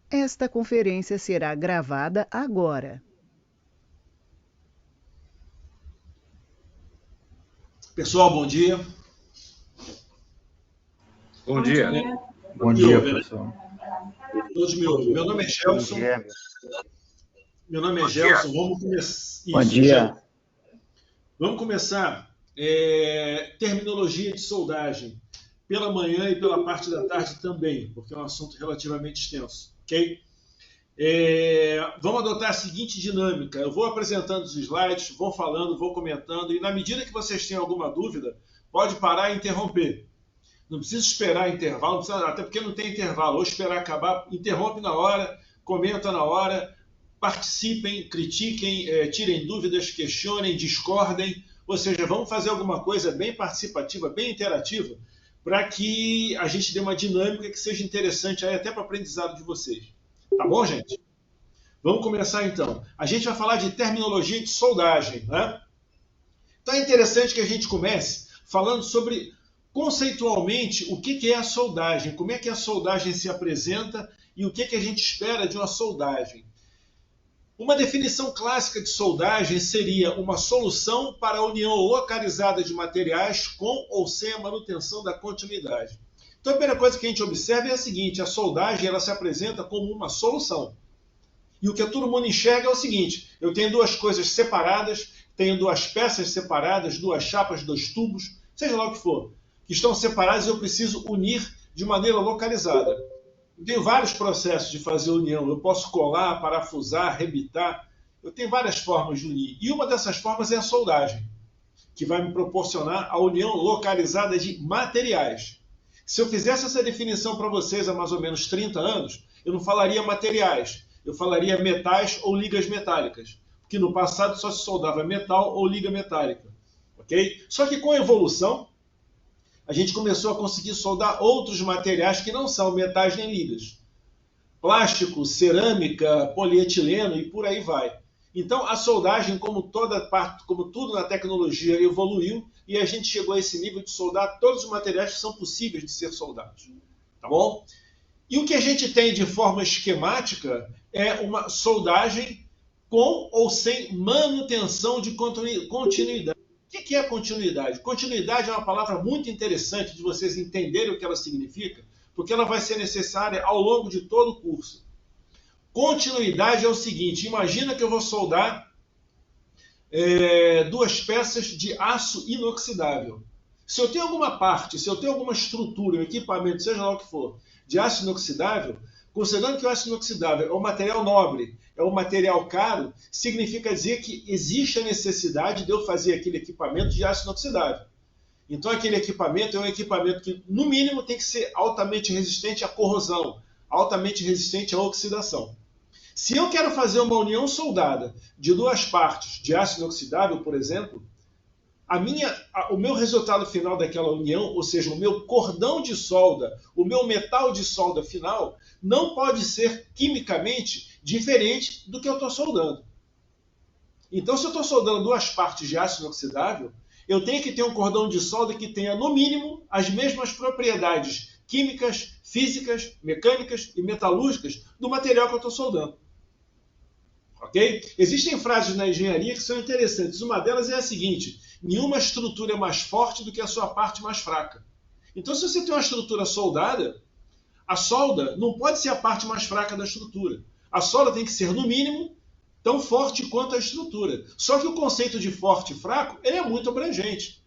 Esta conferência será gravada agora. Pessoal, bom dia. Bom dia. Bom dia, professor. Todos me ouvem. Meu nome é Gelson. Vamos começar. Bom dia. Vamos começar terminologia de soldagem pela manhã e pela parte da tarde também, porque é um assunto relativamente extenso, ok? Vamos adotar a seguinte dinâmica. Eu vou apresentando os slides, vou falando, vou comentando, e na medida que vocês tenham alguma dúvida, pode parar e interromper. Não precisa esperar intervalo, até porque não tem intervalo. Ou esperar acabar, interrompe na hora, comenta na hora, participem, critiquem, tirem dúvidas, questionem, discordem. Ou seja, vamos fazer alguma coisa bem participativa, bem interativa, para que a gente dê uma dinâmica que seja interessante aí até para o aprendizado de vocês. Tá bom, gente? Vamos começar então. A gente vai falar de terminologia de soldagem, né? Então é interessante que a gente comece falando sobre, conceitualmente, o que é a soldagem, como é que a soldagem se apresenta e o que a gente espera de uma soldagem. Uma definição clássica de soldagem seria uma solução para a união localizada de materiais com ou sem a manutenção da continuidade. Então a primeira coisa que a gente observa é a seguinte: a soldagem ela se apresenta como uma solução. E o que todo mundo enxerga é o seguinte: eu tenho duas coisas separadas, tenho duas peças separadas, duas chapas, dois tubos, seja lá o que for, que estão separadas e eu preciso unir de maneira localizada. Eu tenho vários processos de fazer união. Eu posso colar, parafusar, arrebitar. Eu tenho várias formas de unir. E uma dessas formas é a soldagem, que vai me proporcionar a união localizada de materiais. Se eu fizesse essa definição para vocês há mais ou menos 30 anos, eu não falaria materiais, eu falaria metais ou ligas metálicas, porque no passado só se soldava metal ou liga metálica. Okay? Só que com a evolução, a gente começou a conseguir soldar outros materiais que não são metais nem ligas. Plástico, cerâmica, polietileno e por aí vai. Então a soldagem, como tudo na tecnologia, evoluiu e a gente chegou a esse nível de soldar todos os materiais que são possíveis de ser soldados. Tá bom? E o que a gente tem de forma esquemática é uma soldagem com ou sem manutenção de continuidade. O que é continuidade? Continuidade é uma palavra muito interessante de vocês entenderem o que ela significa, porque ela vai ser necessária ao longo de todo o curso. Continuidade é o seguinte: imagina que eu vou soldar duas peças de aço inoxidável. Se eu tenho alguma parte, se eu tenho alguma estrutura, um equipamento, seja lá o que for, de aço inoxidável, considerando que o aço inoxidável é um material nobre, é um material caro, significa dizer que existe a necessidade de eu fazer aquele equipamento de aço inoxidável. Então aquele equipamento é um equipamento que, no mínimo, tem que ser altamente resistente à corrosão, altamente resistente à oxidação. Se eu quero fazer uma união soldada de duas partes de aço inoxidável, por exemplo, o meu resultado final daquela união, ou seja, o meu cordão de solda, o meu metal de solda final, não pode ser quimicamente diferente do que eu estou soldando. Então, se eu estou soldando duas partes de aço inoxidável, eu tenho que ter um cordão de solda que tenha, no mínimo, as mesmas propriedades químicas, físicas, mecânicas e metalúrgicas do material que eu estou soldando. Ok? Existem frases na engenharia que são interessantes. Uma delas é a seguinte: nenhuma estrutura é mais forte do que a sua parte mais fraca. Então, se você tem uma estrutura soldada, a solda não pode ser a parte mais fraca da estrutura. A solda tem que ser, no mínimo, tão forte quanto a estrutura. Só que o conceito de forte e fraco ele é muito abrangente.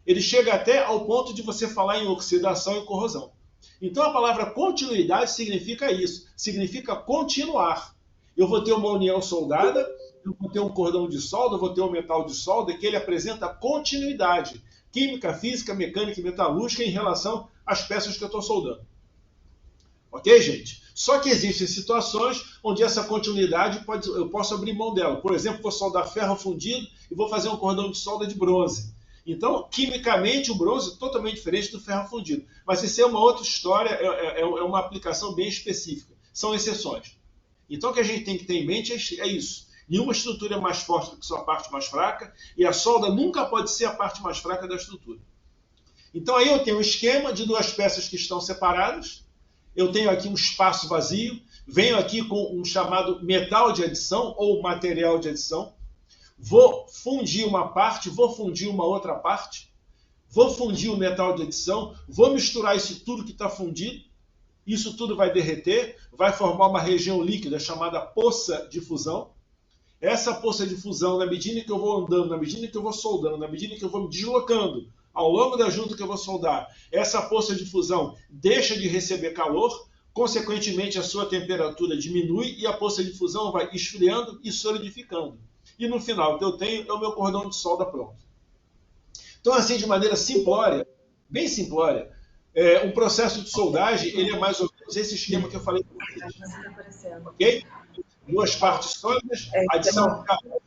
Ele chega até ao ponto de você falar em oxidação e corrosão. Então, a palavra continuidade significa isso. Significa continuar. Eu vou ter uma união soldada, eu vou ter um cordão de solda, eu vou ter um metal de solda que ele apresenta continuidade química, física, mecânica e metalúrgica em relação às peças que eu estou soldando. Ok, gente? Só que existem situações onde essa continuidade eu posso abrir mão dela. Por exemplo, vou soldar ferro fundido e vou fazer um cordão de solda de bronze. Então, quimicamente, o bronze é totalmente diferente do ferro fundido. Mas isso é uma outra história, é uma aplicação bem específica. São exceções. Então, o que a gente tem que ter em mente é isso. Nenhuma estrutura é mais forte do que sua parte mais fraca, e a solda nunca pode ser a parte mais fraca da estrutura. Então, aí eu tenho um esquema de duas peças que estão separadas, eu tenho aqui um espaço vazio, venho aqui com um chamado metal de adição ou material de adição, vou fundir uma parte, vou fundir uma outra parte, vou fundir o metal de adição, vou misturar isso tudo que está fundido, isso tudo vai derreter, vai formar uma região líquida chamada poça de fusão. Essa poça de fusão, na medida que eu vou andando, na medida que eu vou soldando, na medida que eu vou me deslocando ao longo da junta que eu vou soldar, essa poça de fusão deixa de receber calor, consequentemente a sua temperatura diminui e a poça de fusão vai esfriando e solidificando. E no final o que eu tenho é o meu cordão de solda pronto. Então, assim, de maneira simplória, bem simplória, um processo de soldagem ele é mais ou menos esse esquema que eu falei para vocês. Ok? Duas partes sólidas, adição de calor.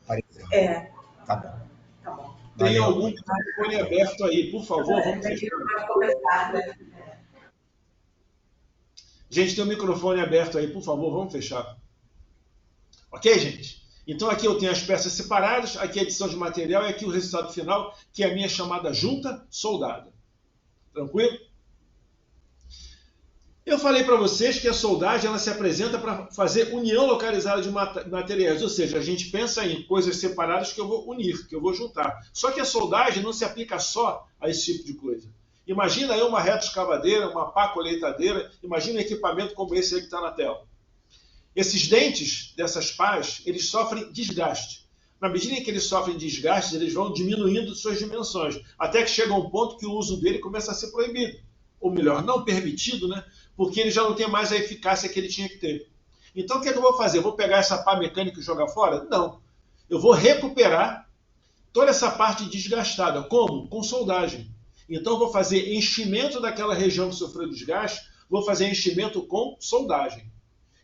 Tá bom. Tá bom. Tem algum microfone aberto aí, por favor, vamos fechar. Gente, tem um microfone aberto aí, por favor, vamos fechar. Ok, gente? Então aqui eu tenho as peças separadas, aqui a adição de material e aqui o resultado final, que é a minha chamada junta soldada. Tranquilo? Eu falei para vocês que a soldagem ela se apresenta para fazer união localizada de materiais, ou seja, a gente pensa em coisas separadas que eu vou unir, que eu vou juntar. Só que a soldagem não se aplica só a esse tipo de coisa. Imagina aí uma reta escavadeira, uma pá colheitadeira, imagina um equipamento como esse aí que está na tela. Esses dentes dessas pás, eles sofrem desgaste. Na medida em que eles sofrem desgaste, eles vão diminuindo suas dimensões, até que chega a um ponto que o uso dele começa a ser proibido. Ou melhor, não permitido, né? Porque ele já não tem mais a eficácia que ele tinha que ter. Então o que é que eu vou fazer? Eu vou pegar essa pá mecânica e jogar fora? Não. Eu vou recuperar toda essa parte desgastada. Como? Com soldagem. Então eu vou fazer enchimento daquela região que sofreu desgaste, vou fazer enchimento com soldagem.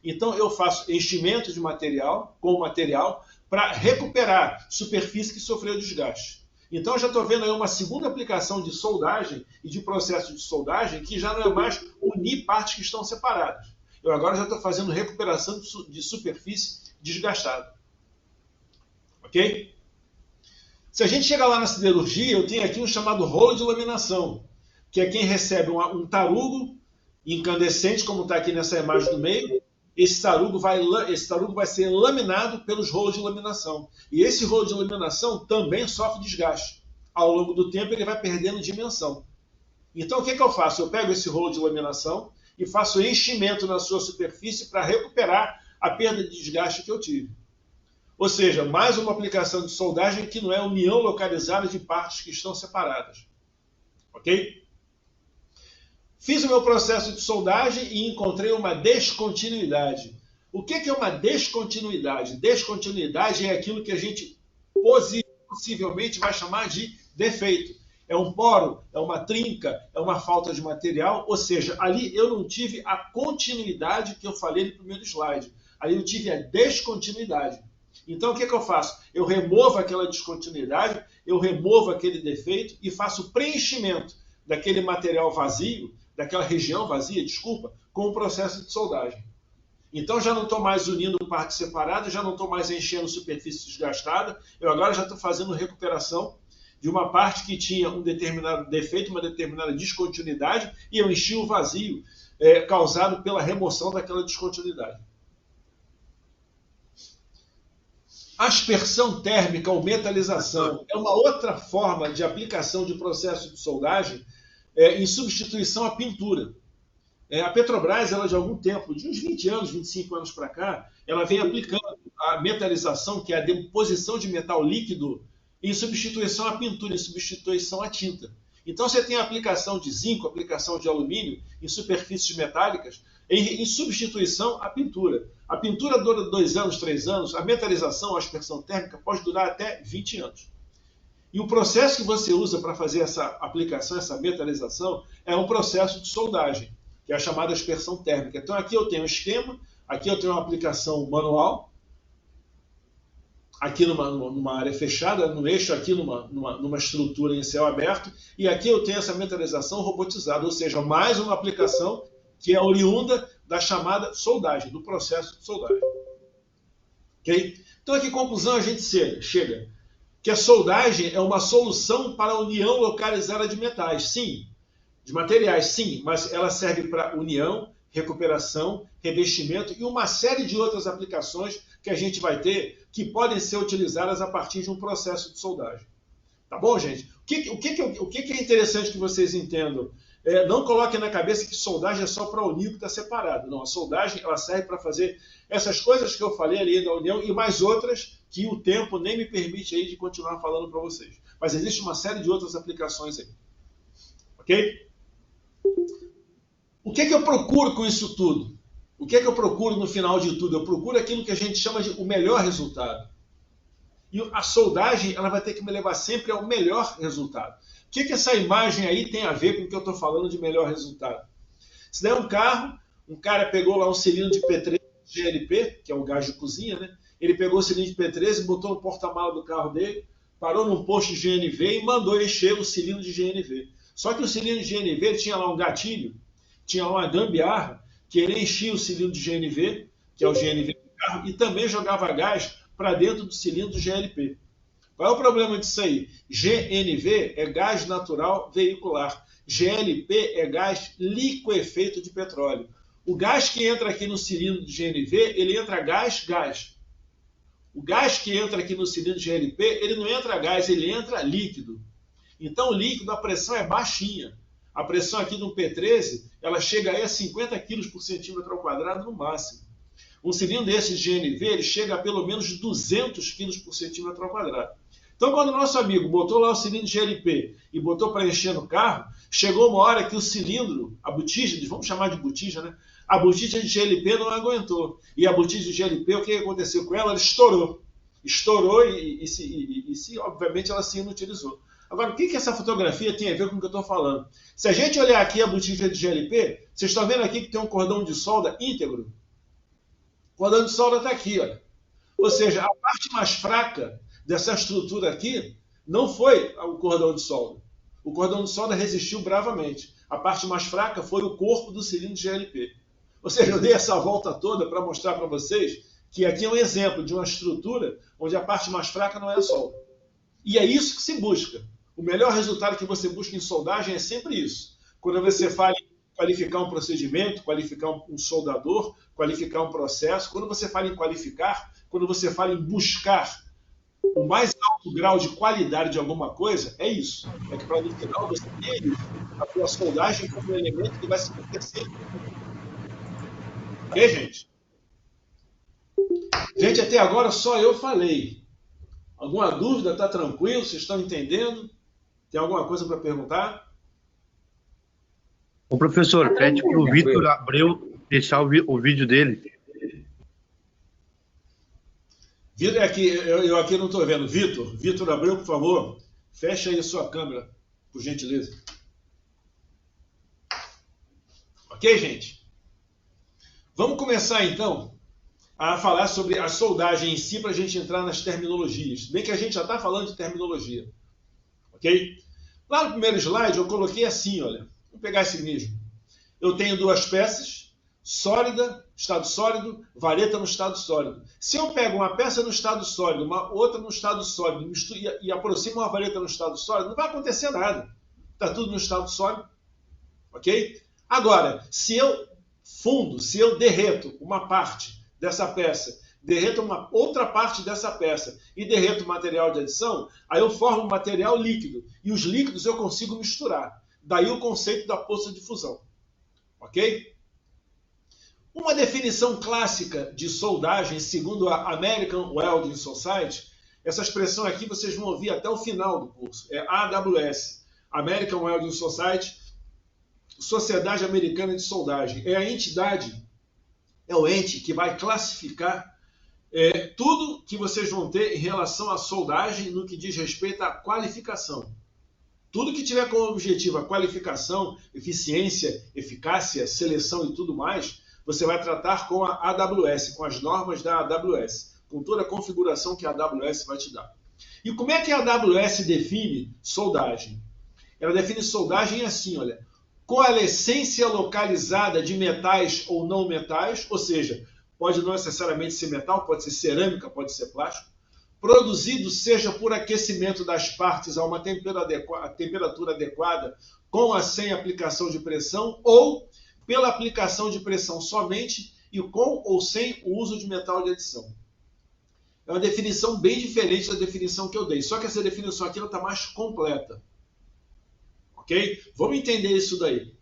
Então eu faço enchimento de material, com material, para recuperar superfície que sofreu desgaste. Então eu já estou vendo aí uma segunda aplicação de soldagem e de processo de soldagem que já não é mais unir partes que estão separadas. Eu agora já estou fazendo recuperação de superfície desgastada. Ok? Se a gente chegar lá na siderurgia, eu tenho aqui um chamado rolo de laminação, que é quem recebe um tarugo incandescente, como está aqui nessa imagem do meio. Esse tarugo vai ser laminado pelos rolos de laminação. E esse rolo de laminação também sofre desgaste. Ao longo do tempo ele vai perdendo dimensão. Então o que eu faço? Eu pego esse rolo de laminação e faço enchimento na sua superfície para recuperar a perda de desgaste que eu tive. Ou seja, mais uma aplicação de soldagem que não é união localizada de partes que estão separadas. Ok? Fiz o meu processo de soldagem e encontrei uma descontinuidade. O que é uma descontinuidade? Descontinuidade é aquilo que a gente possivelmente vai chamar de defeito. É um poro, é uma trinca, é uma falta de material, ou seja, ali eu não tive a continuidade que eu falei no primeiro slide. Ali eu tive a descontinuidade. Então o que eu faço? Eu removo aquela descontinuidade, eu removo aquele defeito e faço preenchimento daquele material vazio, daquela região vazia, desculpa, com o processo de soldagem. Então já não estou mais unindo partes separadas, já não estou mais enchendo superfície desgastada, eu agora já estou fazendo recuperação de uma parte que tinha um determinado defeito, uma determinada descontinuidade, e eu enchi o vazio causado pela remoção daquela descontinuidade. Aspersão térmica ou metalização é uma outra forma de aplicação de processo de soldagem em substituição à pintura. A Petrobras, ela de algum tempo, de uns 20 anos, 25 anos para cá, ela vem aplicando a metalização, que é a deposição de metal líquido, em substituição à pintura, em substituição à tinta. Então você tem a aplicação de zinco, aplicação de alumínio em superfícies metálicas, em substituição à pintura. A pintura dura 2 anos, 3 anos, a metalização, a aspersão térmica, pode durar até 20 anos. E o processo que você usa para fazer essa aplicação, essa metalização, é um processo de soldagem, que é a chamada aspersão térmica. Então aqui eu tenho um esquema, aqui eu tenho uma aplicação manual, aqui numa área fechada, no eixo, aqui numa estrutura em céu aberto, e aqui eu tenho essa metalização robotizada, ou seja, mais uma aplicação que é oriunda da chamada soldagem, do processo de soldagem. Okay? Então a que conclusão a gente chega? Que a soldagem é uma solução para a união localizada de metais, sim. De materiais, sim, mas ela serve para união, recuperação, revestimento e uma série de outras aplicações que a gente vai ter que podem ser utilizadas a partir de um processo de soldagem. Tá bom, gente? O que é interessante que vocês entendam? Não coloquem na cabeça que soldagem é só para unir o que está separado. Não, a soldagem ela serve para fazer essas coisas que eu falei ali da união e mais outras que o tempo nem me permite aí de continuar falando para vocês. Mas existe uma série de outras aplicações aí. Ok? O que eu procuro com isso tudo? O que eu procuro no final de tudo? Eu procuro aquilo que a gente chama de o melhor resultado. E a soldagem ela vai ter que me levar sempre ao melhor resultado. O que essa imagem aí tem a ver com o que eu estou falando de melhor resultado? Se der um carro, um cara pegou lá um cilindro de P3 GLP, que é o gás de cozinha, né? Ele pegou o cilindro de P3 e botou no porta-mala do carro dele, parou num posto de GNV e mandou encher o cilindro de GNV. Só que o cilindro de GNV tinha lá um gatilho, tinha lá uma gambiarra, que ele enchia o cilindro de GNV, que é o GNV do carro, e também jogava gás para dentro do cilindro GLP. Qual é o problema disso aí? GNV é gás natural veicular. GLP é gás liquefeito de petróleo. O gás que entra aqui no cilindro de GNV, ele entra gás. O gás que entra aqui no cilindro de GLP, ele não entra gás, ele entra líquido. Então, o líquido, a pressão é baixinha. A pressão aqui do P13, ela chega aí a 50 kg por centímetro ao quadrado no máximo. Um cilindro desse de GNV, ele chega a pelo menos 200 kg por centímetro ao quadrado. Então, quando o nosso amigo botou lá o cilindro de GLP e botou para encher no carro, chegou uma hora que o cilindro, a botija, vamos chamar de botija, né? A botija de GLP não aguentou. E a botija de GLP, o que aconteceu com ela? Ela estourou. Estourou e obviamente, ela se inutilizou. Agora, o que essa fotografia tem a ver com o que eu estou falando? Se a gente olhar aqui a botija de GLP, vocês estão vendo aqui que tem um cordão de solda íntegro? O cordão de solda está aqui, olha. Ou seja, a parte mais fraca dessa estrutura aqui não foi o cordão de solda. O cordão de solda resistiu bravamente. A parte mais fraca foi o corpo do cilindro de GLP. Ou seja, eu dei essa volta toda para mostrar para vocês que aqui é um exemplo de uma estrutura onde a parte mais fraca não é a solda. E é isso que se busca. O melhor resultado que você busca em soldagem é sempre isso. Quando você fala em qualificar um procedimento, qualificar um soldador, qualificar um processo, quando você fala em qualificar, quando você fala em buscar o mais alto grau de qualidade de alguma coisa, é isso. É que para no final você ter a sua soldagem como um elemento que vai se enriquecer. Ok, gente? Gente, até agora só eu falei. Alguma dúvida? Está tranquilo? Vocês estão entendendo? Tem alguma coisa para perguntar? Ô, professor, pede para o Vitor Abreu deixar o vídeo dele. Vitor, eu aqui não estou vendo. Vitor Abreu, por favor, fecha aí a sua câmera, por gentileza. Ok, gente? Vamos começar, então, a falar sobre a soldagem em si, para a gente entrar nas terminologias. Bem que a gente já está falando de terminologia. Ok? Lá no primeiro slide, eu coloquei assim, olha. Vou pegar esse mesmo. Eu tenho duas peças, sólida, estado sólido, vareta no estado sólido. Se eu pego uma peça no estado sólido, uma outra no estado sólido, e aproximo uma vareta no estado sólido, não vai acontecer nada. Está tudo no estado sólido. Ok? Agora, se eu fundo, se eu derreto uma parte dessa peça, derreto uma outra parte dessa peça e derreto o material de adição, aí eu formo um material líquido. E os líquidos eu consigo misturar. Daí o conceito da poça de fusão. Ok? Uma definição clássica de soldagem, segundo a American Welding Society, essa expressão aqui vocês vão ouvir até o final do curso, é AWS, American Welding Society, Sociedade Americana de Soldagem. É a entidade, é o ente que vai classificar tudo que vocês vão ter em relação à soldagem no que diz respeito à qualificação. Tudo que tiver como objetivo a qualificação, eficiência, eficácia, seleção e tudo mais, você vai tratar com a AWS, com as normas da AWS, com toda a configuração que a AWS vai te dar. E como é que a AWS define soldagem? Ela define soldagem assim, olha, coalescência localizada de metais ou não metais, ou seja, pode não necessariamente ser metal, pode ser cerâmica, pode ser plástico, produzido seja por aquecimento das partes a uma temperatura adequada, com ou sem aplicação de pressão, ou pela aplicação de pressão somente e com ou sem o uso de metal de adição. É uma definição bem diferente da definição que eu dei, só que essa definição aqui está mais completa. Ok? Vamos entender isso daí.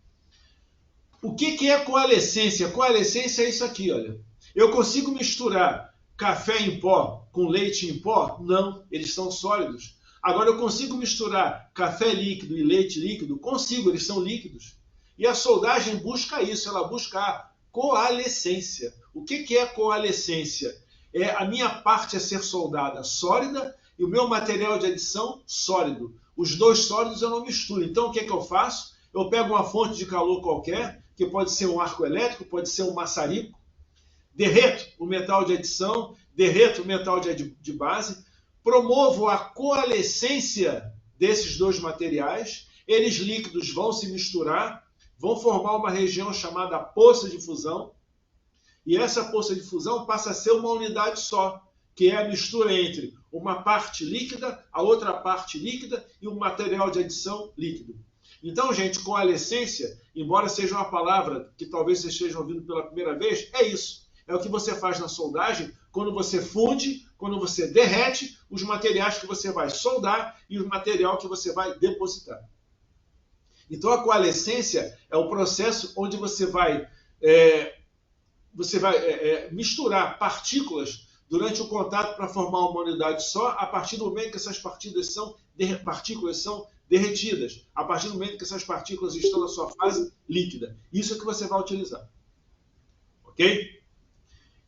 O que é coalescência? Coalescência é isso aqui, olha. Eu consigo misturar café em pó com leite em pó? Não, eles são sólidos. Agora, eu consigo misturar café líquido e leite líquido? Consigo, eles são líquidos. E a soldagem busca isso, ela busca a coalescência. O que é coalescência? É a minha parte a ser soldada sólida e o meu material de adição sólido. Os dois sólidos eu não misturo. Então, o que eu faço? Eu pego uma fonte de calor qualquer, que pode ser um arco elétrico, pode ser um maçarico, derreto o metal de adição, derreto o metal de base, promovo a coalescência desses dois materiais, eles líquidos vão se misturar, vão formar uma região chamada poça de fusão, e essa poça de fusão passa a ser uma unidade só, que é a mistura entre uma parte líquida, a outra parte líquida e um material de adição líquido. Então, gente, coalescência, embora seja uma palavra que talvez vocês estejam ouvindo pela primeira vez, é isso. É o que você faz na soldagem quando você funde, quando você derrete os materiais que você vai soldar e o material que você vai depositar. Então, a coalescência é o processo onde você vai misturar partículas durante o contato para formar uma unidade só, a partir do momento que essas partículas são derretidas, a partir do momento que essas partículas estão na sua fase líquida. Isso é que você vai utilizar. Ok?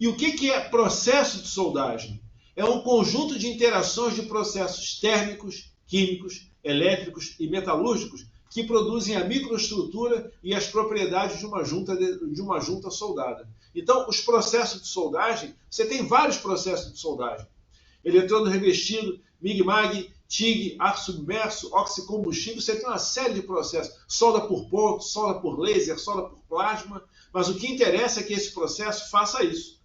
E o que é processo de soldagem? É um conjunto de interações de processos térmicos, químicos, elétricos e metalúrgicos que produzem a microestrutura e as propriedades de uma junta soldada. Então, os processos de soldagem, você tem vários processos de soldagem. Eletrodo revestido, MIG-MAG, TIG, ar submerso, oxicombustível, você tem uma série de processos. Solda por ponto, solda por laser, solda por plasma. Mas o que interessa é que esse processo faça isso.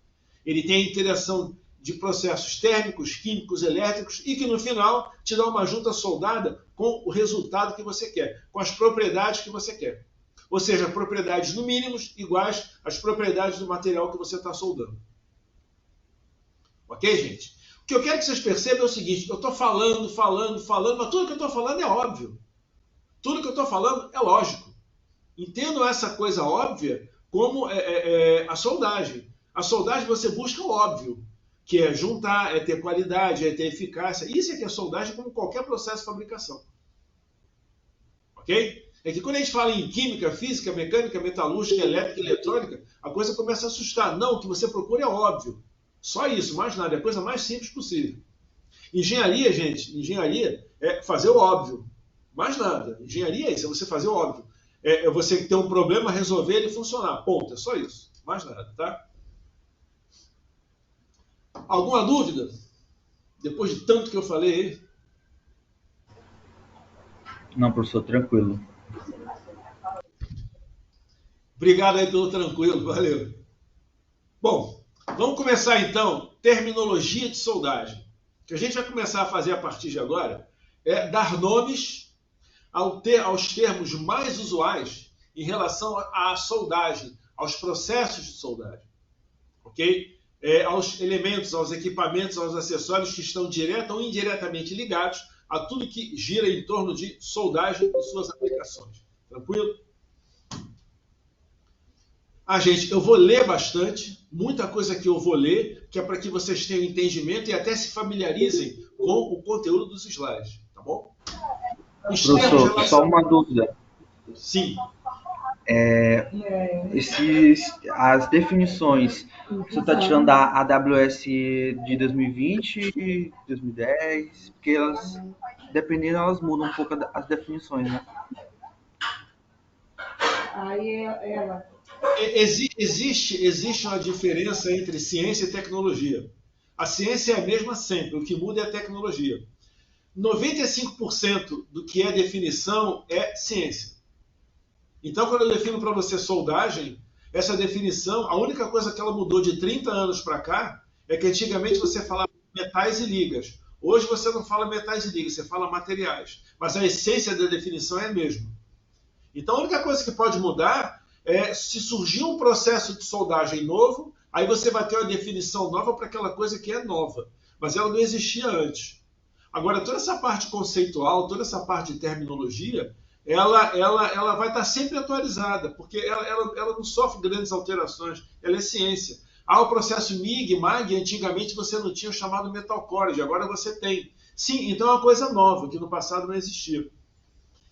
Ele tem a interação de processos térmicos, químicos, elétricos e que no final te dá uma junta soldada com o resultado que você quer, com as propriedades que você quer. Ou seja, propriedades no mínimo iguais às propriedades do material que você está soldando. Ok, gente? O que eu quero que vocês percebam é o seguinte, eu estou falando, mas tudo que eu estou falando é óbvio. Tudo que eu estou falando é lógico. Entendam essa coisa óbvia como a soldagem. A soldagem você busca o óbvio, que é juntar, é ter qualidade, é ter eficácia. Isso é que é soldagem como qualquer processo de fabricação. Ok? É que quando a gente fala em química, física, mecânica, metalúrgica, elétrica, eletrônica, a coisa começa a assustar. Não, o que você procura é óbvio. Só isso, mais nada. É a coisa mais simples possível. Engenharia, gente, engenharia é fazer o óbvio. Mais nada. Engenharia é isso, é você fazer o óbvio. É você ter um problema, resolver ele funcionar. Ponto. É só isso. Mais nada, tá? Alguma dúvida? Depois de tanto que eu falei aí? Não, professor, tranquilo. Obrigado aí pelo tranquilo, valeu. Bom, vamos começar então, terminologia de soldagem. O que a gente vai começar a fazer a partir de agora é dar nomes aos termos mais usuais em relação à soldagem, aos processos de soldagem. Ok? Aos elementos, aos equipamentos, aos acessórios que estão direta ou indiretamente ligados a tudo que gira em torno de soldagem e suas aplicações. Tranquilo? Gente, eu vou ler bastante, muita coisa que eu vou ler, que é para que vocês tenham entendimento e até se familiarizem com o conteúdo dos slides, tá bom? Professor, só uma dúvida. Sim. As definições, você está tirando da AWS de 2020 e 2010, porque elas, dependendo, elas mudam um pouco as definições, né? Aí ela... Existe uma diferença entre ciência e tecnologia. A ciência é a mesma sempre, o que muda é a tecnologia. 95% do que é definição é ciência. Então, quando eu defino para você soldagem, essa definição, a única coisa que ela mudou de 30 anos para cá é que antigamente você falava metais e ligas. Hoje você não fala metais e ligas, você fala materiais. Mas a essência da definição é a mesma. Então, a única coisa que pode mudar se surgir um processo de soldagem novo, aí você vai ter uma definição nova para aquela coisa que é nova, mas ela não existia antes. Agora, toda essa parte conceitual, toda essa parte de terminologia, ela vai estar sempre atualizada, porque ela não sofre grandes alterações, ela é ciência. O processo MIG, MAG, antigamente você não tinha o chamado metal core, agora você tem. Sim, então é uma coisa nova, que no passado não existia.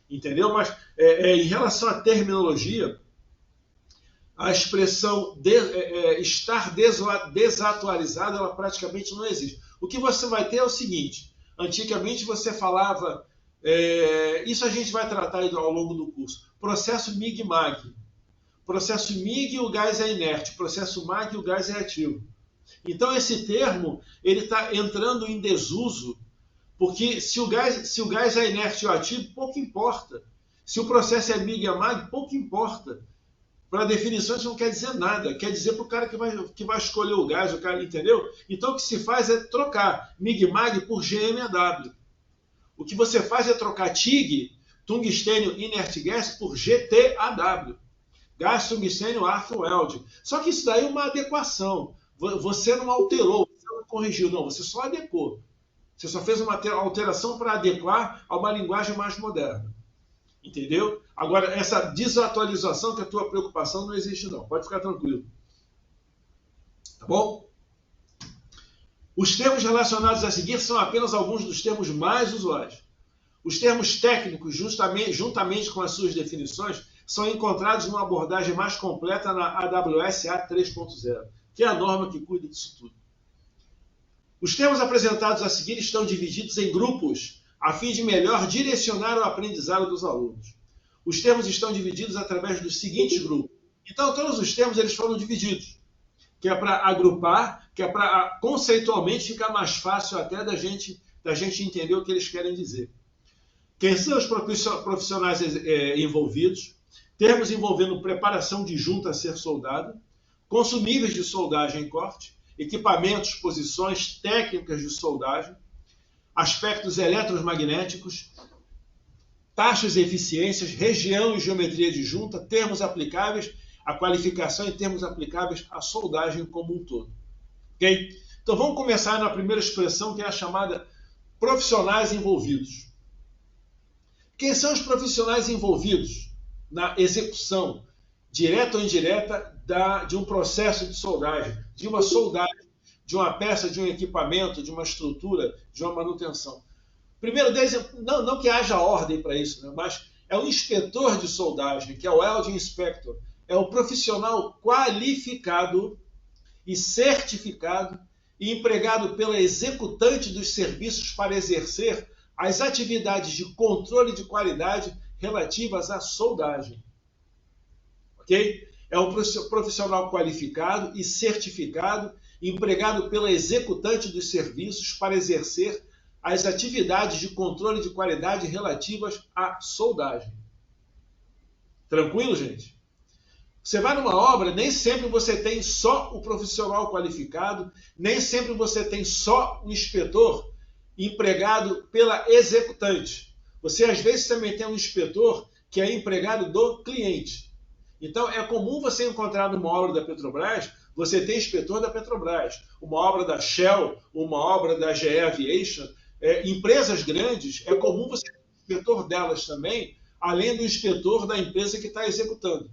Entendeu? Mas em relação à terminologia, a expressão estar desatualizado, ela praticamente não existe. O que você vai ter é o seguinte: antigamente você falava, isso a gente vai tratar ao longo do curso, processo MIG-MAG. Processo MIG, o gás é inerte, processo MAG, o gás é ativo. Então esse termo ele está entrando em desuso, porque se o gás é inerte ou ativo, pouco importa. Se o processo é MIG ou MAG, pouco importa. Para a definição isso não quer dizer nada, quer dizer para o cara que vai escolher o gás, o cara, entendeu? Então o que se faz é trocar MIG-MAG por GMAW. O que você faz é trocar TIG, tungstênio inert gas, por GTAW. Gás tungstênio arc weld. Só que isso daí é uma adequação. Você não alterou, você não corrigiu, não, você só adequou. Você só fez uma alteração para adequar a uma linguagem mais moderna. Entendeu? Agora, essa desatualização, que é a tua preocupação, não existe não. Pode ficar tranquilo. Tá bom? Os termos relacionados a seguir são apenas alguns dos termos mais usuais. Os termos técnicos, juntamente com as suas definições, são encontrados numa abordagem mais completa na AWS A3.0, que é a norma que cuida disso tudo. Os termos apresentados a seguir estão divididos em grupos, a fim de melhor direcionar o aprendizado dos alunos. Os termos estão divididos através dos seguintes grupos. Então, todos os termos eles foram divididos, que é para agrupar, que é para conceitualmente ficar mais fácil até da gente entender o que eles querem dizer. Quem são os profissionais envolvidos? Termos envolvendo preparação de junta a ser soldada, consumíveis de soldagem e corte, equipamentos, posições, técnicas de soldagem, aspectos eletromagnéticos, taxas e eficiências, região e geometria de junta, termos aplicáveis à qualificação e termos aplicáveis à soldagem como um todo. Okay? Então vamos começar na primeira expressão, que é a chamada profissionais envolvidos. Quem são os profissionais envolvidos na execução, direta ou indireta, de um processo de soldagem, de uma soldagem, de uma peça, de um equipamento, de uma estrutura, de uma manutenção? Primeiro deles, não que haja ordem para isso, né, mas é o inspetor de soldagem, que é o Welding Inspector. É o profissional qualificado e certificado e empregado pela executante dos serviços para exercer as atividades de controle de qualidade relativas à soldagem. Ok? É um profissional qualificado e certificado, empregado pela executante dos serviços para exercer as atividades de controle de qualidade relativas à soldagem. Tranquilo, gente? Você vai numa obra, nem sempre você tem só o profissional qualificado, nem sempre você tem só o inspetor empregado pela executante. Você, às vezes, também tem um inspetor que é empregado do cliente. Então, é comum você encontrar numa obra da Petrobras, você tem inspetor da Petrobras, uma obra da Shell, uma obra da GE Aviation, empresas grandes, é comum você ter um inspetor delas também, além do inspetor da empresa que está executando.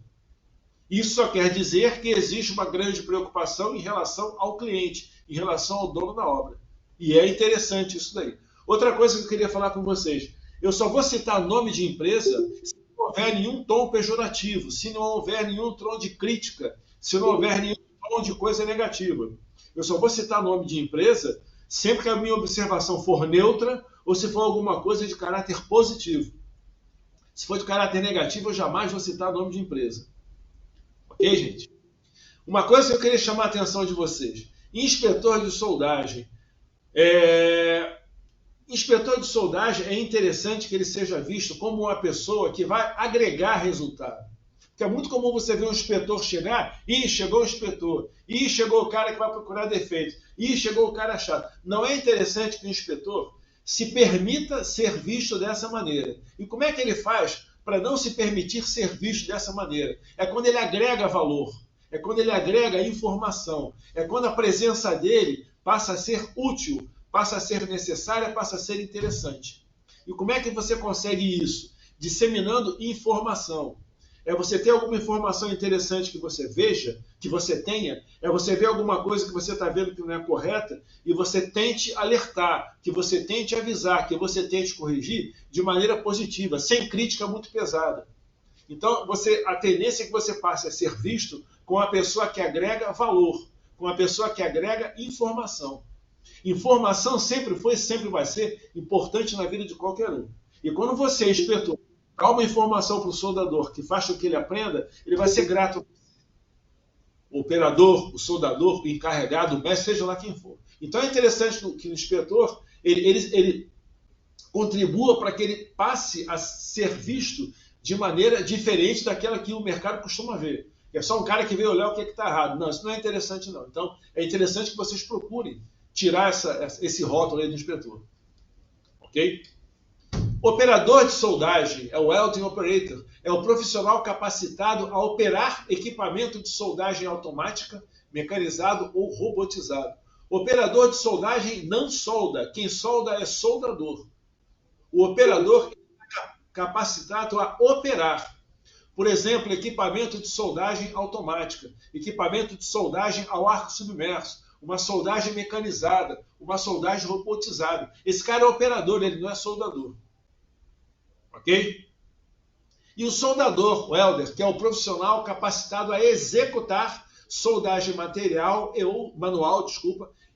Isso só quer dizer que existe uma grande preocupação em relação ao cliente, em relação ao dono da obra. E é interessante isso daí. Outra coisa que eu queria falar com vocês, eu só vou citar nome de empresa se não houver nenhum tom pejorativo, se não houver nenhum tom de crítica, se não houver nenhum tom de coisa negativa. Eu só vou citar nome de empresa sempre que a minha observação for neutra ou se for alguma coisa de caráter positivo. Se for de caráter negativo, eu jamais vou citar nome de empresa. Ok, gente? Uma coisa que eu queria chamar a atenção de vocês. Inspetor de soldagem. Inspetor de soldagem é interessante que ele seja visto como uma pessoa que vai agregar resultado. Porque é muito comum você ver um inspetor chegar, chegou o inspetor, chegou o cara que vai procurar defeitos, chegou o cara chato. Não é interessante que o inspetor se permita ser visto dessa maneira. E como é que ele faz para não se permitir ser visto dessa maneira. É quando ele agrega valor, é quando ele agrega informação, é quando a presença dele passa a ser útil, passa a ser necessária, passa a ser interessante. E como é que você consegue isso? Disseminando informação. É você ter alguma informação interessante que você veja, que você tenha, é você ver alguma coisa que você está vendo que não é correta e você tente alertar, que você tente avisar, que você tente corrigir de maneira positiva, sem crítica muito pesada. Então, a tendência é que você passe a ser visto com a pessoa que agrega valor, com a pessoa que agrega informação. Informação sempre foi e sempre vai ser importante na vida de qualquer um. E quando você, inspetor, dá uma informação para o soldador que faz com que ele aprenda, ele vai ser grato. O operador, o soldador, o encarregado, o mestre, seja lá quem for. Então é interessante que o inspetor ele contribua para que ele passe a ser visto de maneira diferente daquela que o mercado costuma ver. É só um cara que veio olhar o que está errado. Não, isso não é interessante, não. Então é interessante que vocês procurem tirar esse rótulo aí do inspetor. Ok? Operador de soldagem é o welding operator, é o profissional capacitado a operar equipamento de soldagem automática, mecanizado ou robotizado. Operador de soldagem não solda, quem solda é soldador. O operador é capacitado a operar. Por exemplo, equipamento de soldagem automática, equipamento de soldagem ao arco submerso, uma soldagem mecanizada, uma soldagem robotizada. Esse cara é operador, ele não é soldador. Ok? E o soldador, o welder, que é o profissional capacitado a executar soldagem manual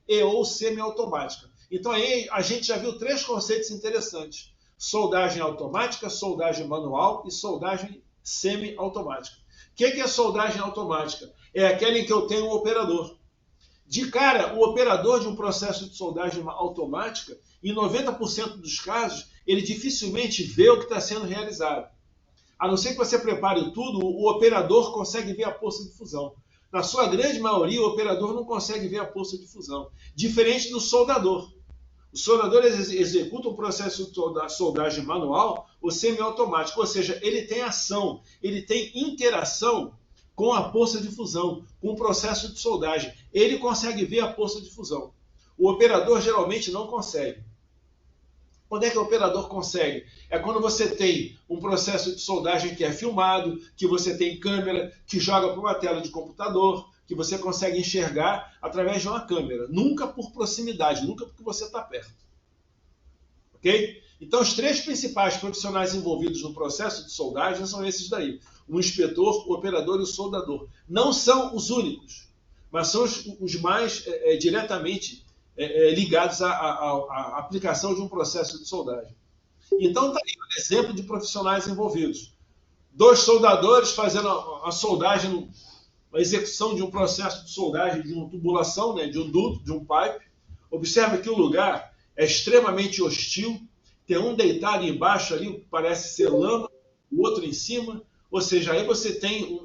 e ou semiautomática. Então aí a gente já viu 3 conceitos interessantes: soldagem automática, soldagem manual e soldagem semiautomática. O que é soldagem automática? É aquela em que eu tenho um operador. De cara, o operador de um processo de soldagem automática, em 90% dos casos, ele dificilmente vê o que está sendo realizado. A não ser que você prepare tudo, o operador consegue ver a poça de fusão. Na sua grande maioria, o operador não consegue ver a poça de fusão. Diferente do soldador. O soldador executa um processo de soldagem manual ou semiautomático, ou seja, ele tem ação, ele tem interação com a poça de fusão, com o processo de soldagem. Ele consegue ver a poça de fusão. O operador geralmente não consegue. Quando é que o operador consegue? É quando você tem um processo de soldagem que é filmado, que você tem câmera, que joga para uma tela de computador, que você consegue enxergar através de uma câmera. Nunca por proximidade, nunca porque você está perto. Ok? Então, os 3 principais profissionais envolvidos no processo de soldagem são esses daí. O inspetor, o operador e o soldador. Não são os únicos, mas são os mais diretamente ligados à aplicação de um processo de soldagem. Então, está aí um exemplo de profissionais envolvidos. 2 soldadores fazendo a soldagem, a execução de um processo de soldagem de uma tubulação, né, de um duto, de um pipe. Observe que o lugar é extremamente hostil. Tem um deitado embaixo ali, parece ser lama, o outro em cima. Ou seja, aí você tem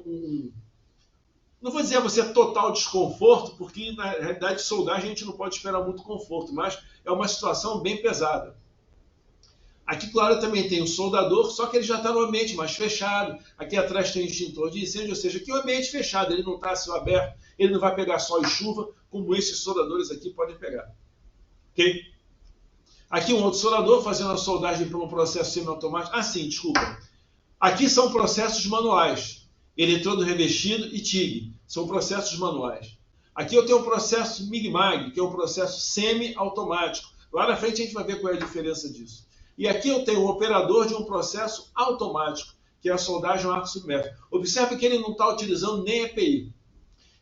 não vou dizer a você total desconforto, porque na realidade soldagem a gente não pode esperar muito conforto, mas é uma situação bem pesada. Aqui, claro, também tem o soldador, só que ele já está no ambiente mais fechado. Aqui atrás tem o extintor de incêndio, ou seja, aqui é um ambiente fechado, ele não está a céu aberto, ele não vai pegar sol e chuva, como esses soldadores aqui podem pegar. Ok? Aqui um outro soldador fazendo a soldagem por um processo semiautomático. Ah, sim, desculpa. Aqui são processos manuais. Eletrodo revestido e TIG. São processos manuais. Aqui eu tenho o processo MIG-MAG, que é um processo semi-automático. Lá na frente a gente vai ver qual é a diferença disso. E aqui eu tenho o operador de um processo automático, que é a soldagem ao arco submerso. Observe que ele não está utilizando nem EPI.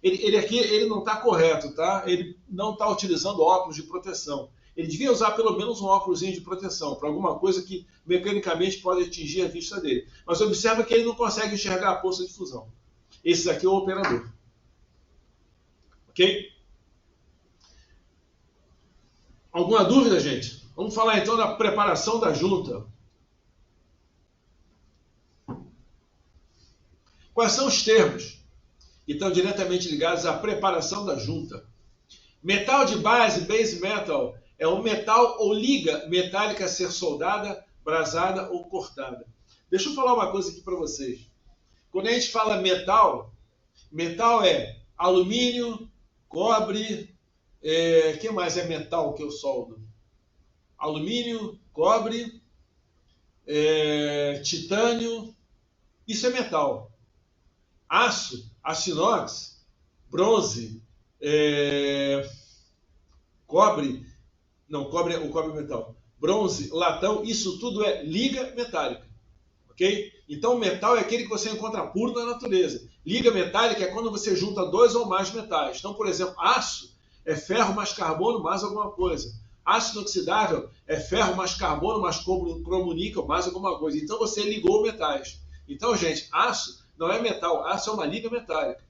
Ele não está correto, tá? Ele não está utilizando óculos de proteção. Ele devia usar pelo menos um óculos de proteção, para alguma coisa que mecanicamente pode atingir a vista dele. Mas observa que ele não consegue enxergar a poça de fusão. Esse aqui é o operador. Ok? Alguma dúvida, gente? Vamos falar então da preparação da junta. Quais são os termos que estão diretamente ligados à preparação da junta? Metal de base, base metal, é um metal ou liga metálica a ser soldada, brasada ou cortada. Deixa eu falar uma coisa aqui para vocês. Quando a gente fala metal, metal é alumínio, cobre, que mais é metal que eu soldo? Alumínio, cobre, titânio, isso é metal. Aço, aço inox, bronze, cobre, não, o cobre é metal. Bronze, latão, isso tudo é liga metálica. Ok? Então o metal é aquele que você encontra puro na natureza. Liga metálica é quando você junta dois ou mais metais. Então, por exemplo, aço é ferro mais carbono mais alguma coisa. Aço inoxidável é ferro mais carbono mais cromo níquel mais alguma coisa. Então você ligou metais. Então, gente, aço não é metal, aço é uma liga metálica.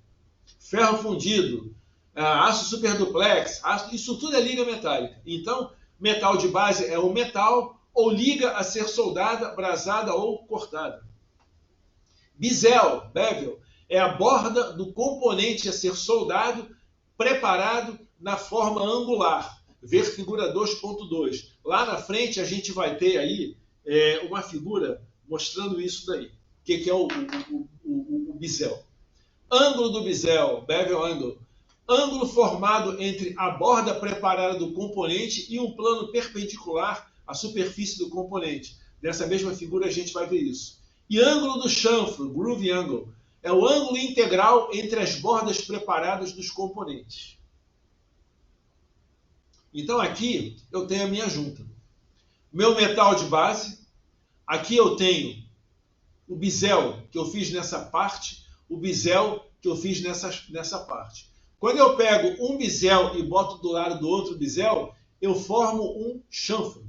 Ferro fundido, aço superduplex, isso tudo é liga metálica. Então, metal de base é um metal ou liga a ser soldada, brasada ou cortada. Bezel, bevel, é a borda do componente a ser soldado, preparado na forma angular. Ver figura 2.2. Lá na frente a gente vai ter aí uma figura mostrando isso daí. O que é o bezel? Ângulo do bezel, bevel angle. Ângulo formado entre a borda preparada do componente e um plano perpendicular à superfície do componente. Nessa mesma figura a gente vai ver isso. E ângulo do chanfro, groove angle, é o ângulo integral entre as bordas preparadas dos componentes. Então aqui eu tenho a minha junta. Meu metal de base, aqui eu tenho o bezel que eu fiz nessa parte, o bezel que eu fiz nessa parte. Quando eu pego um bezel e boto do lado do outro bezel, eu formo um chanfro.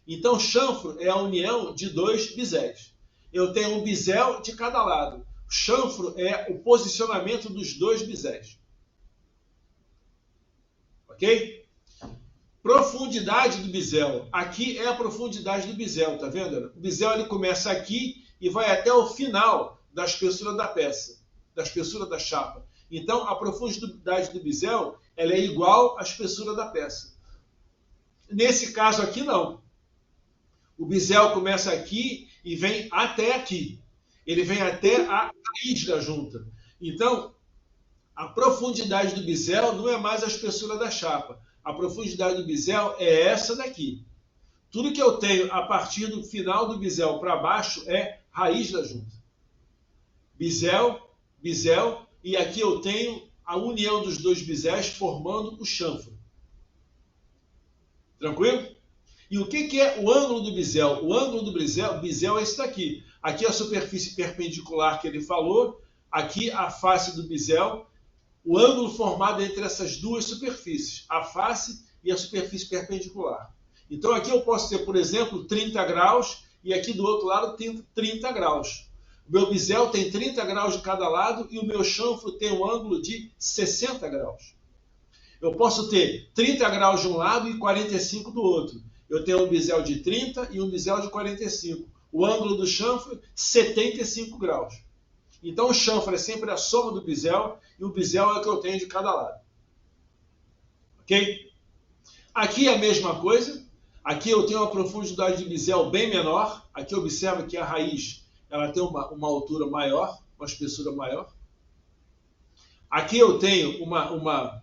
Então, chanfro é a união de dois beséis. Eu tenho um bezel de cada lado. Chanfro é o posicionamento dos dois beséis. Ok? Profundidade do bezel. Aqui é a profundidade do bezel, tá vendo? O bezel ele começa aqui e vai até o final da espessura da peça, da espessura da chapa. Então, a profundidade do bezel ela é igual à espessura da peça. Nesse caso aqui, não. O bezel começa aqui e vem até aqui. Ele vem até a raiz da junta. Então, a profundidade do bezel não é mais a espessura da chapa. A profundidade do bezel é essa daqui. Tudo que eu tenho a partir do final do bezel para baixo é raiz da junta. Bezel, bezel, e aqui eu tenho a união dos dois beséis formando o chanfro. Tranquilo? E o que é o ângulo do bezel? O ângulo do bezel é esse daqui. Aqui a superfície perpendicular que ele falou, aqui a face do bezel, o ângulo formado entre essas duas superfícies, a face e a superfície perpendicular. Então aqui eu posso ter, por exemplo, 30 graus e aqui do outro lado tem 30 graus. O meu bezel tem 30 graus de cada lado e o meu chanfro tem um ângulo de 60 graus. Eu posso ter 30 graus de um lado e 45 do outro. Eu tenho um bezel de 30 e um bezel de 45. O ângulo do chanfro, 75 graus. Então o chanfro é sempre a soma do bezel e o bezel é o que eu tenho de cada lado. Ok? Aqui é a mesma coisa. Aqui eu tenho uma profundidade de bezel bem menor. Aqui observa que a raiz ela tem uma altura maior, uma espessura maior. Aqui eu tenho uma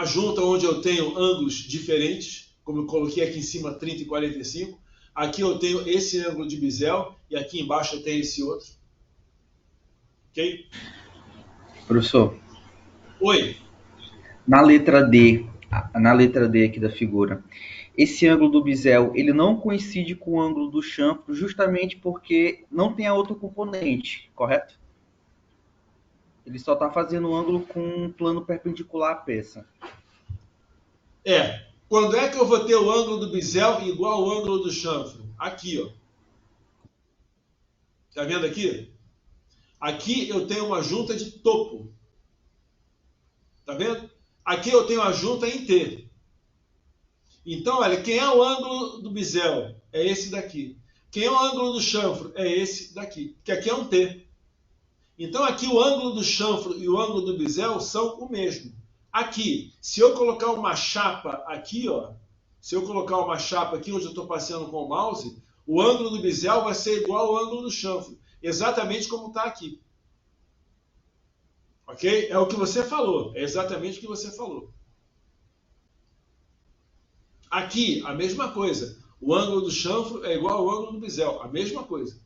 junta onde eu tenho ângulos diferentes, como eu coloquei aqui em cima 30 e 45. Aqui eu tenho esse ângulo de bezel e aqui embaixo eu tenho esse outro. Ok? Professor. Oi. Na letra D aqui da figura, esse ângulo do bezel, ele não coincide com o ângulo do chanfro justamente porque não tem a outra componente, correto? Ele só está fazendo um ângulo com um plano perpendicular à peça. Quando é que eu vou ter o ângulo do bezel igual ao ângulo do chanfro? Aqui, ó. Tá vendo aqui? Aqui eu tenho uma junta de topo. Tá vendo? Aqui eu tenho a junta em T. Então, olha, quem é o ângulo do bezel? É esse daqui. Quem é o ângulo do chanfro? É esse daqui. Porque aqui é um T. Então, aqui o ângulo do chanfro e o ângulo do bezel são o mesmo. Aqui, se eu colocar uma chapa aqui, ó, se eu colocar uma chapa aqui onde eu estou passeando com o mouse, o ângulo do bisel vai ser igual ao ângulo do chanfro, exatamente como está aqui. Ok? É o que você falou, é exatamente o que você falou. Aqui, a mesma coisa. O ângulo do chanfro é igual ao ângulo do bisel, a mesma coisa.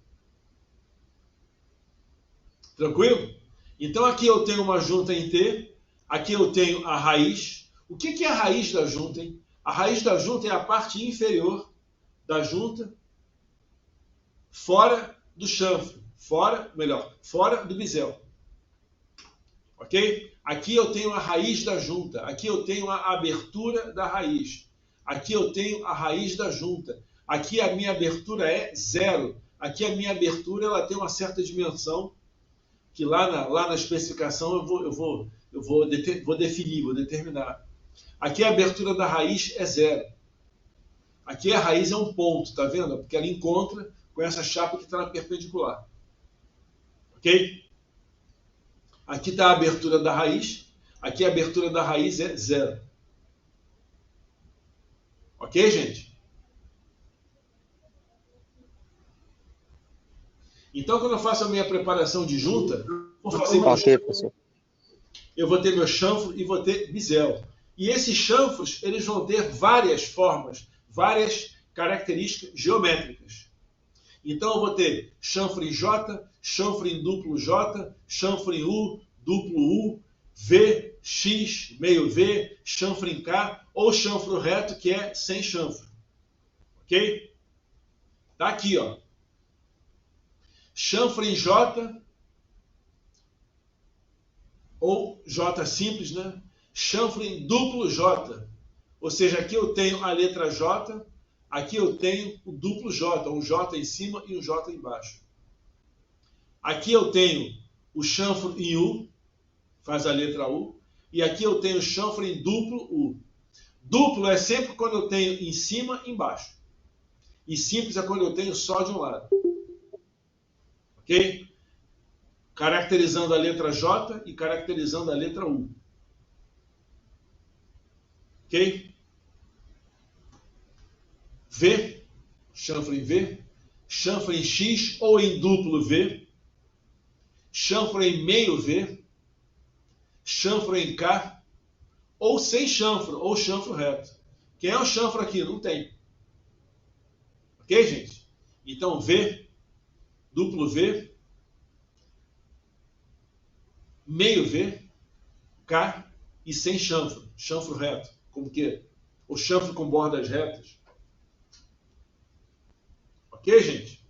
Tranquilo? Então aqui eu tenho uma junta em T, aqui eu tenho a raiz. O que é a raiz da junta, hein? A raiz da junta é a parte inferior da junta, fora do chanfro, fora do bisel. Ok? Aqui eu tenho a raiz da junta, aqui eu tenho a abertura da raiz, aqui eu tenho a raiz da junta, aqui a minha abertura é 0, aqui a minha abertura ela tem uma certa dimensão, que lá na especificação eu vou definir, vou determinar. Aqui a abertura da raiz é 0. Aqui a raiz é um ponto, tá vendo? Porque ela encontra com essa chapa que está na perpendicular. Ok? Aqui está a abertura da raiz. Aqui a abertura da raiz é 0. Ok, gente? Então, quando eu faço a minha preparação de junta, vou fazer eu vou ter meu chanfro e vou ter bisel. E esses chanfros, eles vão ter várias formas, várias características geométricas. Então, eu vou ter chanfro em J, chanfro em duplo J, chanfro em U, duplo U, V, X, meio V, chanfro em K, ou chanfro reto, que é sem chanfro. Ok? Tá aqui, ó. Chanfro em J, ou J simples, né? Chanfro em duplo J. Ou seja, aqui eu tenho a letra J, aqui eu tenho o duplo J, um J em cima e um J embaixo. Aqui eu tenho o chanfro em U, faz a letra U, e aqui eu tenho o chanfro em duplo U. Duplo é sempre quando eu tenho em cima e embaixo. E simples é quando eu tenho só de um lado. Ok? Caracterizando a letra J e caracterizando a letra U. Ok? V, chanfro em V, chanfro em X ou em duplo V, chanfro em meio V, chanfro em K, ou sem chanfro, ou chanfro reto. Quem é o chanfro aqui? Não tem. Ok, gente? Então, V, duplo V, meio V, K e sem chanfro, chanfro reto. Como que? O chanfro com bordas retas. Ok, gente?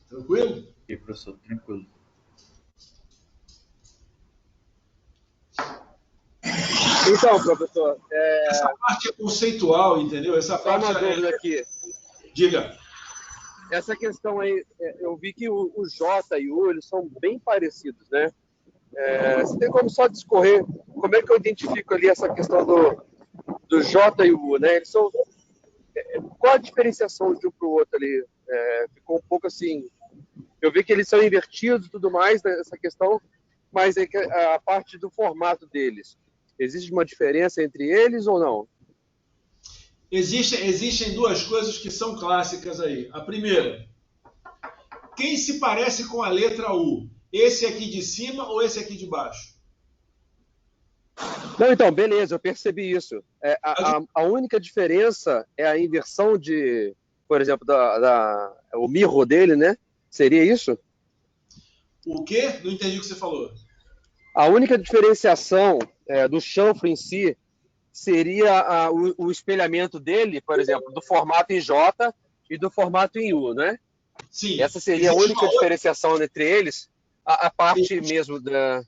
Tranquilo? E professor, tranquilo. Então, professor, Essa parte é conceitual, entendeu? Essa só parte uma dúvida aqui. Diga. Essa questão aí, eu vi que o J e o U, eles são bem parecidos, né? Você tem como só discorrer como é que eu identifico ali essa questão do J e o U, né? Eles são, qual a diferenciação de um para o outro ali? Ficou um pouco assim... Eu vi que eles são invertidos e tudo mais, né, essa questão, mas é que a parte do formato deles. Existe uma diferença entre eles ou não? Existem duas coisas que são clássicas aí. A primeira, quem se parece com a letra U? Esse aqui de cima ou esse aqui de baixo? Não, então, beleza, eu percebi isso. A única diferença é a inversão de, por exemplo, o mirro dele, né? Seria isso? O quê? Não entendi o que você falou. A única diferenciação do chanfro em si seria o espelhamento dele, por exemplo, do formato em J e do formato em U, né? Sim. Essa seria a única diferenciação entre eles. A parte mesmo da...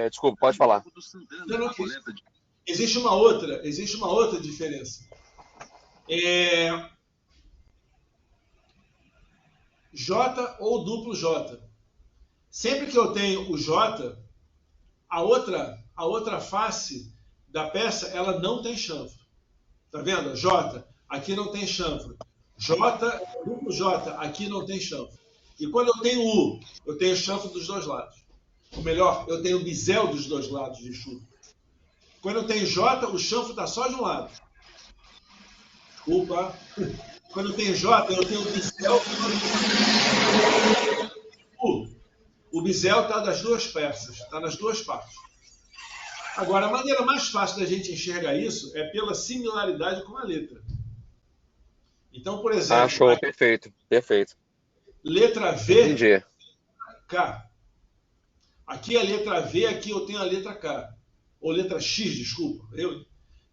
desculpa, pode falar. Não, existe uma outra diferença. J ou duplo J. Sempre que eu tenho o J, a outra face da peça, ela não tem chanfro. Tá vendo? J, aqui não tem chanfro. J, duplo J, aqui não tem chanfro. E quando eu tenho U, eu tenho chanfro dos dois lados. Ou melhor, eu tenho bisel dos dois lados de chuva. Quando eu tenho J, o chanfro está só de um lado. Opa! Quando tem J, eu tenho o bisel. O bisel está das duas peças, está nas duas partes. Agora, a maneira mais fácil da gente enxergar isso é pela similaridade com a letra. Então, por exemplo, show, perfeito, perfeito. letra V, Entendi. K. Aqui é a letra V, aqui eu tenho a letra K. Ou letra X, desculpa.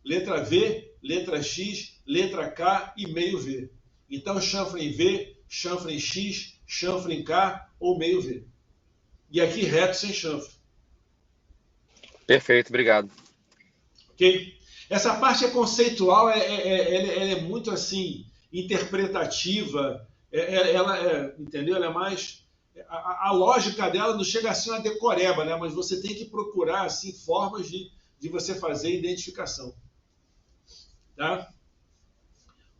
Letra V, letra X, letra K e meio V. Então, chanfre em V, chanfre em X, chanfre em K ou meio V. E aqui reto sem chanfre. Perfeito, obrigado. Ok? Essa parte é conceitual, ela é muito assim, interpretativa, entendeu? Ela é mais... A lógica dela não chega assim uma decoreba, né? Mas você tem que procurar assim, formas de você fazer identificação. Tá?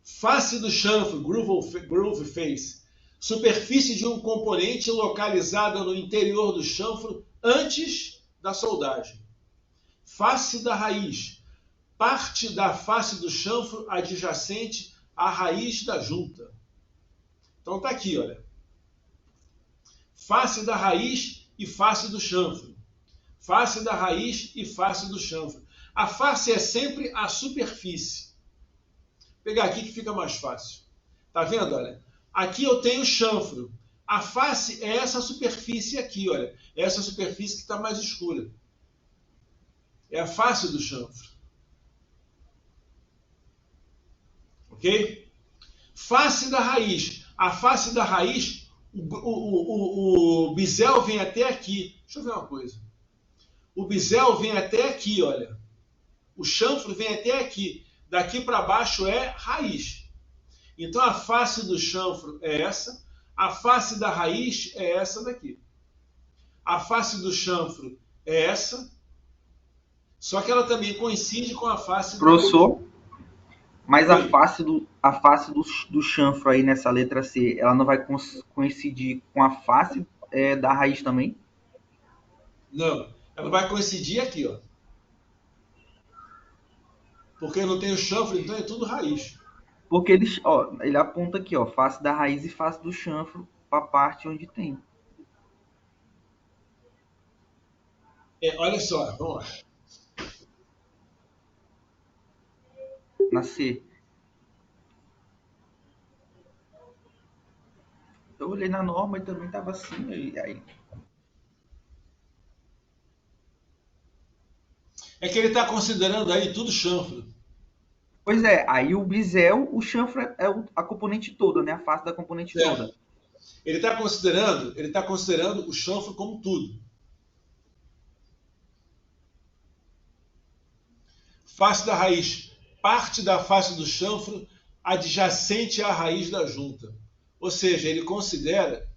Face do chanfre, groove face. Superfície de um componente localizada no interior do chanfre antes da soldagem. Face da raiz. Parte da face do chanfre adjacente à raiz da junta. Então tá aqui, olha. Face da raiz e face do chanfre. Face da raiz e face do chanfre. A face é sempre a superfície. Vou pegar aqui que fica mais fácil. Tá vendo, olha? Aqui eu tenho o chanfre. A face é essa superfície aqui, olha. Essa superfície que está mais escura. É a face do chanfre. Ok? Face da raiz. A face da raiz, o bisel vem até aqui. Deixa eu ver uma coisa. O bisel vem até aqui, olha. O chanfre vem até aqui. Daqui para baixo é raiz. Então a face do chanfre é essa. A face da raiz é essa daqui. A face do chanfre é essa. Só que ela também coincide com a face Professor, mas Oi. a face do chanfro aí nessa letra C, ela não vai coincidir com a face da raiz também? Não, ela vai coincidir aqui, ó. Porque não tem o chanfre, então é tudo raiz. Porque ele aponta aqui, ó, face da raiz e face do chanfro para a parte onde tem. Olha só, vamos lá. Na C. Eu olhei na norma e também estava assim, e aí. É que ele está considerando aí tudo chanfre. Pois é, aí o bisel, o chanfro é a componente toda, né? A face da componente toda. Ele está considerando o chanfre como tudo. Face da raiz. Parte da face do chanfre adjacente à raiz da junta. Ou seja, ele considera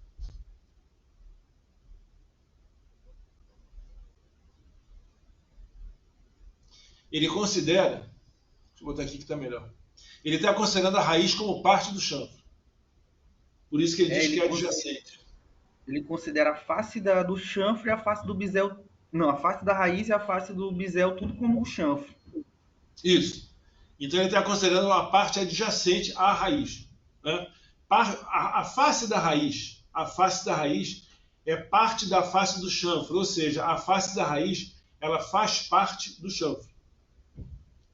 deixa eu botar aqui que está melhor. Ele está considerando a raiz como parte do chanfre. Por isso que ele diz que é adjacente. Ele considera a face do chanfre e a face do bisel. Não, a face da raiz e a face do bisel, tudo como o chanfre. Isso. Então ele está considerando uma parte adjacente à raiz. Né? A face da raiz é parte da face do chanfre, ou seja, a face da raiz ela faz parte do chanfre.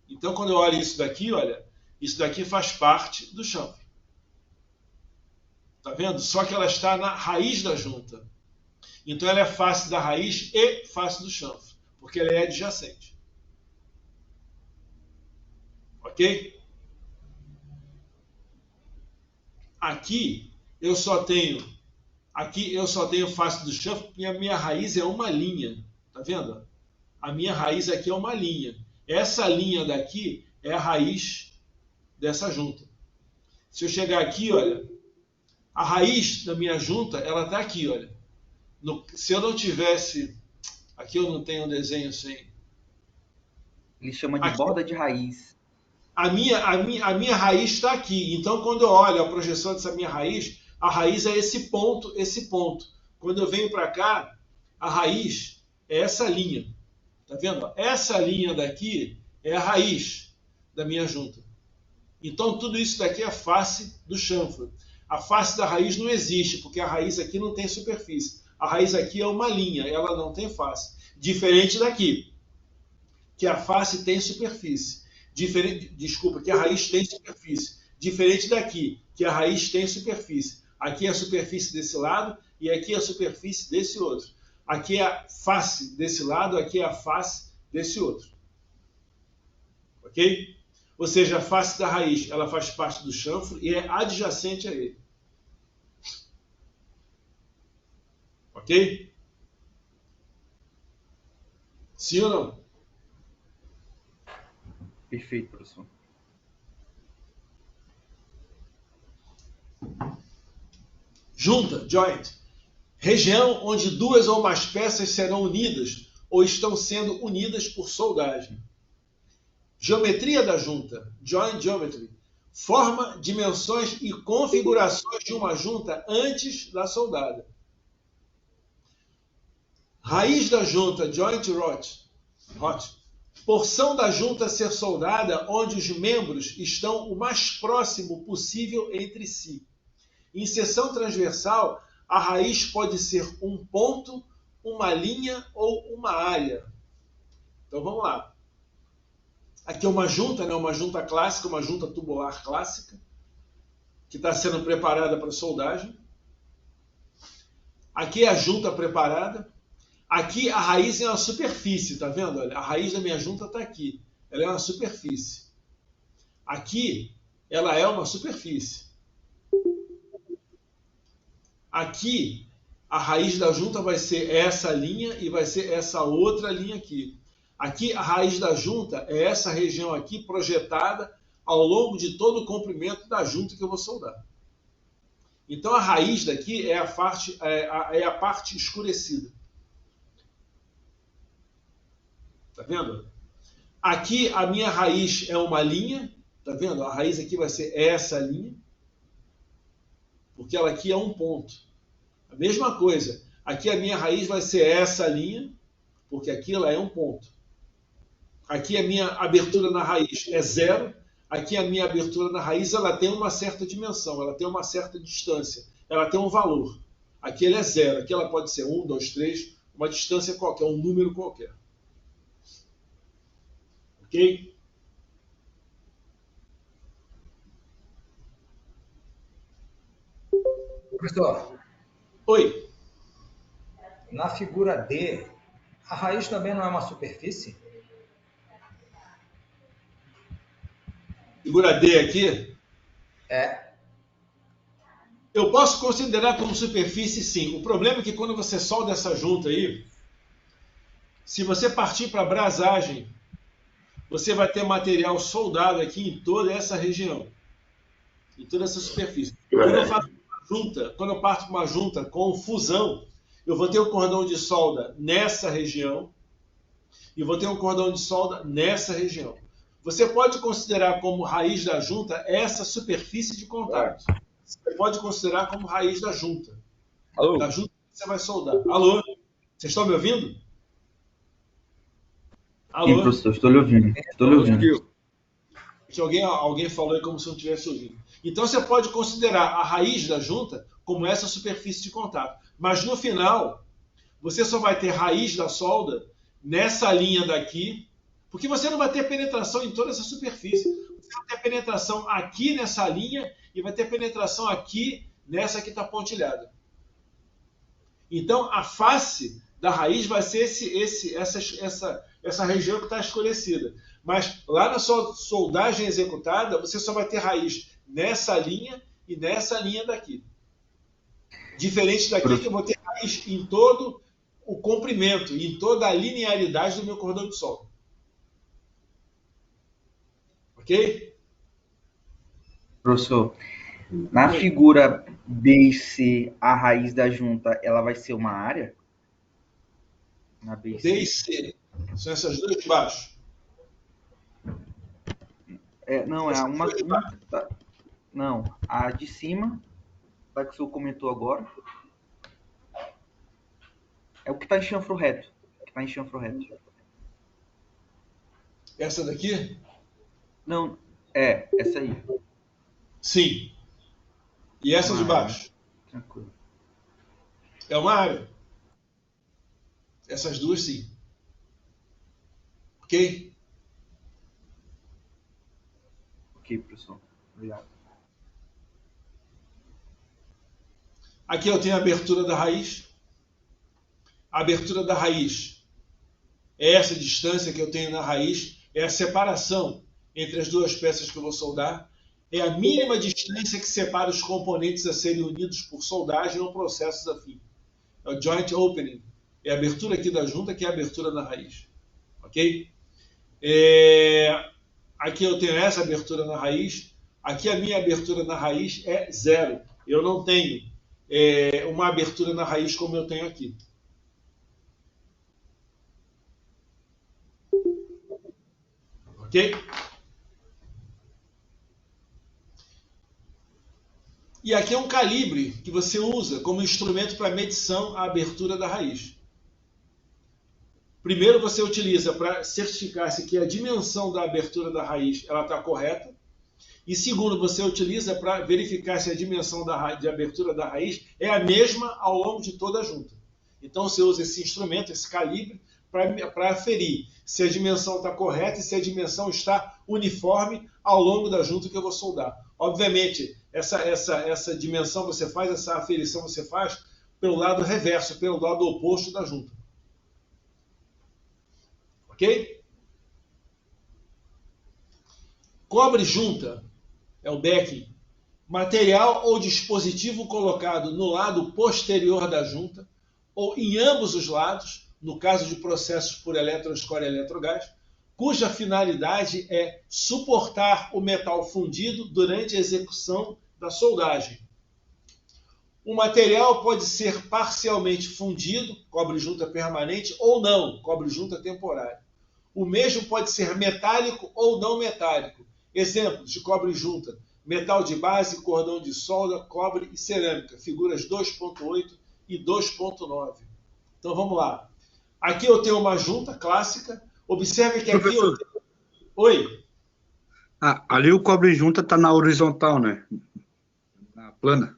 Então quando eu olho isso daqui, olha, isso daqui faz parte do chanfre. Tá vendo? Só que ela está na raiz da junta. Então ela é face da raiz e face do chanfre, porque ela é adjacente. Ok? Aqui eu só tenho face do chanfre e a minha raiz é uma linha. Tá vendo? A minha raiz aqui é uma linha. Essa linha daqui é a raiz dessa junta. Se eu chegar aqui, olha, a raiz da minha junta, ela está aqui, olha. Se eu não tivesse... Aqui eu não tenho um desenho sem... Ele chama de borda de raiz. A minha raiz está aqui. Então, quando eu olho a projeção dessa minha raiz, a raiz é esse ponto, esse ponto. Quando eu venho para cá, a raiz é essa linha. Tá vendo? Essa linha daqui é a raiz da minha junta. Então, tudo isso daqui é a face do chanfro. A face da raiz não existe, porque a raiz aqui não tem superfície. A raiz aqui é uma linha, ela não tem face. Diferente daqui, que a face tem superfície. Desculpa, que a raiz tem superfície. Diferente daqui, que a raiz tem superfície. Aqui é a superfície desse lado e aqui é a superfície desse outro. Aqui é a face desse lado, aqui é a face desse outro. Ok? Ou seja, a face da raiz, ela faz parte do chanfro e é adjacente a ele. Ok? Sim ou não? Perfeito, professor. Junta, joint. Região onde duas ou mais peças serão unidas ou estão sendo unidas por soldagem. Geometria da junta, joint geometry. Forma, dimensões e configurações de uma junta antes da soldada. Raiz da junta, joint rot. Porção da junta a ser soldada onde os membros estão o mais próximo possível entre si. Em seção transversal, a raiz pode ser um ponto, uma linha ou uma área. Então vamos lá. Aqui é uma junta, né? Uma junta clássica, uma junta tubular clássica, que está sendo preparada para soldagem. Aqui é a junta preparada. Aqui a raiz é uma superfície, tá vendo? Olha, a raiz da minha junta está aqui. Ela é uma superfície. Aqui ela é uma superfície. Aqui a raiz da junta vai ser essa linha e vai ser essa outra linha aqui. Aqui a raiz da junta é essa região aqui projetada ao longo de todo o comprimento da junta que eu vou soldar. Então a raiz daqui é a parte escurecida. Tá vendo? Aqui a minha raiz é uma linha, tá vendo? A raiz aqui vai ser essa linha, porque ela aqui é um ponto. A mesma coisa, aqui a minha raiz vai ser essa linha, porque aqui ela é um ponto. Aqui a minha abertura na raiz é 0, aqui a minha abertura na raiz ela tem uma certa dimensão, ela tem uma certa distância, ela tem um valor. Aqui ela é 0, aqui ela pode ser 1, 2, 3, uma distância qualquer, um número qualquer. Ok? Professor, Oi. na figura D, a raiz também não é uma superfície? Figura D aqui. É. Eu posso considerar como superfície, sim. O problema é que quando você solda essa junta aí, se você partir para brasagem, você vai ter material soldado aqui em toda essa região, em toda essa superfície. Quando eu parto para uma junta com fusão, eu vou ter um cordão de solda nessa região e vou ter um cordão de solda nessa região. Você pode considerar como raiz da junta essa superfície de contato. Você pode considerar como raiz da junta. Alô? Da junta que você vai soldar. Alô? Vocês estão me ouvindo? Alô? Sim, professor, estou lhe ouvindo. Estou lhe ouvindo. Que alguém falou aí como se não tivesse ouvido. Então você pode considerar a raiz da junta como essa superfície de contato. Mas no final, você só vai ter raiz da solda nessa linha daqui, porque você não vai ter penetração em toda essa superfície. Você vai ter penetração aqui nessa linha e vai ter penetração aqui nessa que está pontilhada. Então a face da raiz vai ser essa região que está escurecida. Mas lá na sua soldagem executada, você só vai ter raiz nessa linha e nessa linha daqui. Diferente daqui, que eu vou ter raiz em todo o comprimento, em toda a linearidade do meu cordão de solda. Ok? Professor, na figura B e C, a raiz da junta, ela vai ser uma área? Na B e C. D e C. São essas duas de baixo. Não, é uma. Não, a de cima, a que o senhor comentou agora, é o que está em chanfro reto. Essa daqui? Não, Essa aí. Sim. E essa de baixo? Tranquilo. É uma área. Essas duas, sim. Ok? Ok, professor. Obrigado. Aqui eu tenho a abertura da raiz. A abertura da raiz é essa distância que eu tenho na raiz, é a separação entre as duas peças que eu vou soldar, é a mínima distância que separa os componentes a serem unidos por soldagem ou processos afins. É o joint opening, é a abertura aqui da junta, que é a abertura na raiz. Ok? Aqui eu tenho essa abertura na raiz, aqui a minha abertura na raiz é 0. Eu não tenho uma abertura na raiz como eu tenho aqui. Ok? E aqui é um calibre que você usa como instrumento para medição a abertura da raiz. Primeiro você utiliza para certificar-se que a dimensão da abertura da raiz está correta. E segundo, você utiliza para verificar se a dimensão de abertura da raiz é a mesma ao longo de toda a junta. Então você usa esse instrumento, esse calibre, para aferir se a dimensão está correta e se a dimensão está uniforme ao longo da junta que eu vou soldar. Obviamente, essa dimensão você faz, essa aferição você faz pelo lado reverso, pelo lado oposto da junta. Ok? Cobre junta é o backing. Material ou dispositivo colocado no lado posterior da junta ou em ambos os lados, no caso de processos por eletroescória e eletrogás, cuja finalidade é suportar o metal fundido durante a execução da soldagem. O material pode ser parcialmente fundido, cobre junta permanente, ou não, cobre junta temporário. O mesmo pode ser metálico ou não metálico. Exemplos de cobre junta: metal de base, cordão de solda, cobre e cerâmica, figuras 2.8 e 2.9. Então vamos lá. Aqui eu tenho uma junta clássica. Observe que aqui eu tenho... Oi? Ali o cobre junta está na horizontal, né? Na plana.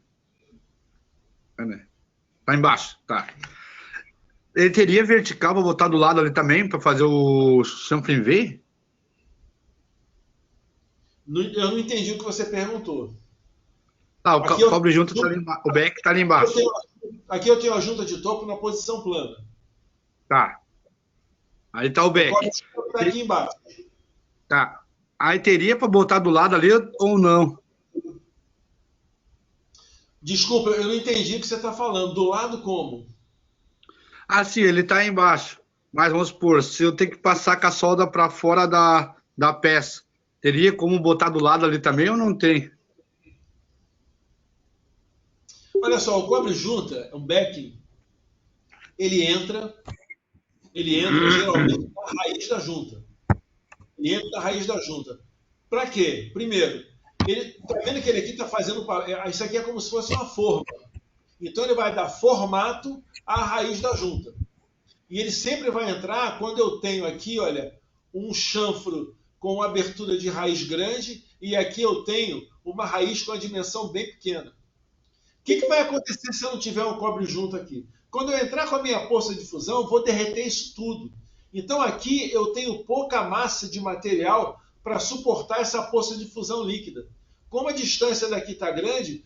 Tá embaixo, tá. Ele teria vertical para botar do lado ali também, para fazer o chanfre V? Eu não entendi o que você perguntou. O cobre junta está ali embaixo. O back está ali embaixo. Aqui eu tenho a junta de topo na posição plana. Tá. Aí tá o back. Está aqui embaixo. Tá. Aí teria para botar do lado ali ou não? Desculpa, eu não entendi o que você está falando. Do lado como? Sim, ele está embaixo. Mas vamos supor, se eu tenho que passar com a solda para fora da peça, teria como botar do lado ali também ou não tem? Olha só, o cobre junta é um backing. Ele entra geralmente na raiz da junta. Ele entra na raiz da junta. Para quê? Primeiro, está vendo que ele aqui está fazendo... Isso aqui é como se fosse uma forma. Então ele vai dar formato à raiz da junta. E ele sempre vai entrar quando eu tenho aqui, olha, um chanfro com uma abertura de raiz grande e aqui eu tenho uma raiz com a dimensão bem pequena. O que vai acontecer se eu não tiver um cobre junto aqui? Quando eu entrar com a minha poça de fusão, eu vou derreter isso tudo. Então aqui eu tenho pouca massa de material para suportar essa poça de fusão líquida. Como a distância daqui está grande,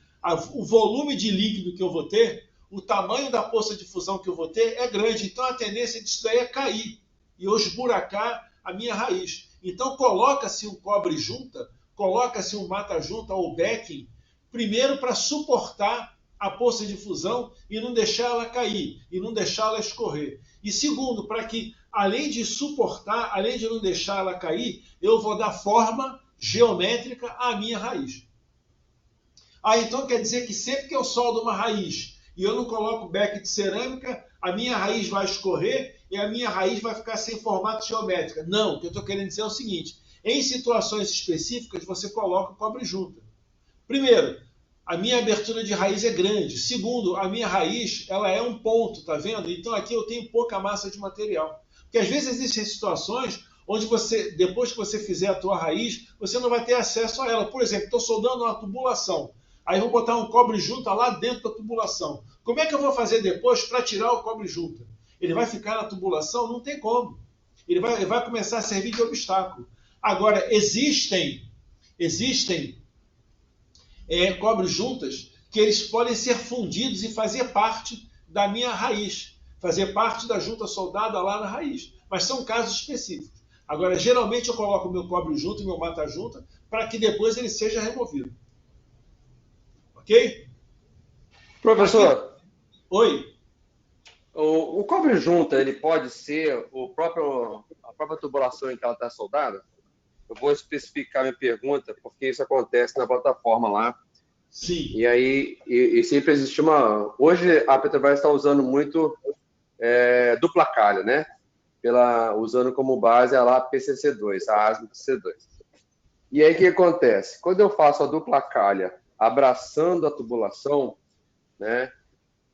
o volume de líquido que eu vou ter, o tamanho da poça de fusão que eu vou ter é grande. Então a tendência disso daí é cair e eu esburacar a minha raiz. Então coloca-se um cobre junta, coloca-se um mata junta ou backing, primeiro para suportar a poça de fusão e não deixar ela cair, e não deixar ela escorrer. E segundo, para que, além de suportar, além de não deixar ela cair, eu vou dar forma geométrica à minha raiz. Então quer dizer que sempre que eu soldo uma raiz e eu não coloco back de cerâmica, a minha raiz vai escorrer e a minha raiz vai ficar sem formato geométrico. Não, o que eu estou querendo dizer é o seguinte: em situações específicas você coloca o cobre junta. Primeiro, a minha abertura de raiz é grande. Segundo, a minha raiz ela é um ponto, tá vendo? Então aqui eu tenho pouca massa de material. Porque às vezes existem situações onde você, depois que você fizer a tua raiz, você não vai ter acesso a ela. Por exemplo, estou soldando uma tubulação, aí vou botar um cobre-junta lá dentro da tubulação. Como é que eu vou fazer depois para tirar o cobre-junta? Ele vai ficar na tubulação? Não tem como. Ele vai começar a servir de obstáculo. Agora, existem cobre-juntas que eles podem ser fundidos e fazer parte da minha raiz, fazer parte da junta soldada lá na raiz. Mas são casos específicos. Agora, geralmente eu coloco o meu cobre-junta e meu mata-junta para que depois ele seja removido. Ok? Professor, Aqui... Oi? o cobre-junta, ele pode ser a própria tubulação em que ela está soldada? Eu vou especificar minha pergunta, porque isso acontece na plataforma lá. Sim. E aí, sempre existe uma... Hoje, a Petrobras está usando muito dupla calha, né? Usando como base a PCC2, a ASME PCC2. E aí, o que acontece? Quando eu faço a dupla calha abraçando a tubulação, né?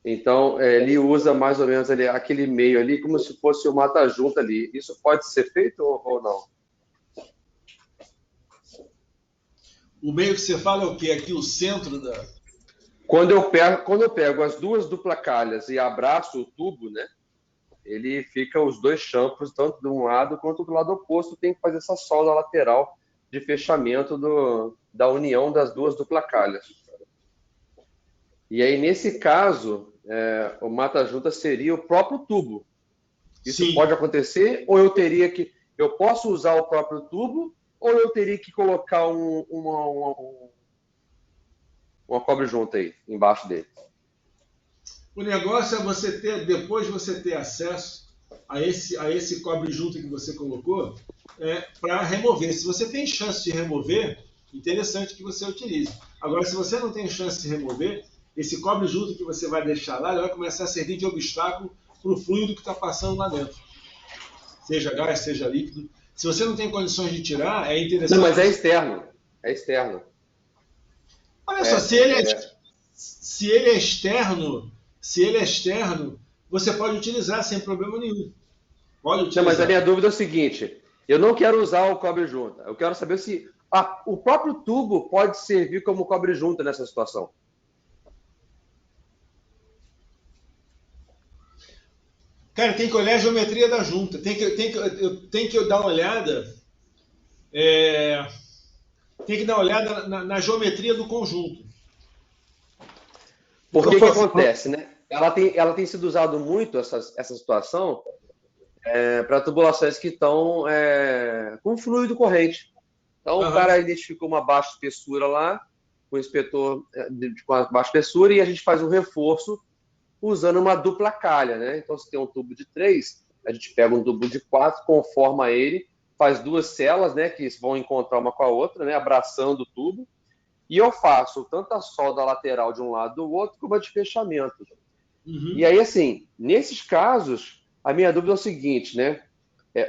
Então, ele usa mais ou menos ali, aquele meio ali, como se fosse o mata-junta ali. Isso pode ser feito ou não? O meio que você fala é o quê? Aqui o centro da... Quando eu pego as duas duplacalhas e abraço o tubo, né? Ele fica os dois champos, tanto de um lado quanto do lado oposto, tem que fazer essa solda lateral de fechamento da união das duas duplacalhas. E aí, nesse caso, o mata-junta seria o próprio tubo. Isso Sim. Pode acontecer? Ou eu posso usar o próprio tubo, ou eu teria que colocar uma cobre-junta aí, embaixo dele? O negócio é você ter, depois você ter acesso a esse cobre-junta que você colocou para remover. Se você tem chance de remover, interessante que você utilize. Agora, se você não tem chance de remover, esse cobre-junta que você vai deixar lá, ele vai começar a servir de obstáculo para o fluido que está passando lá dentro. Seja gás, seja líquido. Se você não tem condições de tirar, é interessante... Não, mas é externo. É externo. Olha só, se ele é externo, você pode utilizar sem problema nenhum. Pode utilizar. Não, mas a minha dúvida é o seguinte, eu não quero usar o cobre-junta, eu quero saber se o próprio tubo pode servir como cobre-junta nessa situação. Cara, tem que olhar a geometria da junta, tem que dar uma olhada, tem que dar uma olhada na geometria do conjunto. Porque o que acontece, né? Ela tem sido usado muito, essa situação, para tubulações que estão com fluido corrente. Então, o cara identificou uma baixa espessura lá, com o inspetor com a baixa espessura, e a gente faz um reforço usando uma dupla calha, né? Então, se tem um tubo de 3, a gente pega um tubo de 4, conforma ele, faz duas celas, né, que vão encontrar uma com a outra, né, abraçando o tubo, e eu faço tanto a solda lateral de um lado do outro, como a de fechamento. Uhum. E aí, assim, nesses casos, a minha dúvida é o seguinte, né?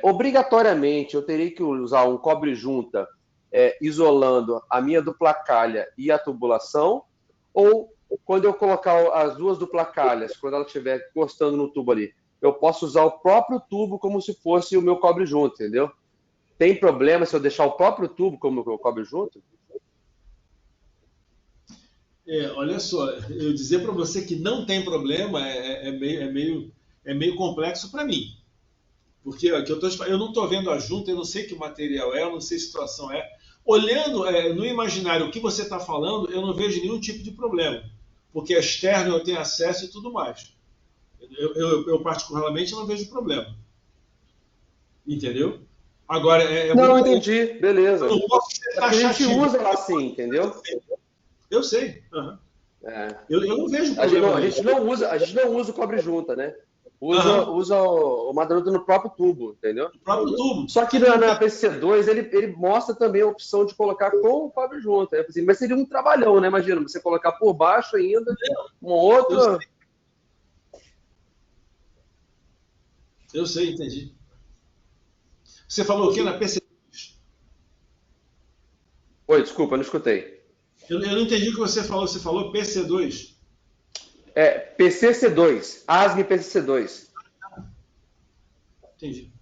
Obrigatoriamente, eu teria que usar um cobre-junta isolando a minha dupla calha e a tubulação, ou quando eu colocar as duas duplacalhas, quando ela estiver encostando no tubo ali, eu posso usar o próprio tubo como se fosse o meu cobre-junta, entendeu? Tem problema se eu deixar o próprio tubo como o meu cobre-junta? Olha só, eu dizer para você que não tem problema é meio complexo para mim. Porque eu não estou vendo a junta, eu não sei que material eu não sei que situação é. Olhando no imaginário o que você está falando, eu não vejo nenhum tipo de problema. Porque é externo, eu tenho acesso e tudo mais. Eu particularmente não vejo problema. Entendeu? Agora, não, entendi. Beleza. Eu não posso ser a gente usa assim, entendeu? Eu sei. Uhum. Eu não vejo problema. A gente não usa o cobre-junta, né? Usa o mata-junta no próprio tubo, entendeu? No próprio tubo. Só que na PCC2 ele mostra também a opção de colocar com o cobre-junta. Mas seria um trabalhão, né? Imagina, você colocar por baixo ainda uma outra... Eu sei, entendi. Você falou o quê na PCC2? Oi, desculpa, não escutei. Eu não entendi o que você falou. Você falou PC2? PCC2. ASME PCC2. Entendi.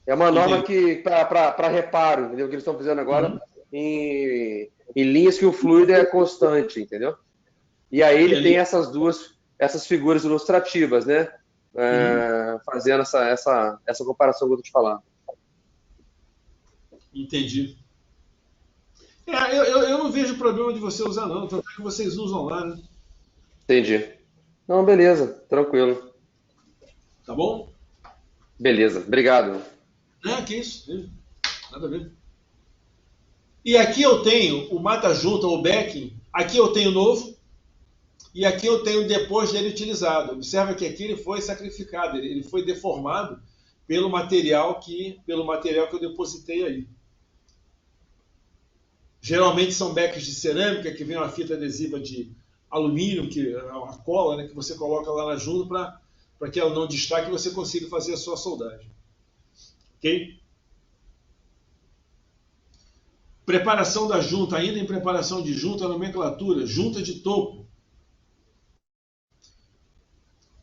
É uma norma Entendi. que para reparo, entendeu? Que eles estão fazendo agora em linhas que o fluido é constante, entendeu? E aí ele tem Ali. essas figuras ilustrativas, né? Uhum. Fazendo essa comparação que eu tô te falando. Entendi. Eu não vejo problema de você usar, não. Tanto é que vocês usam lá, né? Entendi. Não, beleza, tranquilo. Tá bom? Beleza, obrigado. Que isso? Nada a ver. E aqui eu tenho o mata-junta, o backing. Aqui eu tenho novo. E aqui eu tenho depois dele utilizado. Observa que aqui ele foi sacrificado. Ele foi deformado pelo material que eu depositei aí. Geralmente são becks de cerâmica que vem uma fita adesiva de alumínio, que é uma cola, né, que você coloca lá na junta para que ela não destaque e você consiga fazer a sua soldagem. Ok? Preparação da junta, ainda em preparação de junta, nomenclatura, junta de topo.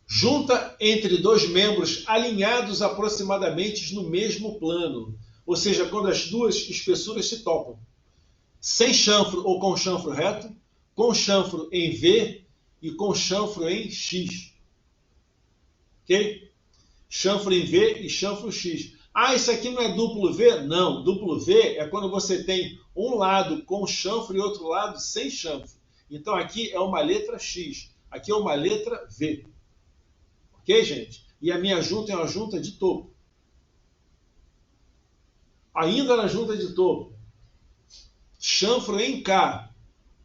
Junta entre dois membros alinhados aproximadamente no mesmo plano, ou seja, quando as duas espessuras se topam. Sem chanfro ou com chanfro reto, com chanfro em V e com chanfro em X. Ok? Chanfro em V e chanfro X. Isso aqui não é duplo V? Não, duplo V é quando você tem um lado com chanfro e outro lado sem chanfro. Então aqui é uma letra X, aqui é uma letra V. Ok, gente? E a minha junta é uma junta de topo. Ainda na junta de topo, chanfro em K.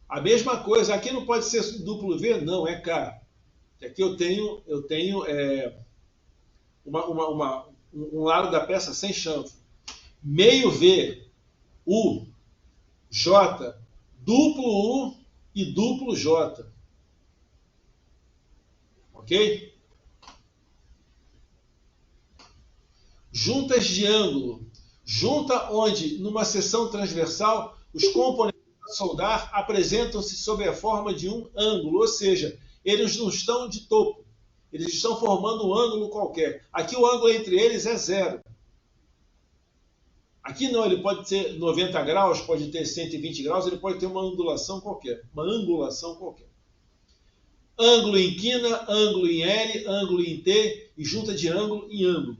A mesma coisa, aqui não pode ser duplo V? Não, é K. Aqui eu tenho um lado da peça sem chanfro. Meio V, U, J, duplo U e duplo J. Ok? Juntas de ângulo. Junta onde, numa seção transversal, os componentes a soldar apresentam-se sob a forma de um ângulo, ou seja, eles não estão de topo. Eles estão formando um ângulo qualquer. Aqui o ângulo entre eles é zero. Aqui não, ele pode ter 90 graus, pode ter 120 graus, ele pode ter uma angulação qualquer. Uma angulação qualquer. Ângulo em quina, ângulo em L, ângulo em T e junta de ângulo em ângulo.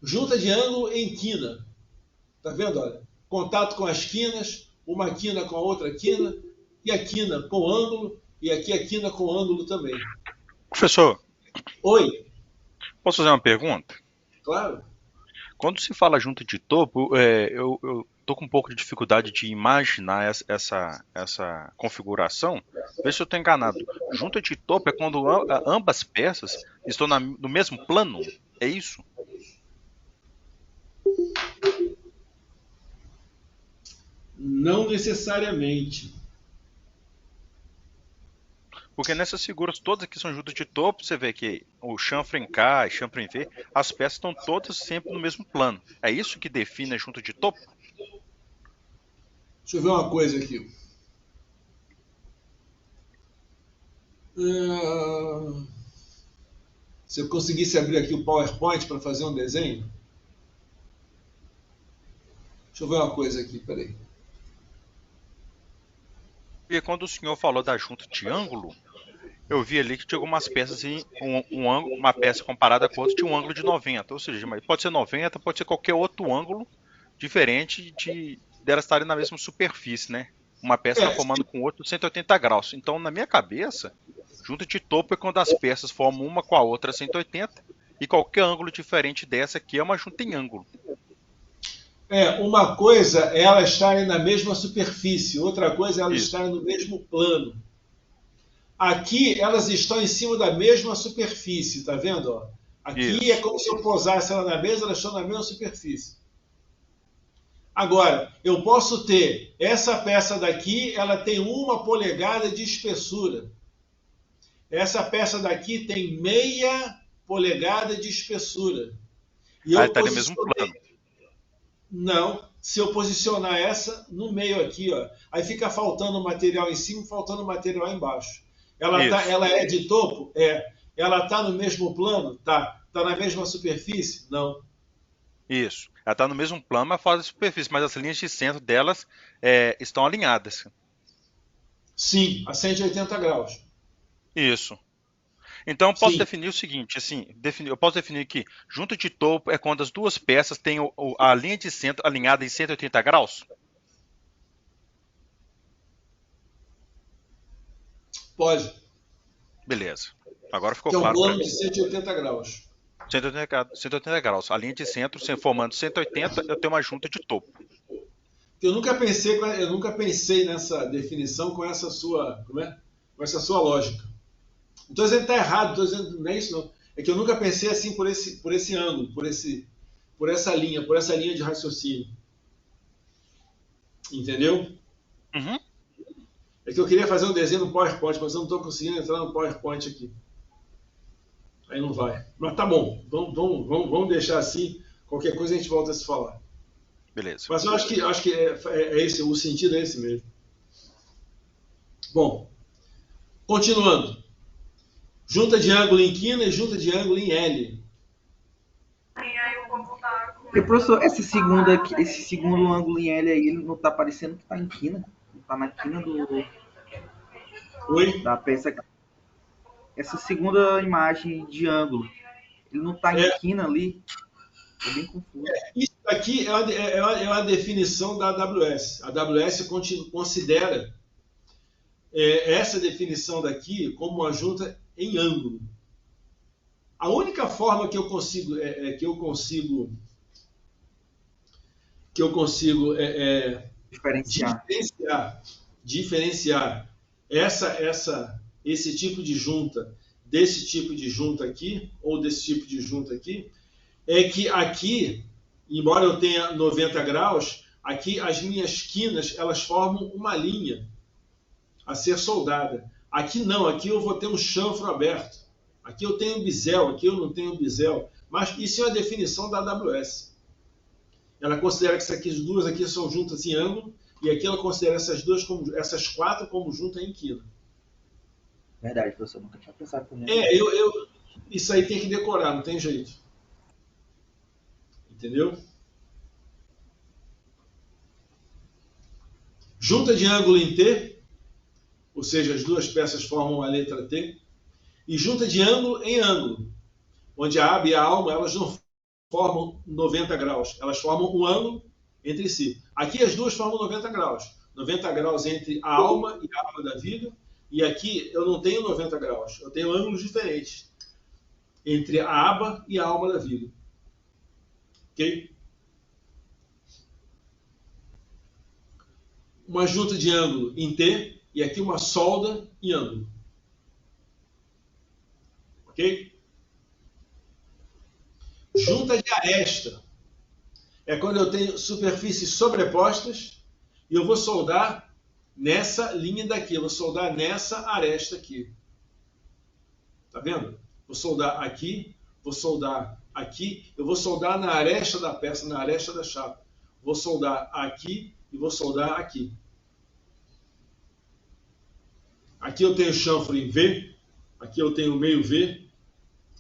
Junta de ângulo em quina. Tá vendo? Olha, contato com as quinas, uma quina com a outra quina, e a quina com ângulo, e aqui a quina com ângulo também. Professor, Oi, posso fazer uma pergunta? claro. Quando se fala junta de topo, eu tô com um pouco de dificuldade de imaginar essa configuração. Vê se eu estou enganado. Junta de topo é quando ambas peças estão no mesmo plano? É isso? Não necessariamente. Porque nessas figuras todas aqui são juntas de topo, você vê que o chanfro em K e chanfro em V, as peças estão todas sempre no mesmo plano. É isso que define a junta de topo? Deixa eu ver uma coisa aqui. Se eu conseguisse abrir aqui o PowerPoint para fazer um desenho. Deixa eu ver uma coisa aqui, peraí. E quando o senhor falou da junta de ângulo, eu vi ali que tinha algumas peças em uma peça comparada com outra tinha um ângulo de 90, ou seja, pode ser 90, pode ser qualquer outro ângulo diferente delas estarem na mesma superfície, né? Uma peça está formando com outra 180 graus. Então, na minha cabeça, junta de topo é quando as peças formam uma com a outra 180 e qualquer ângulo diferente dessa aqui é uma junta em ângulo. Uma coisa é ela estarem na mesma superfície, outra coisa é ela estarem no mesmo plano. Aqui elas estão em cima da mesma superfície, tá vendo? Ó? Aqui Isso. é como se eu pousasse ela na mesa, elas estão na mesma superfície. Agora, eu posso ter essa peça daqui, ela tem 1 polegada de espessura. Essa peça daqui tem meia polegada de espessura. E eu está no mesmo plano. Não, se eu posicionar essa no meio aqui, ó, aí fica faltando material em cima, faltando material embaixo. Ela é de topo? Ela está no mesmo plano? Tá. Está na mesma superfície? Não. Isso. Ela está no mesmo plano, mas fora da superfície, mas as linhas de centro delas estão alinhadas. Sim, a 180 graus. Isso. Então eu posso Sim. definir o seguinte, assim, eu posso definir que junta de topo é quando as duas peças têm a linha de centro alinhada em 180 graus? Pode. Beleza. Agora ficou Que é um claro para plano mim. de 180 graus. 180 graus. A linha de centro, formando 180, eu tenho uma junta de topo. Eu nunca pensei nessa definição com essa sua, com essa sua lógica. Não estou dizendo que está errado, estou dizendo não é isso não. É que eu nunca pensei assim por esse ângulo, por essa linha de raciocínio. Entendeu? Uhum. É que eu queria fazer um desenho no PowerPoint, mas eu não estou conseguindo entrar no PowerPoint aqui. Aí não vai. Mas tá bom, vamos deixar assim. Qualquer coisa a gente volta a se falar. Beleza. Mas eu acho que é esse, o sentido é esse mesmo. Bom, continuando. Junta de ângulo em quina e junta de ângulo em L. E, professor, esse segundo ângulo em L aí, ele não tá parecendo que tá em quina? Não tá na quina Oi? da peça. Essa segunda imagem de ângulo, ele não tá em quina ali? É bem confuso. Isso aqui é uma definição da AWS. A AWS considera essa definição daqui como uma junta em ângulo. A única forma que eu consigo diferenciar esse tipo de junta desse tipo de junta aqui, ou desse tipo de junta aqui, é que aqui, embora eu tenha 90 graus, aqui as minhas quinas elas formam uma linha a ser soldada. Aqui não, aqui eu vou ter um chanfro aberto. Aqui eu tenho bisel, aqui eu não tenho bisel. Mas isso é uma definição da AWS. Ela considera que essas duas aqui são juntas em ângulo, e aqui ela considera essas quatro como juntas em quina. Verdade, professor, nunca tinha pensado por isso. Isso aí tem que decorar, não tem jeito. Entendeu? Junta de ângulo em T, ou seja, as duas peças formam a letra T, e junta de ângulo em ângulo, onde a aba e a alma elas não formam 90 graus, elas formam um ângulo entre si. Aqui as duas formam 90 graus. 90 graus entre a alma e a aba da vida, e aqui eu não tenho 90 graus, eu tenho ângulos diferentes entre a aba e a alma da vida. Ok? Uma junta de ângulo em T e aqui uma solda em ângulo. Ok? Junta de aresta é quando eu tenho superfícies sobrepostas e eu vou soldar nessa linha daqui, eu vou soldar nessa aresta aqui. Tá vendo? Vou soldar aqui, vou soldar aqui, eu vou soldar na aresta da peça, na aresta da chapa. Vou soldar aqui e vou soldar aqui. Aqui eu tenho chanfro em V, aqui eu tenho meio V,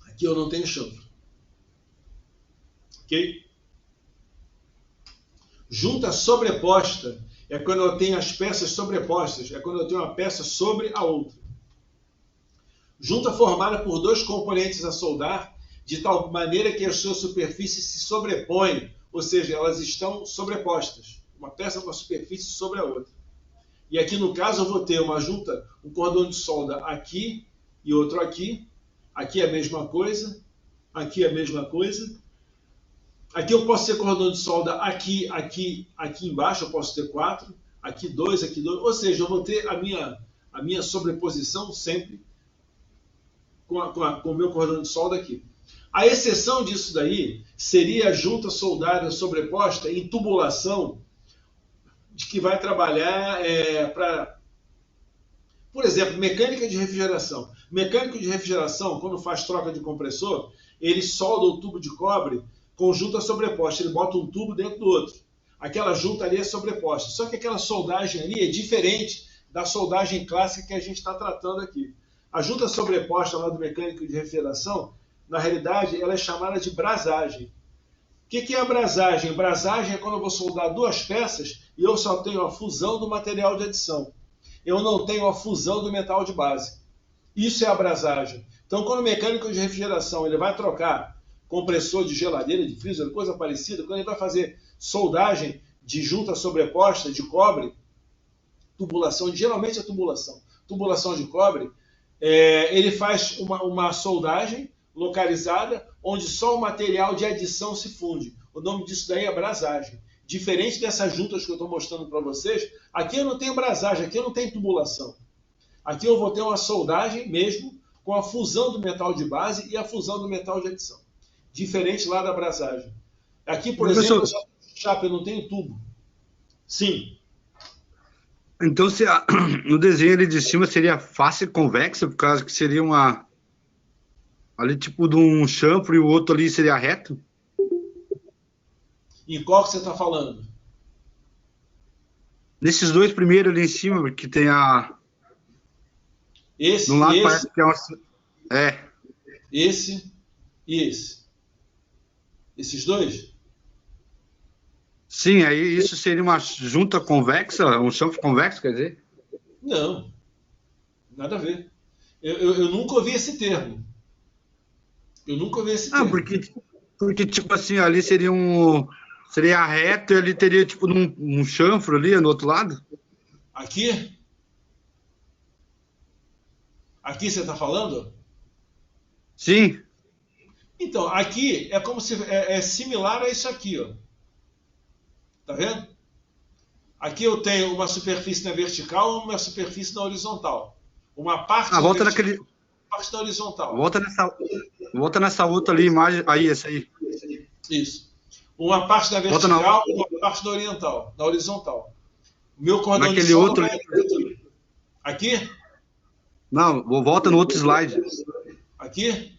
aqui eu não tenho chanfro. Ok? Junta sobreposta é quando eu tenho as peças sobrepostas, é quando eu tenho uma peça sobre a outra. Junta formada por dois componentes a soldar, de tal maneira que as suas superfícies se sobrepõem, ou seja, elas estão sobrepostas. Uma peça com a superfície sobre a outra. E aqui no caso eu vou ter uma junta, um cordão de solda aqui e outro aqui. Aqui é a mesma coisa, aqui é a mesma coisa. Aqui eu posso ter cordão de solda aqui embaixo, eu posso ter 4, aqui 2, aqui 2. Ou seja, eu vou ter a minha sobreposição sempre com o meu cordão de solda aqui. A exceção disso daí seria a junta soldada sobreposta em tubulação, de que vai trabalhar para, por exemplo, mecânica de refrigeração. Mecânico de refrigeração, quando faz troca de compressor, ele solda o tubo de cobre com junta sobreposta. Ele bota um tubo dentro do outro. Aquela junta ali é sobreposta. Só que aquela soldagem ali é diferente da soldagem clássica que a gente está tratando aqui. A junta sobreposta lá do mecânico de refrigeração, na realidade, ela é chamada de brasagem. O que é a brasagem? Brasagem é quando eu vou soldar duas peças e eu só tenho a fusão do material de adição. Eu não tenho a fusão do metal de base. Isso é a brasagem. Então, quando o mecânico de refrigeração ele vai trocar compressor de geladeira, de freezer, coisa parecida, quando ele vai fazer soldagem de junta sobreposta de cobre, tubulação, geralmente é tubulação de cobre, ele faz uma soldagem localizada onde só o material de adição se funde. O nome disso daí é brasagem. Diferente dessas juntas que eu estou mostrando para vocês, aqui eu não tenho brasagem, aqui eu não tenho tubulação. Aqui eu vou ter uma soldagem mesmo com a fusão do metal de base e a fusão do metal de adição. Diferente lá da brasagem. Aqui, por exemplo, chapa, eu não tenho tubo. Sim. Então, no desenho ali de cima seria face convexa, por causa que seria uma... ali tipo de um chanfre e o outro ali seria reto? Em qual que você está falando? Nesses dois primeiros ali em cima, que tem a... Esse no lado e esse? parece que é uma... Esse e esse. Esses dois? Sim, aí isso seria uma junta convexa, um chanfre convexo, quer dizer? Não. Nada a ver. Eu nunca ouvi esse termo. Porque tipo assim, ali seria seria reto e ali teria tipo um chanfro ali no outro lado? Aqui? Aqui você está falando? Sim. Então, aqui é como se é similar a isso aqui, ó. Tá vendo? Aqui eu tenho uma superfície na vertical e uma superfície na horizontal. Uma parte na volta vertical, naquele... uma parte na horizontal. Volta nessa outra ali, imagem. Aí, essa aí. Isso. Uma parte na vertical e uma parte na oriental, na horizontal. O meu cordão naquele de solda outro vai ali. aqui? Não, volta no outro slide. Aqui?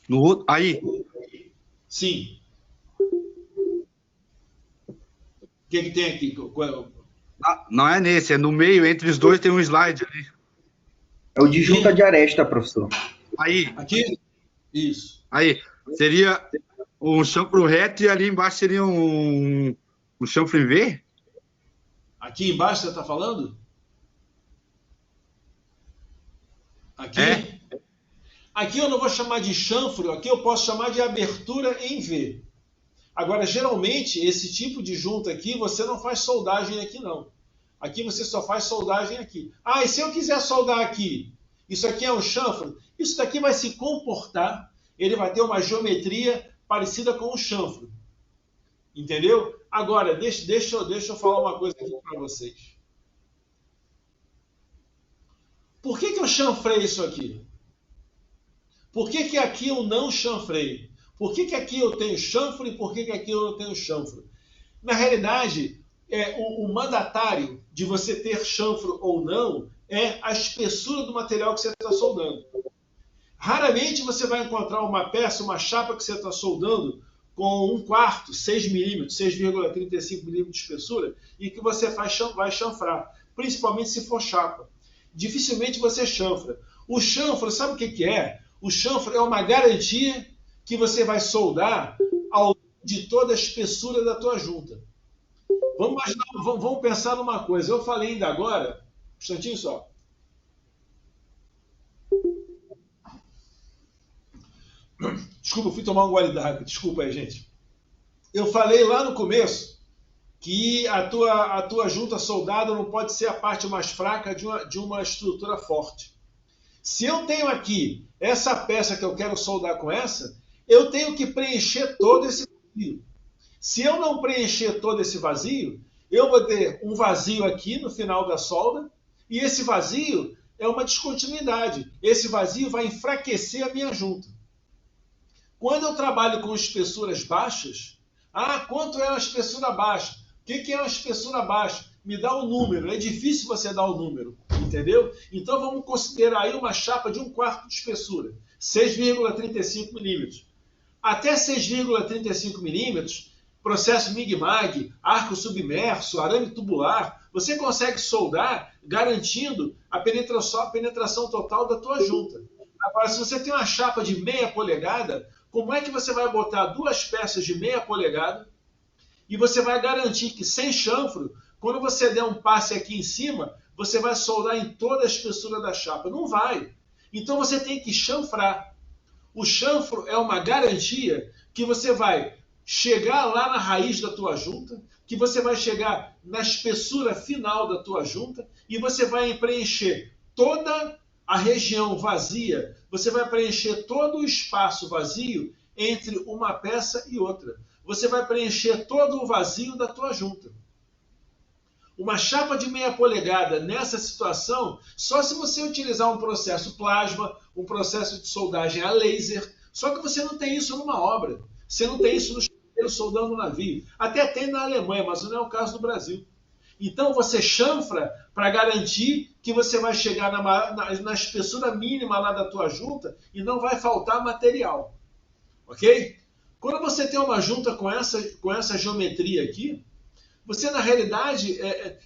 No outro. Aí. Sim. O que tem aqui? Não é nesse, é no meio, entre os dois tem um slide ali. É o de junta de aresta, professor. Aí. Aqui? Isso. Aí. Seria um chanfre reto e ali embaixo seria um chanfre em V? Aqui embaixo você está falando? Aqui? É. Aqui eu não vou chamar de chanfre, aqui eu posso chamar de abertura em V. Agora, geralmente, esse tipo de junta aqui, você não faz soldagem aqui, não. Aqui você só faz soldagem aqui. Ah, e se eu quiser soldar aqui? Isso aqui é um chanfre? Isso daqui vai se comportar, ele vai ter uma geometria parecida com um chanfre. Entendeu? Agora, deixa eu falar uma coisa aqui para vocês. Por que eu chanfrei isso aqui? Por que aqui eu não chanfrei? Por que aqui eu tenho chanfre e por que aqui eu não tenho chanfre? Na realidade, o mandatário de você ter chanfre ou não é a espessura do material que você está soldando. Raramente você vai encontrar uma peça, uma chapa que você está soldando com 1/4, 6 milímetros, 6,35 milímetros de espessura e que você vai chanfrar, principalmente se for chapa. Dificilmente você chanfra. O chanfre, sabe o que é? O chanfre é uma garantia que você vai soldar ao de toda a espessura da tua junta. Vamos pensar numa coisa. Eu falei ainda agora, um instantinho só. Desculpa, eu fui tomar um gole d'água. Desculpa aí, gente. Eu falei lá no começo que a tua junta soldada não pode ser a parte mais fraca de uma estrutura forte. Se eu tenho aqui essa peça que eu quero soldar com essa, eu tenho que preencher todo esse vazio. Se eu não preencher todo esse vazio, eu vou ter um vazio aqui no final da solda, e esse vazio é uma descontinuidade. Esse vazio vai enfraquecer a minha junta. Quando eu trabalho com espessuras baixas, quanto é uma espessura baixa? O que é uma espessura baixa? Me dá um número, é difícil você dar o número, entendeu? Então vamos considerar aí uma chapa de 1/4 de espessura, 6,35 milímetros. Até 6,35 milímetros, processo MIG-MAG, arco submerso, arame tubular, você consegue soldar garantindo a penetração total da tua junta. Agora, se você tem uma chapa de meia polegada, como é que você vai botar 2 peças de meia polegada e você vai garantir que sem chanfro, quando você der um passe aqui em cima, você vai soldar em toda a espessura da chapa? Não vai. Então você tem que chanfrar. O chanfro é uma garantia que você vai chegar lá na raiz da tua junta, que você vai chegar na espessura final da tua junta e você vai preencher toda a região vazia, você vai preencher todo o espaço vazio entre uma peça e outra. Você vai preencher todo o vazio da tua junta. Uma chapa de meia polegada nessa situação, só se você utilizar um processo plasma, um processo de soldagem a laser, só que você não tem isso numa obra. Você não tem isso no chaveiro soldando um navio. Até tem na Alemanha, mas não é o caso do Brasil. Então você chanfra para garantir que você vai chegar na espessura mínima lá da tua junta e não vai faltar material. Ok? Quando você tem uma junta com essa geometria aqui, você na realidade,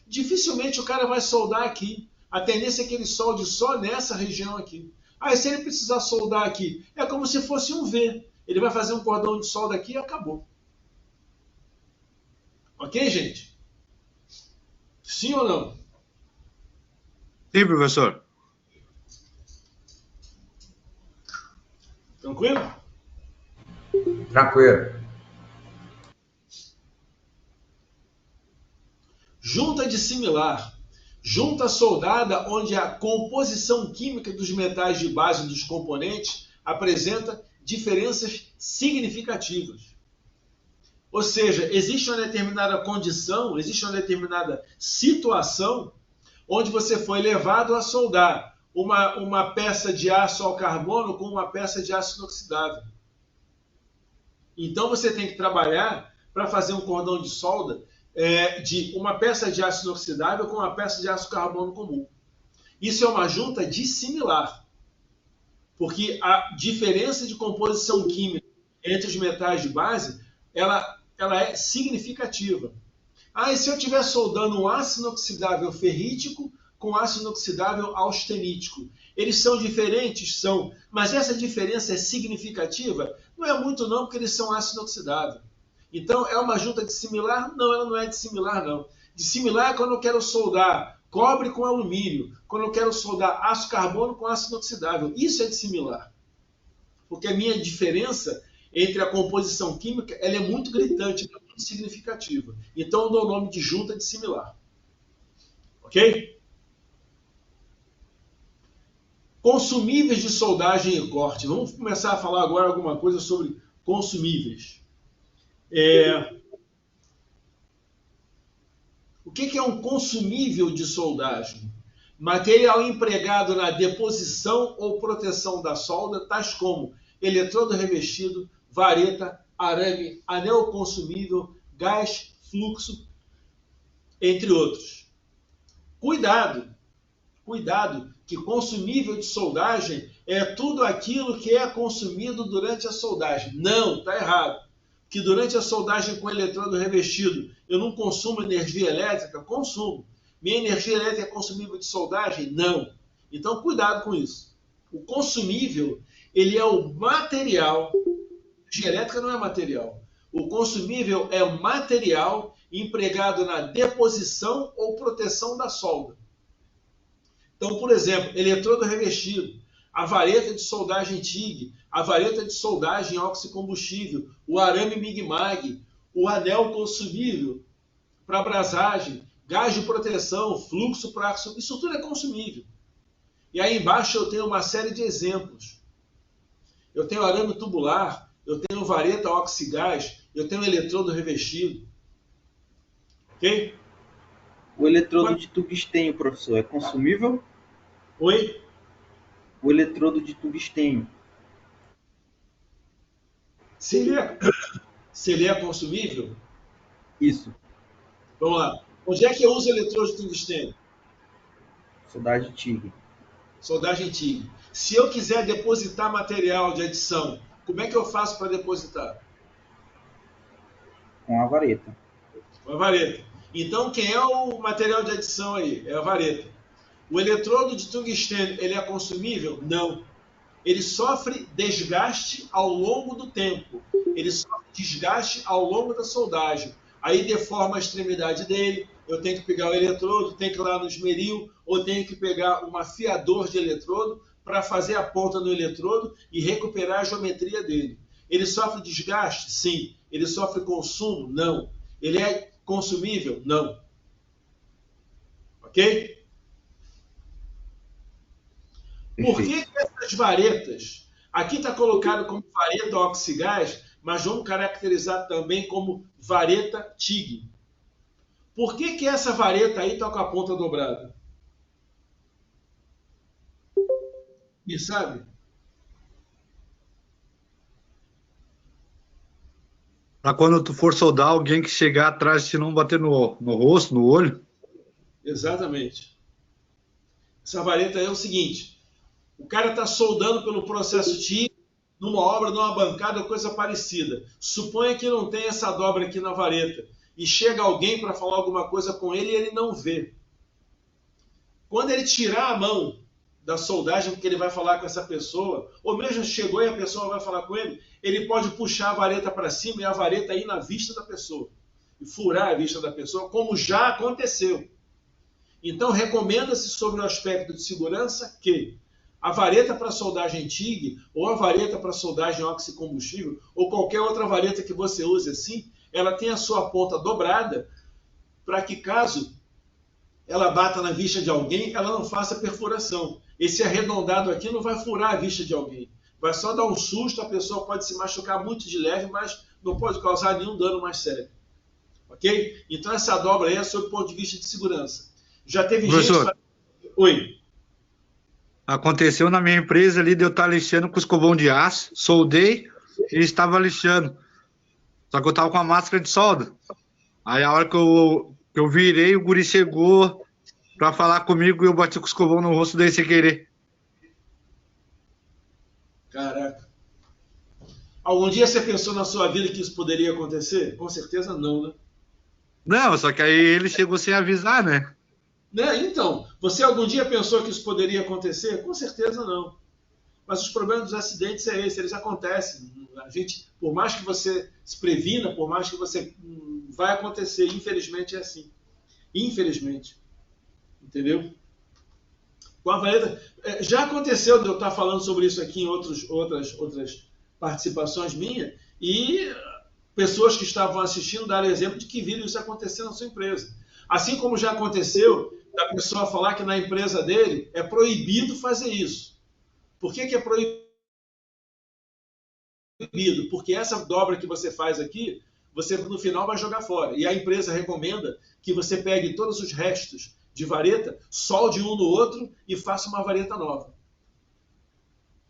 dificilmente o cara vai soldar aqui. A tendência é que ele solde só nessa região aqui. Aí se ele precisar soldar aqui, é como se fosse um V. Ele vai fazer um cordão de solda aqui e acabou. Ok, gente? Sim ou não? Sim, professor. Tranquilo? Tranquilo. Junta dissimilar. Junta soldada onde a composição química dos metais de base dos componentes apresenta diferenças significativas. Ou seja, existe uma determinada condição, existe uma determinada situação onde você foi levado a soldar uma peça de aço ao carbono com uma peça de aço inoxidável. Então você tem que trabalhar para fazer um cordão de solda de uma peça de aço inoxidável com uma peça de aço carbono comum. Isso é uma junta dissimilar, porque a diferença de composição química entre os metais de base, ela é significativa. E se eu estiver soldando um aço inoxidável ferrítico com aço inoxidável austenítico, eles são diferentes? São, mas essa diferença é significativa? Não é muito não, porque eles são aço inoxidável. Então, é uma junta dissimilar? Não, ela não é dissimilar, não. Dissimilar é quando eu quero soldar cobre com alumínio, quando eu quero soldar aço carbono com aço inoxidável. Isso é dissimilar. Porque a minha diferença entre a composição química ela é muito gritante, é muito significativa. Então, eu dou o nome de junta dissimilar. Ok? Consumíveis de soldagem e corte. Vamos começar a falar agora alguma coisa sobre consumíveis. O que é um consumível de soldagem? Material empregado na deposição ou proteção da solda, tais como eletrodo revestido, vareta, arame, anel consumível, gás, fluxo, entre outros. Cuidado, que consumível de soldagem é tudo aquilo que é consumido durante a soldagem. Não, está errado. Que durante a soldagem com eletrodo revestido eu não consumo energia elétrica? Consumo. Minha energia elétrica é consumível de soldagem? Não. Então, cuidado com isso. O consumível, ele é o material. Energia elétrica não é material. O consumível é o material empregado na deposição ou proteção da solda. Então, por exemplo, eletrodo revestido, a vareta de soldagem TIG, a vareta de soldagem oxicombustível, o arame MIG-MAG, o anel consumível para abrasagem, gás de proteção, fluxo para isso tudo é consumível. E aí embaixo eu tenho uma série de exemplos. Eu tenho arame tubular, eu tenho vareta oxigás, eu tenho eletrodo revestido. Ok? O eletrodo de tungstênio, professor, é consumível? Oi? O eletrodo de tungstênio. Se ele é consumível? Isso. Vamos lá. Onde é que eu uso eletrodo de tungstênio? Soldagem TIG. Soldagem TIG. Se eu quiser depositar material de adição, como é que eu faço para depositar? Com a vareta. Com a vareta. Então, quem é o material de adição aí? É a vareta. O eletrodo de tungstênio, ele é consumível? Não. ele sofre desgaste ao longo do tempo. Ele sofre desgaste ao longo da soldagem. Aí deforma a extremidade dele, eu tenho que pegar o eletrodo, tenho que ir lá no esmeril, ou tenho que pegar um afiador de eletrodo para fazer a ponta no eletrodo e recuperar a geometria dele. Ele sofre desgaste? Sim. Ele sofre consumo? Não. Ele é consumível? Não. Ok? Por que essas varetas, aqui está colocado como vareta oxigás, mas vamos caracterizar também como vareta TIG. Por que essa vareta aí está com a ponta dobrada? E sabe? Para quando tu for soldar, alguém que chegar atrás de ti não bater no rosto, no olho. Exatamente. Essa vareta aí é o seguinte, o cara está soldando pelo processo TIG, numa obra, numa bancada, coisa parecida. Suponha que não tem essa dobra aqui na vareta, e chega alguém para falar alguma coisa com ele e ele não vê. Quando ele tirar a mão da soldagem, porque ele vai falar com essa pessoa, ou mesmo chegou e a pessoa vai falar com ele, ele pode puxar a vareta para cima e a vareta ir na vista da pessoa, e furar a vista da pessoa, como já aconteceu. Então, recomenda-se sobre o aspecto de segurança que a vareta para soldagem TIG, ou a vareta para soldagem oxicombustível, ou qualquer outra vareta que você use assim, ela tem a sua ponta dobrada, para que caso ela bata na vista de alguém, ela não faça perfuração. Esse arredondado aqui não vai furar a vista de alguém. Vai só dar um susto, a pessoa pode se machucar muito de leve, mas não pode causar nenhum dano mais sério. Ok? Então essa dobra aí é sob o ponto de vista de segurança. Já teve Professor, gente... Oi. Aconteceu na minha empresa ali de eu estar lixando com escovão de aço, soldei e estava lixando. Só que eu estava com a máscara de solda. Aí a hora que eu virei, o guri chegou para falar comigo e eu bati com o escovão no rosto dele sem querer. Caraca. Algum dia você pensou na sua vida que isso poderia acontecer? Com certeza não, né? Não, só que aí ele chegou sem avisar, né? Então, você algum dia pensou que isso poderia acontecer? Com certeza não. Mas os problemas dos acidentes é esse, eles acontecem. A gente, por mais que você se previna, por mais que você vai acontecer, infelizmente é assim. Infelizmente. Entendeu? Com a vareta, já aconteceu de eu estar falando sobre isso aqui em outras participações minhas, e pessoas que estavam assistindo deram exemplo de que viram isso acontecer na sua empresa. Assim como já aconteceu da pessoa falar que na empresa dele é proibido fazer isso. Por que é proibido? Porque essa dobra que você faz aqui, você no final vai jogar fora. E a empresa recomenda que você pegue todos os restos de vareta, solde um no outro e faça uma vareta nova.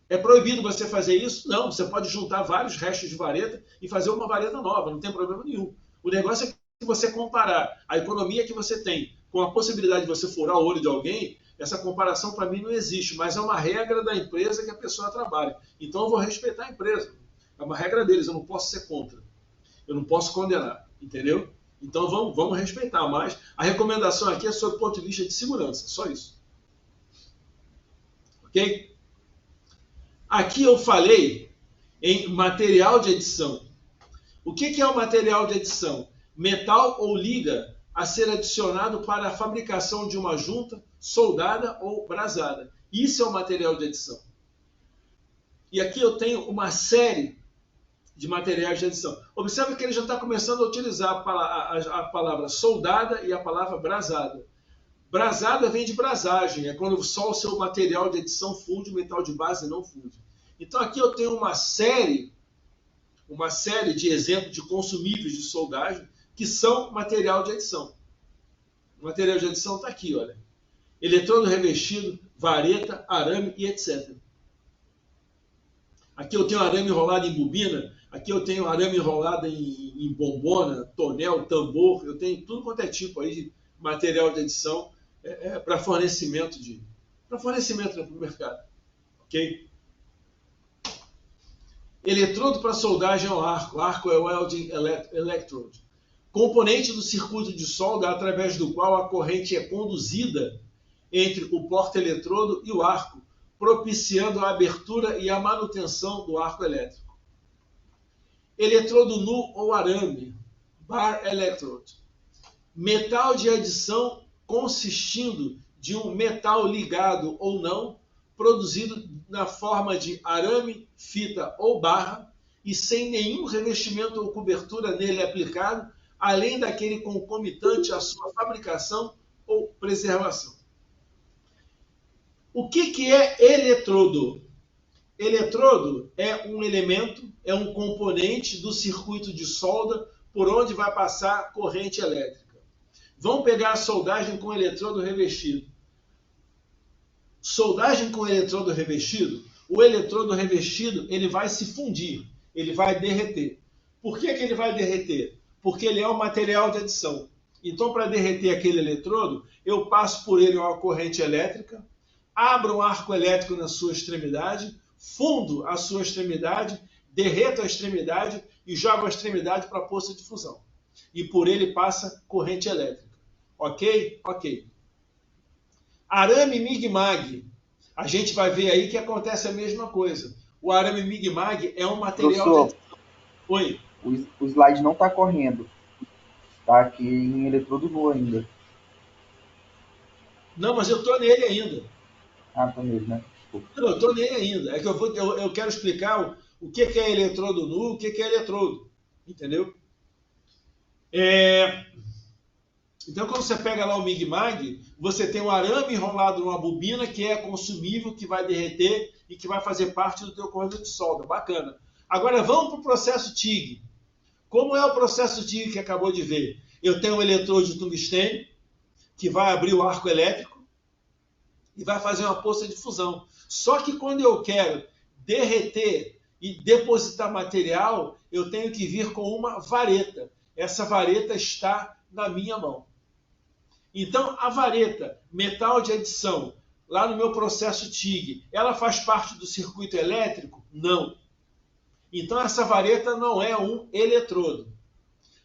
É proibido você fazer isso? Não, você pode juntar vários restos de vareta e fazer uma vareta nova, não tem problema nenhum. O negócio é que você comparar a economia que você tem com a possibilidade de você furar o olho de alguém, essa comparação para mim não existe, mas é uma regra da empresa que a pessoa trabalha. Então eu vou respeitar a empresa. É uma regra deles, eu não posso ser contra. Eu não posso condenar, entendeu? Então vamos respeitar, mas a recomendação aqui é sob o ponto de vista de segurança, só isso. Ok? Aqui eu falei em material de edição. O que é o material de edição? Metal ou liga a ser adicionado para a fabricação de uma junta soldada ou brasada. Isso é o material de edição. E aqui eu tenho uma série de materiais de edição. Observe que ele já está começando a utilizar a palavra soldada e a palavra brasada. Brasada vem de brasagem, é quando só o seu material de edição funde, o metal de base não funde. Então aqui eu tenho uma série de exemplos de consumíveis de soldagem que são material de edição. O material de edição está aqui, olha. Eletrodo revestido, vareta, arame e etc. Aqui eu tenho arame enrolado em bobina, aqui eu tenho arame enrolado em bombona, tonel, tambor, eu tenho tudo quanto é tipo aí de material de edição para fornecimento no mercado. Ok? Eletrodo para soldagem ao arco. Arco é o welding electrode. Componente do circuito de solda através do qual a corrente é conduzida entre o porta-eletrodo e o arco, propiciando a abertura e a manutenção do arco elétrico. Eletrodo nu ou arame, bar electrode. Metal de adição consistindo de um metal ligado ou não, produzido na forma de arame, fita ou barra, e sem nenhum revestimento ou cobertura nele aplicado, além daquele concomitante à sua fabricação ou preservação. O que é eletrodo? Eletrodo é um elemento, é um componente do circuito de solda por onde vai passar corrente elétrica. Vamos pegar a soldagem com eletrodo revestido. Soldagem com eletrodo revestido, o eletrodo revestido ele vai se fundir, ele vai derreter. Por que ele vai derreter? Porque ele é um material de adição. Então, para derreter aquele eletrodo, eu passo por ele uma corrente elétrica, abro um arco elétrico na sua extremidade, fundo a sua extremidade, derreto a extremidade e jogo a extremidade para a poça de fusão. E por ele passa corrente elétrica. Ok? Ok. Arame Mig-Mag. A gente vai ver aí que acontece a mesma coisa. O arame Mig-Mag é um material... Professor, Oi. o slide não está correndo. Está aqui em eletrodo nu ainda. Não, mas eu estou nele ainda. Ah, tá nele, né? Desculpa. Não, eu estou nele ainda. É que eu quero explicar o que é eletrodo nu, o que é eletrodo. Entendeu? Então, quando você pega lá o Mig-Mag, você tem um arame enrolado numa bobina que é consumível, que vai derreter e que vai fazer parte do teu corredor de solda. Bacana. Agora, vamos para o processo TIG. Como é o processo TIG que acabou de ver? Eu tenho um eletrodo de tungstênio, que vai abrir o arco elétrico e vai fazer uma poça de fusão. Só que quando eu quero derreter e depositar material, eu tenho que vir com uma vareta. Essa vareta está na minha mão. Então, a vareta, metal de adição, lá no meu processo TIG, ela faz parte do circuito elétrico? Não. Então, essa vareta não é um eletrodo.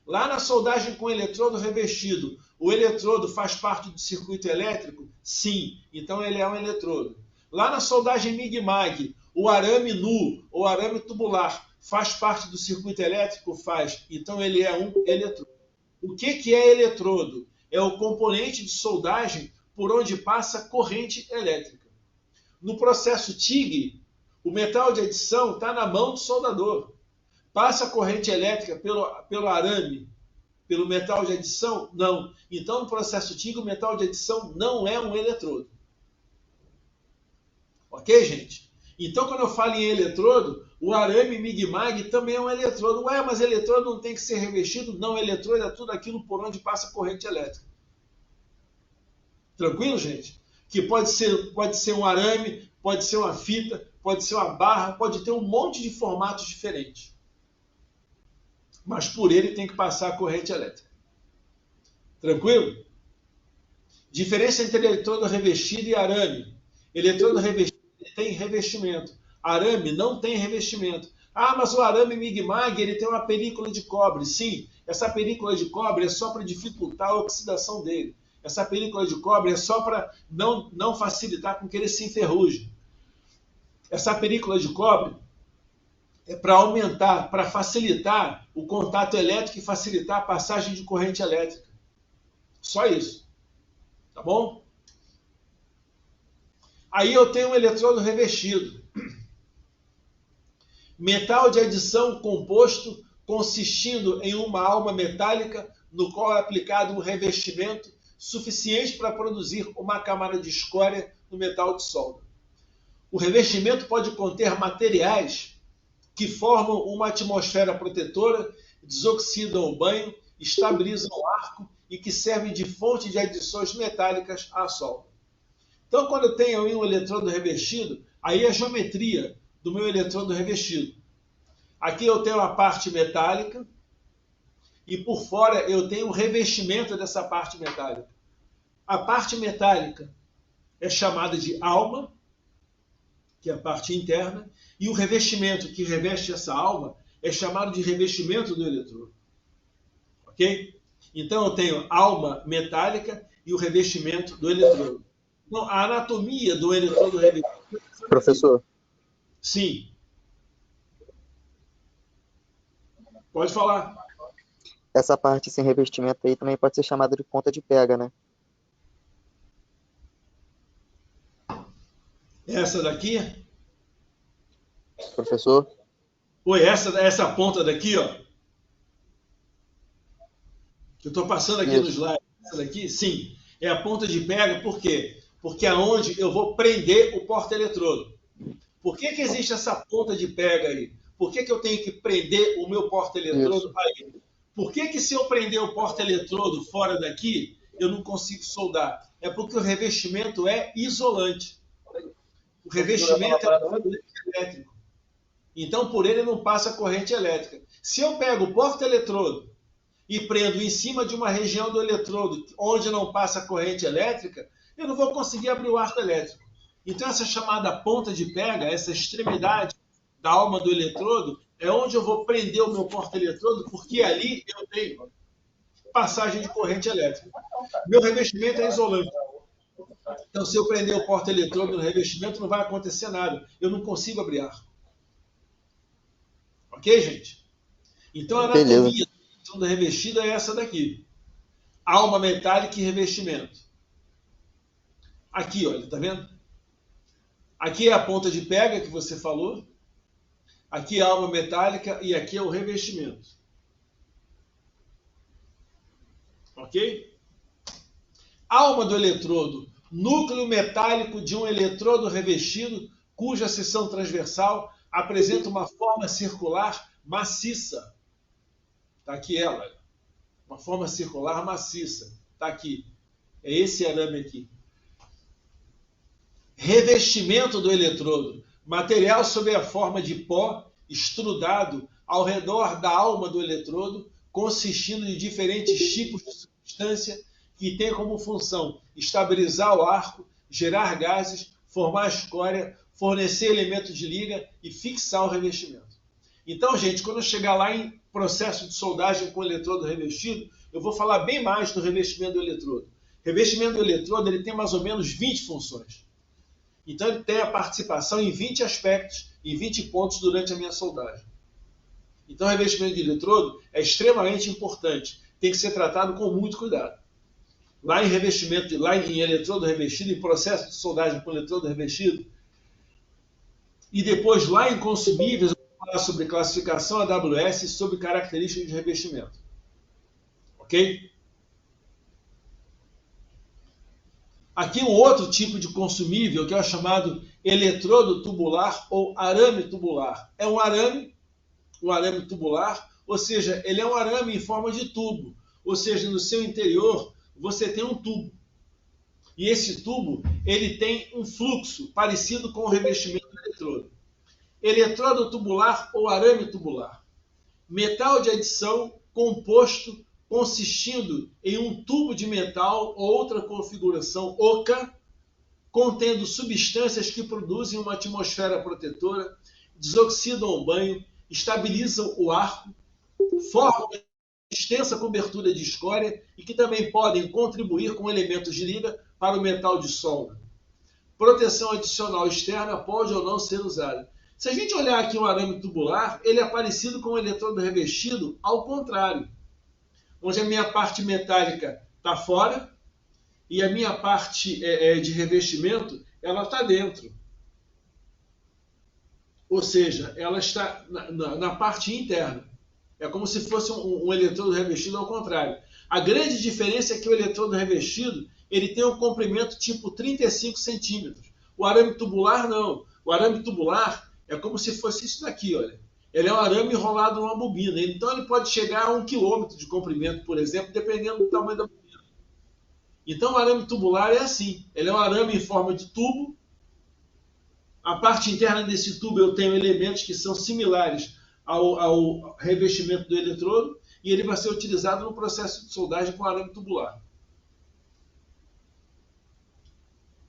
Lá na soldagem com eletrodo revestido, o eletrodo faz parte do circuito elétrico? Sim. Então, ele é um eletrodo. Lá na soldagem Mig-Mag, o arame nu ou arame tubular faz parte do circuito elétrico? Faz. Então, ele é um eletrodo. O que é eletrodo? É o componente de soldagem por onde passa corrente elétrica. No processo TIG, o metal de adição está na mão do soldador. Passa corrente elétrica pelo arame, pelo metal de adição? Não. Então, no processo TIG, o metal de adição não é um eletrodo. Ok, gente? Então, quando eu falo em eletrodo, o arame Mig-Mag também é um eletrodo. Ué, mas eletrodo não tem que ser revestido? Não, eletrodo é tudo aquilo por onde passa corrente elétrica. Tranquilo, gente? Que pode ser um arame, pode ser uma fita, pode ser uma barra, pode ter um monte de formatos diferentes. Mas por ele tem que passar a corrente elétrica. Tranquilo? Diferença entre eletrodo revestido e arame. Eletrodo revestido tem revestimento. Arame não tem revestimento. Ah, mas o arame Mig-Mag ele tem uma película de cobre. Sim, essa película de cobre é só para dificultar a oxidação dele. Essa película de cobre é só para não facilitar com que ele se enferruje. Essa película de cobre é para aumentar, para facilitar o contato elétrico e facilitar a passagem de corrente elétrica. Só isso. Tá bom? Aí eu tenho um eletrodo revestido. Metal de adição composto consistindo em uma alma metálica no qual é aplicado um revestimento suficiente para produzir uma camada de escória no metal de solda. O revestimento pode conter materiais que formam uma atmosfera protetora, desoxidam o banho, estabilizam o arco e que servem de fonte de adições metálicas à solda. Então, quando eu tenho um eletrodo revestido, aí é a geometria do meu eletrodo revestido. Aqui eu tenho a parte metálica e por fora eu tenho o revestimento dessa parte metálica. A parte metálica é chamada de alma, que é a parte interna, e o revestimento que reveste essa alma é chamado de revestimento do eletrodo. Ok? Então eu tenho alma metálica e o revestimento do eletrodo. Não, a anatomia do eletrodo revestido. Professor, Sim. Pode falar. essa parte sem revestimento aí também pode ser chamada de ponta de pega, né? Essa daqui. Professor? Oi, essa ponta daqui, ó. Que eu estou passando aqui no slide. Essa daqui, sim. É a ponta de pega, por quê? Porque é onde eu vou prender o porta-eletrodo. Por que existe essa ponta de pega aí? Por que eu tenho que prender o meu porta-eletrodo aí? Por que se eu prender o porta-eletrodo fora daqui, eu não consigo soldar? É porque o revestimento é isolante. O revestimento é isolante elétrico. Então, por ele não passa corrente elétrica. Se eu pego o porta-eletrodo e prendo em cima de uma região do eletrodo onde não passa corrente elétrica, eu não vou conseguir abrir o arco elétrico. Então, essa chamada ponta de pega, essa extremidade da alma do eletrodo, é onde eu vou prender o meu porta-eletrodo, porque ali eu tenho passagem de corrente elétrica. Meu revestimento é isolante. Então, se eu prender o porta-eletrodo no revestimento, não vai acontecer nada. Eu não consigo abrir arco. Ok, gente? Então, a anatomia do revestido é essa daqui. Alma metálica e revestimento. Aqui, olha, tá vendo? Aqui é a ponta de pega que você falou. Aqui é a alma metálica e aqui é o revestimento. Ok? Alma do eletrodo. Núcleo metálico de um eletrodo revestido, cuja seção transversal apresenta uma forma circular maciça. Está aqui ela. Uma forma circular maciça. Está aqui. É esse arame aqui. Revestimento do eletrodo. Material sob a forma de pó estrudado ao redor da alma do eletrodo, consistindo de diferentes tipos de substância que tem como função estabilizar o arco, gerar gases, formar escória, fornecer elementos de liga e fixar o revestimento. Então, gente, quando eu chegar lá em processo de soldagem com eletrodo revestido, eu vou falar bem mais do revestimento do eletrodo. O revestimento do eletrodo ele tem mais ou menos 20 funções. Então, ele tem a participação em 20 aspectos, em 20 pontos durante a minha soldagem. Então, o revestimento de eletrodo é extremamente importante. Tem que ser tratado com muito cuidado. Lá em eletrodo revestido, em processo de soldagem com eletrodo revestido, e depois lá em consumíveis, eu vou falar sobre classificação AWS e sobre características de revestimento. Ok? Aqui um outro tipo de consumível, que é o chamado eletrodo tubular ou arame tubular. É um arame tubular, ou seja, ele é um arame em forma de tubo. Ou seja, no seu interior você tem um tubo. E esse tubo ele tem um fluxo parecido com o revestimento do eletrodo. Eletrodo tubular ou arame tubular. Metal de adição composto consistindo em um tubo de metal ou outra configuração oca, contendo substâncias que produzem uma atmosfera protetora, desoxidam o banho, estabilizam o arco, formam uma extensa cobertura de escória e que também podem contribuir com elementos de liga para o metal de solda. Proteção adicional externa pode ou não ser usada. Se a gente olhar aqui um arame tubular, ele é parecido com um eletrodo revestido ao contrário, onde a minha parte metálica está fora e a minha parte de revestimento ela está dentro. Ou seja, ela está na parte interna. É como se fosse um eletrodo revestido ao contrário. A grande diferença é que o eletrodo revestido ele tem um comprimento tipo 35 centímetros. O arame tubular não. O arame tubular é como se fosse isso daqui, olha. Ele é um arame enrolado numa bobina. Então ele pode chegar a 1 quilômetro de comprimento, por exemplo, dependendo do tamanho da bobina. Então o arame tubular é assim. Ele é um arame em forma de tubo. A parte interna desse tubo eu tenho elementos que são similares ao revestimento do eletrodo e ele vai ser utilizado no processo de soldagem com arame tubular.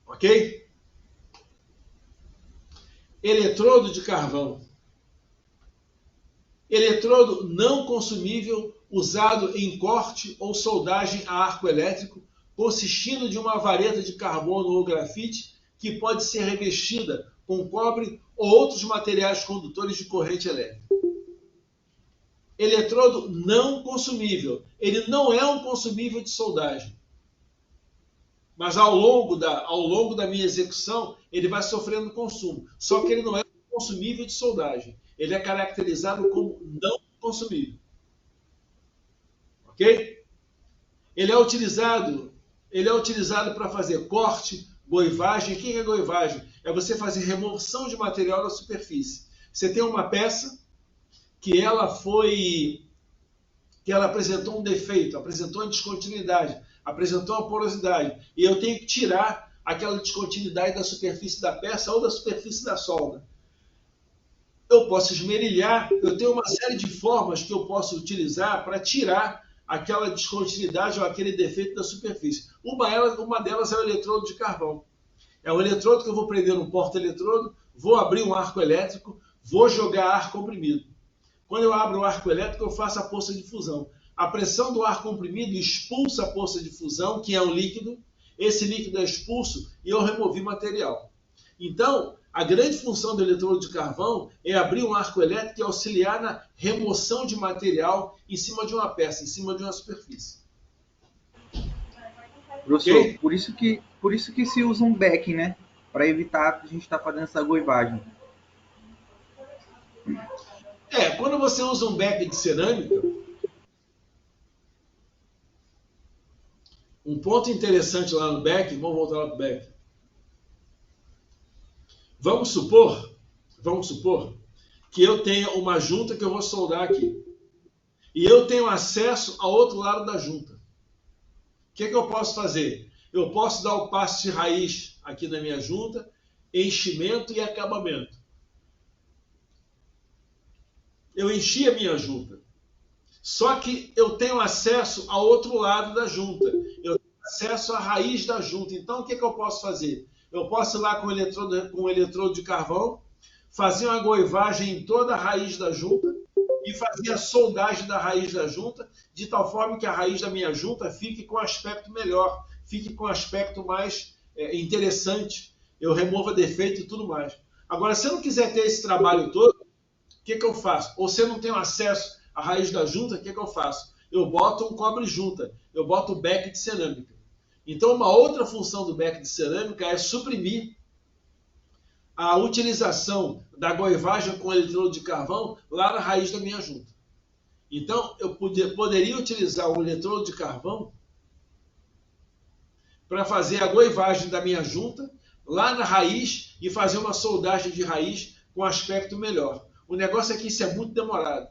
Ok? Eletrodo de carvão. Eletrodo não consumível usado em corte ou soldagem a arco elétrico, consistindo de uma vareta de carbono ou grafite que pode ser revestida com cobre ou outros materiais condutores de corrente elétrica. Eletrodo não consumível. Ele não é um consumível de soldagem. Mas ao longo da minha execução, ele vai sofrendo consumo. Só que ele não é um consumível de soldagem. Ele é caracterizado como não consumível. Ok? Ele é utilizado para fazer corte, goivagem. O que é goivagem? É você fazer remoção de material da superfície. Você tem uma peça que ela apresentou um defeito, apresentou uma descontinuidade, apresentou uma porosidade, e eu tenho que tirar aquela descontinuidade da superfície da peça ou da superfície da solda. Eu posso esmerilhar, eu tenho uma série de formas que eu posso utilizar para tirar aquela descontinuidade ou aquele defeito da superfície. Uma delas é o eletrodo de carvão. É o eletrodo que eu vou prender no porta-eletrodo, vou abrir um arco elétrico, vou jogar ar comprimido. Quando eu abro o arco elétrico, eu faço a poça de fusão. A pressão do ar comprimido expulsa a poça de fusão, que é um líquido. Esse líquido é expulso e eu removi material. Então, a grande função do eletrodo de carvão é abrir um arco elétrico e auxiliar na remoção de material em cima de uma peça, em cima de uma superfície. Professor, Ok? por isso que se usa um backing, né? Para evitar que a gente está fazendo essa goivagem. Quando você usa um beck de cerâmica, um ponto interessante lá no beck, vamos voltar lá para o beck. Vamos supor que eu tenha uma junta que eu vou soldar aqui. E eu tenho acesso ao outro lado da junta. O que eu posso fazer? Eu posso dar o passe de raiz aqui na minha junta, enchimento e acabamento. Eu enchi a minha junta. Só que eu tenho acesso ao outro lado da junta. Eu tenho acesso à raiz da junta. Então, o que eu posso fazer? Eu posso ir lá com o eletrodo de carvão, fazer uma goivagem em toda a raiz da junta e fazer a soldagem da raiz da junta, de tal forma que a raiz da minha junta fique com aspecto melhor, fique com aspecto mais interessante. Eu removo defeito e tudo mais. Agora, se eu não quiser ter esse trabalho todo, o que eu faço? Ou se eu não tenho acesso à raiz da junta, o que eu faço? Eu boto um cobre junta, eu boto o beck de cerâmica. Então, uma outra função do beck de cerâmica é suprimir a utilização da goivagem com eletrodo de carvão lá na raiz da minha junta. Então, eu poderia utilizar o eletrodo de carvão para fazer a goivagem da minha junta lá na raiz e fazer uma soldagem de raiz com aspecto melhor. O negócio é que isso é muito demorado.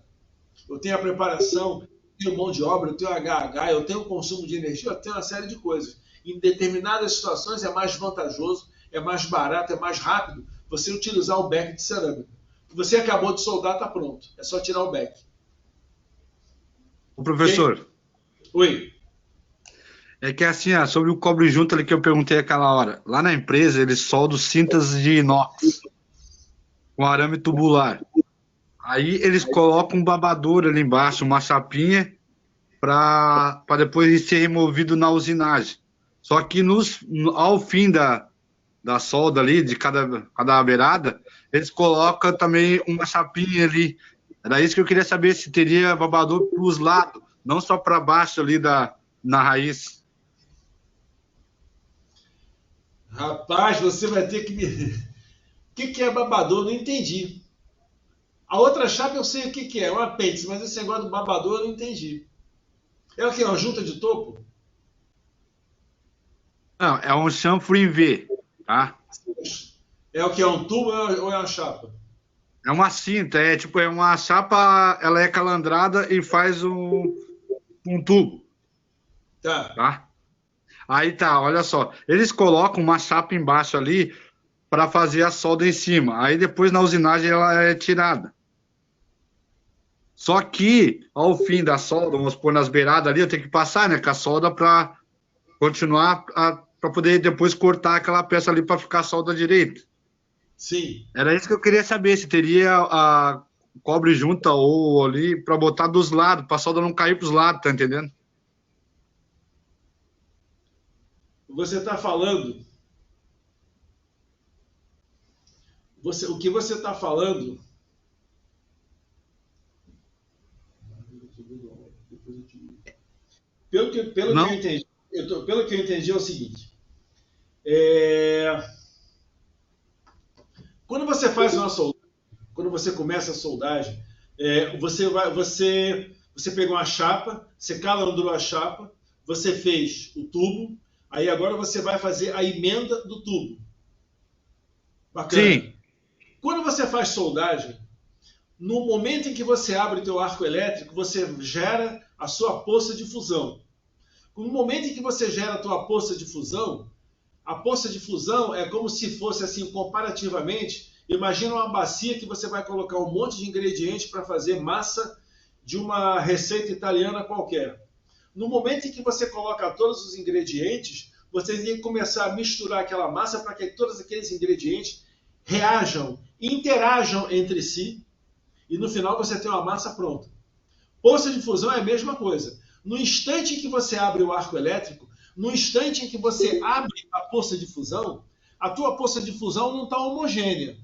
Eu tenho a preparação, eu tenho mão de obra, eu tenho HH, eu tenho consumo de energia, eu tenho uma série de coisas. Em determinadas situações é mais vantajoso, é mais barato, é mais rápido você utilizar o beck de cerâmica. Você acabou de soldar, está pronto. É só tirar o beck. O professor. Oi. É que assim, sobre o cobre junto ali que eu perguntei aquela hora. Lá na empresa, eles soldam cintas de inox com arame tubular. Aí eles colocam um babador ali embaixo, uma chapinha, para depois ser removido na usinagem. Só que ao fim da solda ali, de cada beirada, eles colocam também uma chapinha ali. Era isso que eu queria saber, se teria babador para os lados, não só para baixo ali na raiz. Rapaz, você vai ter que me... O que é babador? Não entendi. A outra chapa eu sei o que é, um apêndice, mas esse negócio do babador eu não entendi. É o que? Uma junta de topo? Não, é um chanfre em V, tá? É o que? É um tubo ou é uma chapa? É uma cinta, é uma chapa, ela é calandrada e faz um tubo. Tá? Aí tá, olha só. Eles colocam uma chapa embaixo ali para fazer a solda em cima. Aí depois na usinagem ela é tirada. Só que ao fim da solda, vamos pôr nas beiradas ali, eu tenho que passar, né, com a solda para continuar, para poder depois cortar aquela peça ali para ficar a solda direita. Sim. Era isso que eu queria saber, se teria a cobre junta ou ali para botar dos lados, para a solda não cair para os lados, tá entendendo? você está falando, o que você está falando, pelo que eu entendi é o seguinte, quando você faz uma soldagem, quando você começa a soldagem, você pegou uma chapa, você calandrou a chapa, você fez o tubo, aí agora você vai fazer a emenda do tubo. Bacana. Sim. Quando você faz soldagem, no momento em que você abre o teu arco elétrico, você gera a sua poça de fusão. No momento em que você gera a tua poça de fusão, a poça de fusão é como se fosse assim, comparativamente, imagina uma bacia que você vai colocar um monte de ingredientes para fazer massa de uma receita italiana qualquer. No momento em que você coloca todos os ingredientes, você tem que começar a misturar aquela massa para que todos aqueles ingredientes reajam, interajam entre si, e no final você tem uma massa pronta. Poça de fusão é a mesma coisa. No instante em que você abre o arco elétrico, no instante em que você abre a poça de fusão, a tua poça de fusão não está homogênea.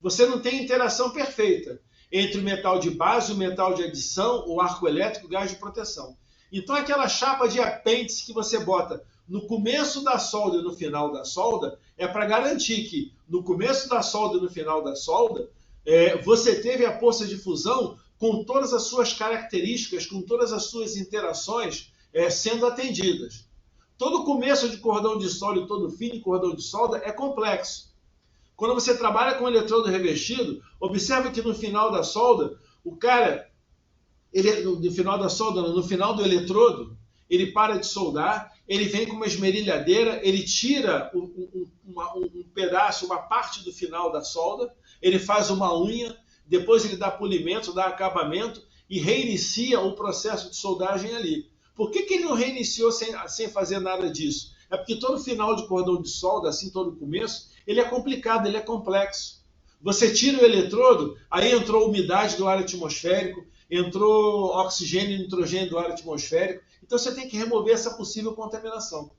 Você não tem interação perfeita entre o metal de base, o metal de adição, o arco elétrico, o gás de proteção. Então aquela chapa de apêndice que você bota no começo da solda e no final da solda, é para garantir que no começo da solda e no final da solda, você teve a poça de fusão com todas as suas características, com todas as suas interações sendo atendidas. Todo começo de cordão de solda e todo fim de cordão de solda é complexo. Quando você trabalha com eletrodo revestido, observa que no final da solda, o cara, no final do eletrodo, ele para de soldar, ele vem com uma esmerilhadeira, ele tira um pedaço, uma parte do final da solda, ele faz uma unha, depois ele dá polimento, dá acabamento e reinicia o processo de soldagem ali. Por que ele não reiniciou sem fazer nada disso? É porque todo final de cordão de solda, assim todo começo, ele é complicado, ele é complexo. Você tira o eletrodo, aí entrou umidade do ar atmosférico, entrou oxigênio e nitrogênio do ar atmosférico, então você tem que remover essa possível contaminação.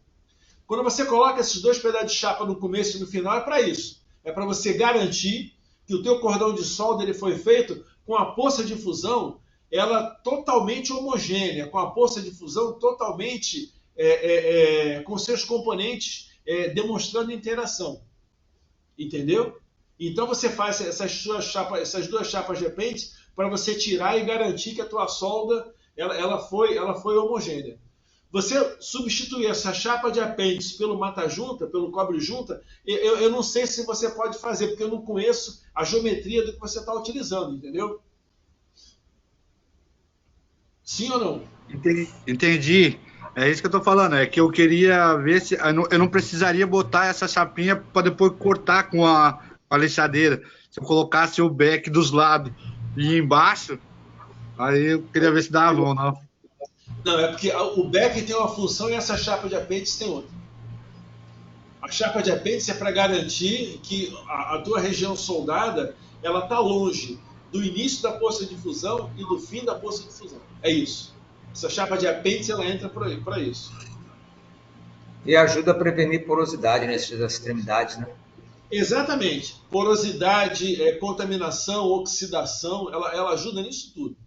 Quando você coloca esses dois pedaços de chapa no começo e no final, é para isso. É para você garantir que o teu cordão de solda ele foi feito com a poça de fusão ela totalmente homogênea, com a poça de fusão totalmente com seus componentes demonstrando interação. Entendeu? Então você faz essas duas chapas de apêndice para você tirar e garantir que a tua solda ela foi homogênea. Você substituir essa chapa de apêndice pelo mata-junta, pelo cobre-junta, eu não sei se você pode fazer, porque eu não conheço a geometria do que você está utilizando, entendeu? Sim ou não? Entendi. É isso que eu estou falando, é que eu queria ver se eu não precisaria botar essa chapinha para depois cortar com a lixadeira. Se eu colocasse o beck dos lados e embaixo, aí eu queria ver se dava ou não. Não, é porque o beck tem uma função e essa chapa de apêndice tem outra. A chapa de apêndice é para garantir que a tua região soldada ela está longe do início da poça de fusão e do fim da poça de fusão. É isso. Essa chapa de apêndice ela entra para isso. E ajuda a prevenir porosidade nessas extremidades, né? Exatamente. Porosidade, contaminação, oxidação, ela ajuda nisso tudo.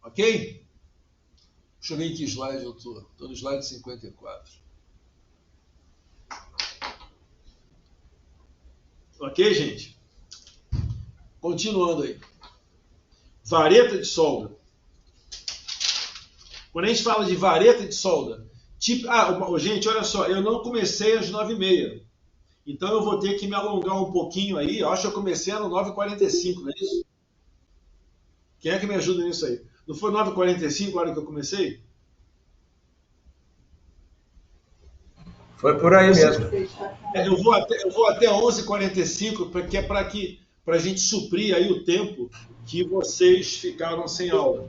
Ok? Deixa eu ver em que slide eu estou. Estou no slide 54. Ok, gente? Continuando aí. Vareta de solda. Quando a gente fala de vareta de solda, gente, olha só, eu não comecei às 9h30. Então eu vou ter que me alongar um pouquinho aí. Eu acho que eu comecei no 9h45, não é isso? Quem é que me ajuda nisso aí? Não foi 9h45 a hora que eu comecei? Foi por aí mesmo. Eu vou até 11h45, porque é para a gente suprir aí o tempo que vocês ficaram sem aula.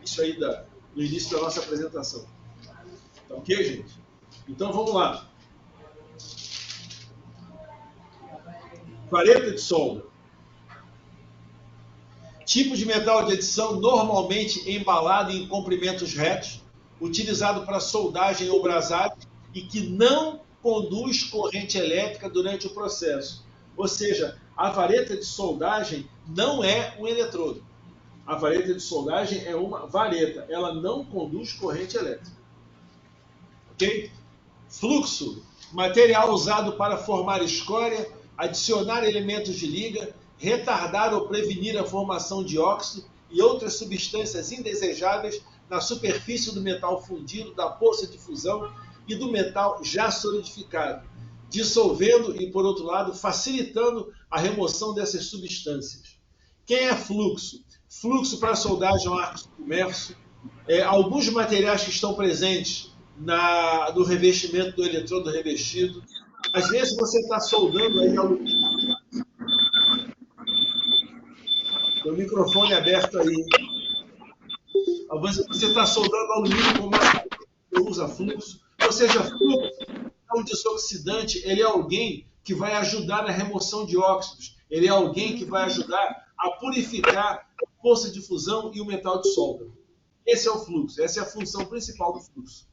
Isso aí no início da nossa apresentação. Tá ok, gente? Então vamos lá. Vareta de solda. Tipo de metal de adição normalmente embalado em comprimentos retos, utilizado para soldagem ou brazagem e que não conduz corrente elétrica durante o processo. Ou seja, a vareta de soldagem não é um eletrodo. A vareta de soldagem é uma vareta, ela não conduz corrente elétrica. Ok? Fluxo, material usado para formar escória, adicionar elementos de liga, retardar ou prevenir a formação de óxido e outras substâncias indesejáveis na superfície do metal fundido, da poça de fusão e do metal já solidificado, dissolvendo e, por outro lado, facilitando a remoção dessas substâncias. Quem é fluxo? Fluxo para soldagem ao arco submerso. Alguns materiais que estão presentes no revestimento do eletrodo revestido. Às vezes você está soldando aí alumínio. Tem o microfone aberto aí. Você está soldando alumínio com material que usa fluxo. Ou seja, fluxo é um desoxidante, ele é alguém que vai ajudar na remoção de óxidos. Ele é alguém que vai ajudar a purificar a poça de fusão e o metal de solda. Esse é o fluxo, essa é a função principal do fluxo.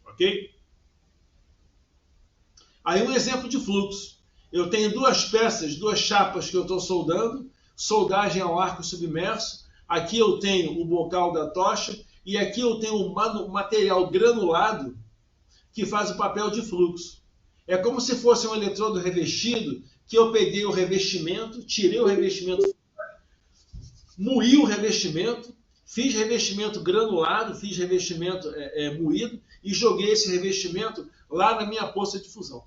Ok? Aí um exemplo de fluxo. Eu tenho duas peças, duas chapas que eu estou soldando, soldagem ao arco submerso. Aqui eu tenho o bocal da tocha e aqui eu tenho um material granulado que faz o papel de fluxo. É como se fosse um eletrodo revestido que eu peguei o revestimento, tirei o revestimento, moí o revestimento, fiz revestimento granulado, fiz revestimento moído e joguei esse revestimento lá na minha poça de fusão.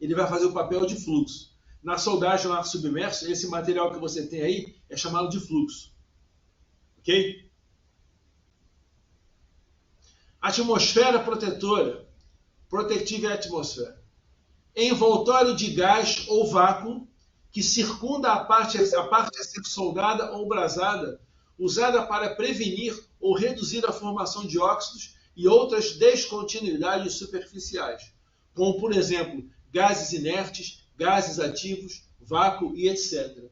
Ele vai fazer o papel de fluxo. Na soldagem no arco submerso, esse material que você tem aí é chamado de fluxo. Ok? Atmosfera protetora. Protective atmosphere. Envoltório de gás ou vácuo que circunda a parte a ser soldada ou brasada, usada para prevenir ou reduzir a formação de óxidos e outras descontinuidades superficiais, como, por exemplo, gases inertes, gases ativos, vácuo e etc.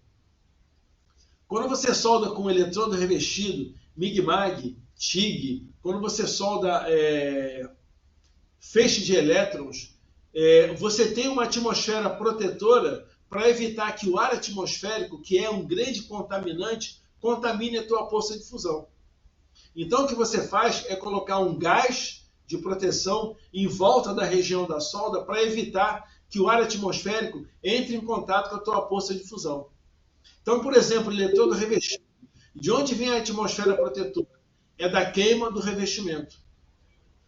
Quando você solda com eletrodo revestido, MIG-MAG, TIG, quando você solda feixe de elétrons, você tem uma atmosfera protetora para evitar que o ar atmosférico, que é um grande contaminante, contamine a tua poça de fusão. Então o que você faz é colocar um gás de proteção em volta da região da solda para evitar que o ar atmosférico entre em contato com a tua poça de fusão. Então, por exemplo, eletrodo revestido. De onde vem a atmosfera protetora? É da queima do revestimento.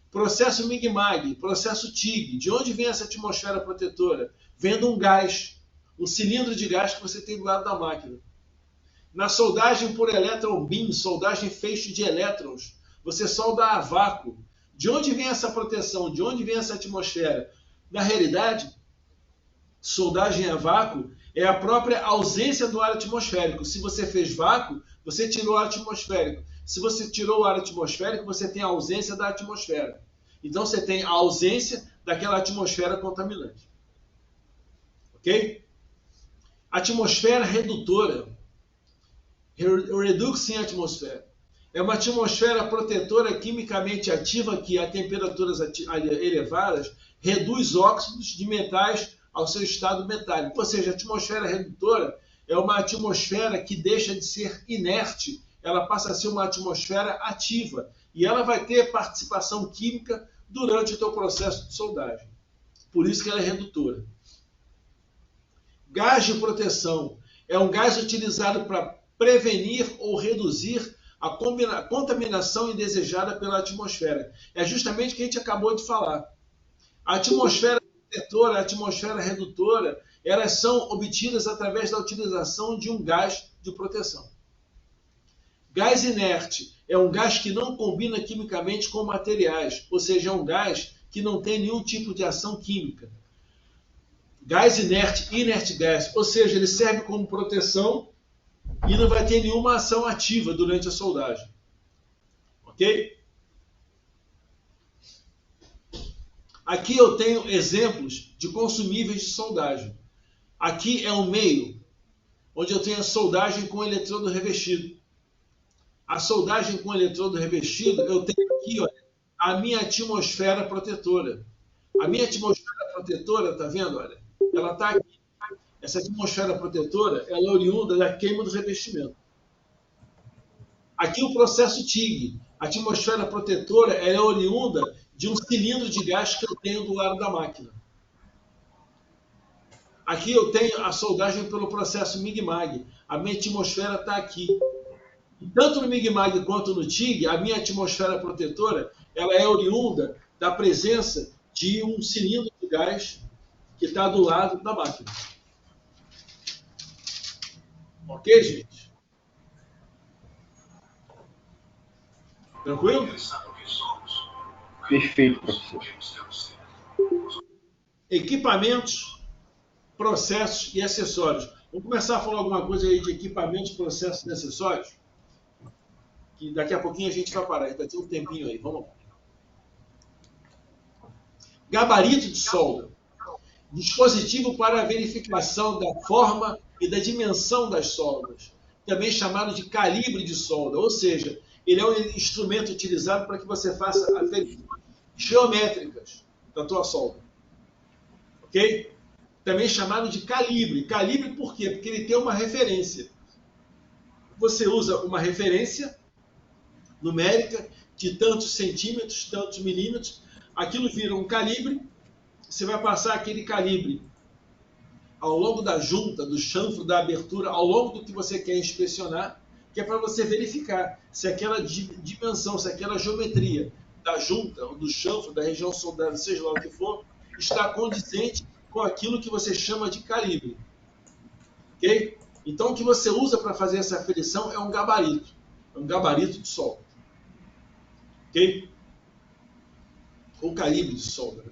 Processo MIG-MAG, processo TIG. De onde vem essa atmosfera protetora? Vem de um gás, um cilindro de gás que você tem do lado da máquina. Na soldagem por electron beam, soldagem feixe de elétrons, você solda a vácuo. De onde vem essa proteção? De onde vem essa atmosfera? Na realidade, soldagem a vácuo é a própria ausência do ar atmosférico. Se você fez vácuo, você tirou o ar atmosférico. Se você tirou o ar atmosférico, você tem a ausência da atmosfera. Então você tem a ausência daquela atmosfera contaminante. Ok? Atmosfera redutora. Reducing atmosphere. É uma atmosfera protetora quimicamente ativa que, a temperaturas elevadas, reduz óxidos de metais ao seu estado metálico. Ou seja, a atmosfera redutora é uma atmosfera que deixa de ser inerte, ela passa a ser uma atmosfera ativa. E ela vai ter participação química durante o teu processo de soldagem. Por isso que ela é redutora. Gás de proteção. É um gás utilizado para prevenir ou reduzir a contaminação indesejada pela atmosfera. É justamente o que a gente acabou de falar. A atmosfera protetora, a atmosfera redutora, elas são obtidas através da utilização de um gás de proteção. Gás inerte é um gás que não combina quimicamente com materiais, ou seja, é um gás que não tem nenhum tipo de ação química. Gás inerte, inert gas, ou seja, ele serve como proteção e não vai ter nenhuma ação ativa durante a soldagem. Ok? Aqui eu tenho exemplos de consumíveis de soldagem. Aqui é um meio onde eu tenho a soldagem com eletrodo revestido. a soldagem com eletrodo revestido, eu tenho aqui, olha, a minha atmosfera protetora. A minha atmosfera protetora, tá vendo? Olha, ela está aqui. Essa atmosfera protetora, ela é oriunda da queima do revestimento. Aqui o processo TIG. A atmosfera protetora, ela é oriunda de um cilindro de gás que eu tenho do lado da máquina. Aqui eu tenho a soldagem pelo processo MIG-MAG. A minha atmosfera está aqui. E tanto no MIG-MAG quanto no TIG, a minha atmosfera protetora, ela é oriunda da presença de um cilindro de gás que está do lado da máquina. Ok, gente? Tranquilo? Perfeito, professor. Equipamentos, processos e acessórios. Vamos começar a falar alguma coisa aí de equipamentos, processos e acessórios? Que daqui a pouquinho a gente vai parar. Ainda tem um tempinho aí. Vamos lá. Gabarito de solda. Dispositivo para a verificação da forma e da dimensão das soldas. Também chamado de calibre de solda. Ou seja, ele é um instrumento utilizado para que você faça aferições geométricas da tua solda. Ok? Também chamado de calibre. Calibre por quê? Porque ele tem uma referência. Você usa uma referência numérica de tantos centímetros, tantos milímetros. Aquilo vira um calibre. Você vai passar aquele calibre ao longo da junta, do chanfro, da abertura, ao longo do que você quer inspecionar, que é para você verificar se aquela dimensão, se aquela geometria da junta, do chanfro, da região soldada, seja lá o que for, está condizente com aquilo que você chama de calibre. Ok? Então, o que você usa para fazer essa aferição é um gabarito. É um gabarito de solda. Ok? Ou calibre de solda.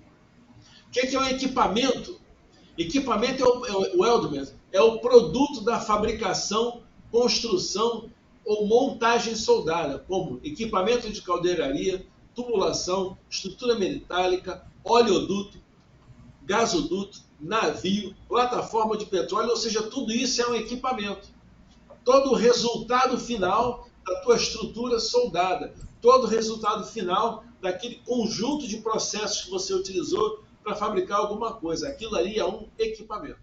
O que é um equipamento? Equipamento é o Eldman, é o produto da fabricação, construção ou montagem soldada, como equipamento de caldeiraria, tubulação, estrutura metálica, oleoduto, gasoduto, navio, plataforma de petróleo, ou seja, tudo isso é um equipamento. Todo o resultado final da tua estrutura soldada, todo o resultado final daquele conjunto de processos que você utilizou para fabricar alguma coisa. Aquilo ali é um equipamento.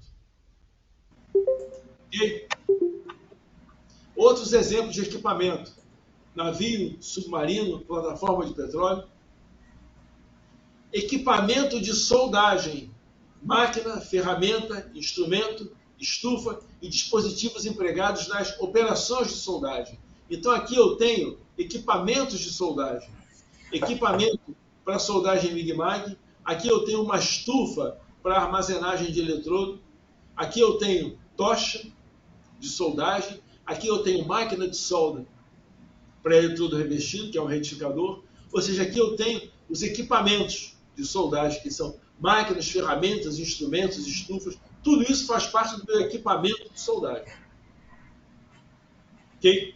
E outros exemplos de equipamento: navio, submarino, plataforma de petróleo. Equipamento de soldagem: máquina, ferramenta, instrumento, estufa e dispositivos empregados nas operações de soldagem. Então aqui eu tenho equipamentos de soldagem. Equipamento para soldagem MIG-MAG. Aqui eu tenho uma estufa para armazenagem de eletrodo. Aqui eu tenho tocha de soldagem. Aqui eu tenho máquina de solda para eletrodo revestido, que é um retificador. Ou seja, aqui eu tenho os equipamentos de soldagem, que são máquinas, ferramentas, instrumentos, estufas. Tudo isso faz parte do meu equipamento de soldagem. Ok?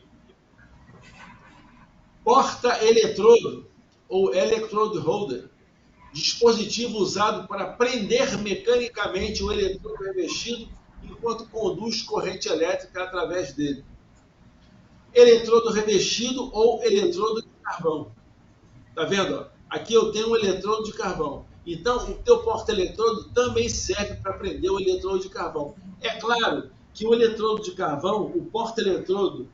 Porta-eletrodo, ou electrode holder. Dispositivo usado para prender mecanicamente o eletrodo revestido enquanto conduz corrente elétrica através dele. Eletrodo revestido ou eletrodo de carvão. Tá vendo? Aqui eu tenho um eletrodo de carvão. Então, o teu porta-eletrodo também serve para prender o eletrodo de carvão. É claro que o eletrodo de carvão, o porta-eletrodo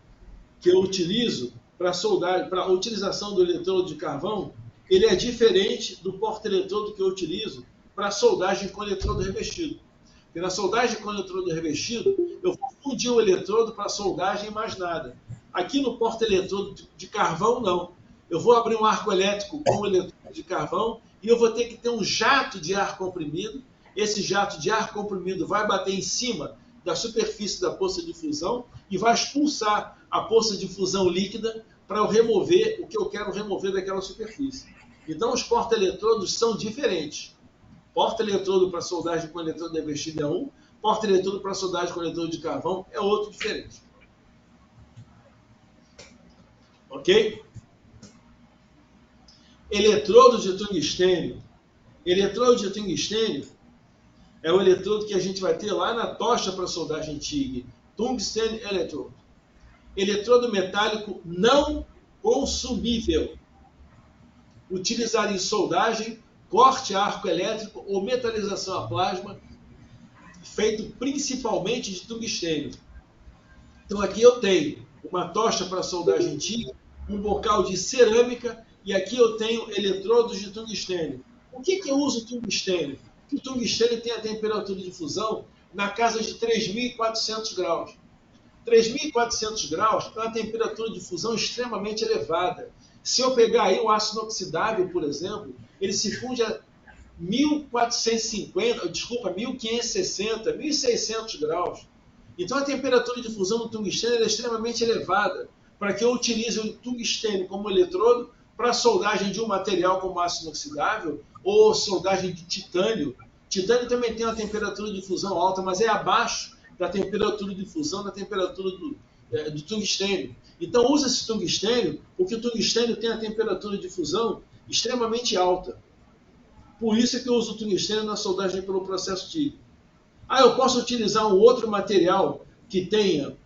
que eu utilizo para soldar, para a utilização do eletrodo de carvão, ele é diferente do porta-eletrodo que eu utilizo para soldagem com eletrodo revestido. Porque na soldagem com eletrodo revestido, eu vou fundir o eletrodo para soldagem e mais nada. Aqui no porta-eletrodo de carvão, não. Eu vou abrir um arco elétrico com o eletrodo de carvão e eu vou ter que ter um jato de ar comprimido. Esse jato de ar comprimido vai bater em cima da superfície da poça de fusão e vai expulsar a poça de fusão líquida para eu remover o que eu quero remover daquela superfície. Então, os porta-eletrodos são diferentes. Porta-eletrodo para soldagem com eletrodo revestido é um, porta-eletrodo para soldagem com eletrodo de carvão é outro diferente. Ok? Eletrodo de tungstênio. Eletrodo de tungstênio é o eletrodo que a gente vai ter lá na tocha para soldagem TIG. Tungsten electrode. eletrodo metálico não consumível, utilizado em soldagem, corte a arco elétrico ou metalização a plasma, feito principalmente de tungstênio. Então aqui eu tenho uma tocha para soldagem TIG, um bocal de cerâmica e aqui eu tenho eletrodos de tungstênio. Por que eu uso tungstênio? Porque o tungstênio tem a temperatura de fusão na casa de 3.400 graus. 3.400 graus é uma temperatura de fusão extremamente elevada. Se eu pegar aí o ácido inoxidável, por exemplo, ele se funde a 1.450, desculpa, 1.560, 1.600 graus. Então a temperatura de fusão do tungstênio é extremamente elevada para que eu utilize o tungstênio como eletrodo para soldagem de um material como ácido inoxidável ou soldagem de titânio. Titânio também tem uma temperatura de fusão alta, mas é abaixo da temperatura de fusão, da temperatura do tungstênio. Então usa esse tungstênio porque o tungstênio tem a temperatura de fusão extremamente alta. Por isso é que eu uso o tungstênio na soldagem pelo processo TIG. Eu posso utilizar um outro material que tenha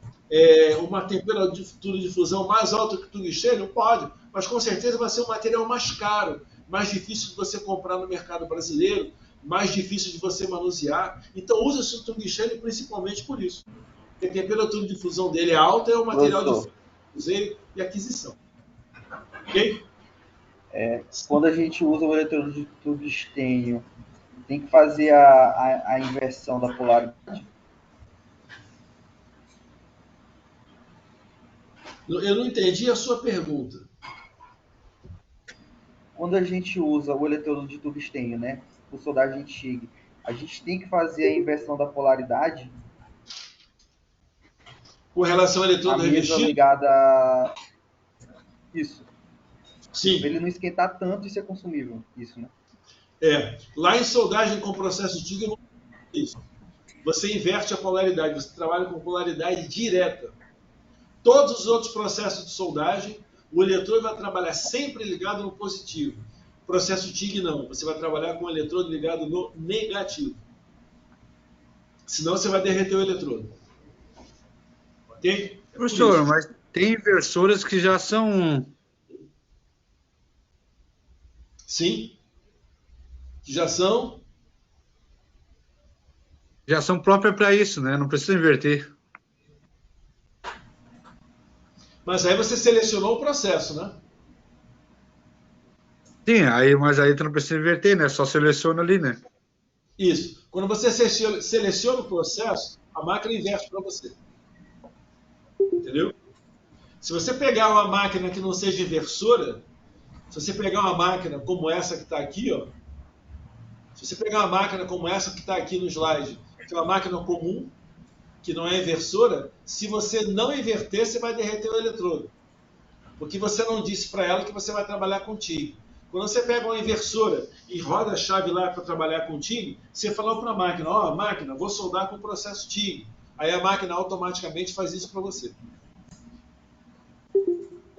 uma temperatura de fusão mais alta que o tungstênio? Pode, mas com certeza vai ser um material mais caro, mais difícil de você comprar no mercado brasileiro, mais difícil de você manusear. Então usa-se o tungstênio principalmente por isso. Porque a temperatura de fusão dele é alta, é o material de useio e aquisição. Ok? Quando a gente usa o eletrodo de tungstênio, tem que fazer a inversão da polaridade? Eu não entendi a sua pergunta. Quando a gente usa o eletrodo de tungstênio, né, por soldagem TIG, a gente tem que fazer a inversão da polaridade? Com relação ao eletrodo revestido? Ligada a... Isso. Sim. Para ele não esquentar tanto e ser consumível. Isso, né? Lá em soldagem com processo TIG, não é isso. Você inverte a polaridade, você trabalha com polaridade direta. Todos os outros processos de soldagem, o eletrodo vai trabalhar sempre ligado no positivo. Processo TIG não, você vai trabalhar com o eletrodo ligado no negativo. Senão você vai derreter o eletrodo. Ok? Professor, mas tem inversoras que já são... Sim. Já são próprias para isso, né? Não precisa inverter. Mas aí você selecionou o processo, né? Sim, mas aí tu não precisa inverter, né? Só seleciona ali, né? Isso. Quando você seleciona o processo, a máquina inverte para você. Entendeu? Se você pegar uma máquina que não seja inversora, se você pegar uma máquina como essa que está aqui, ó, se você pegar uma máquina como essa que está aqui no slide, que é uma máquina comum, que não é inversora, se você não inverter, você vai derreter o eletrodo. Porque você não disse para ela que você vai trabalhar com TIG. Quando você pega uma inversora e roda a chave lá para trabalhar com TIG, você falou para a máquina, máquina, vou soldar com o processo TIG. Aí a máquina automaticamente faz isso para você.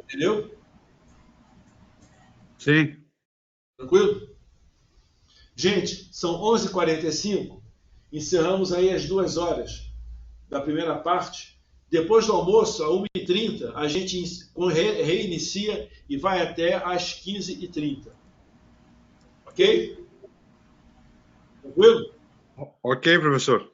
Entendeu? Sim. Tranquilo? Gente, são 11h45. Encerramos aí as 2 horas da primeira parte. Depois do almoço, às 1h30, a gente reinicia e vai até às 15h30. Ok? Tranquilo? Ok, professor.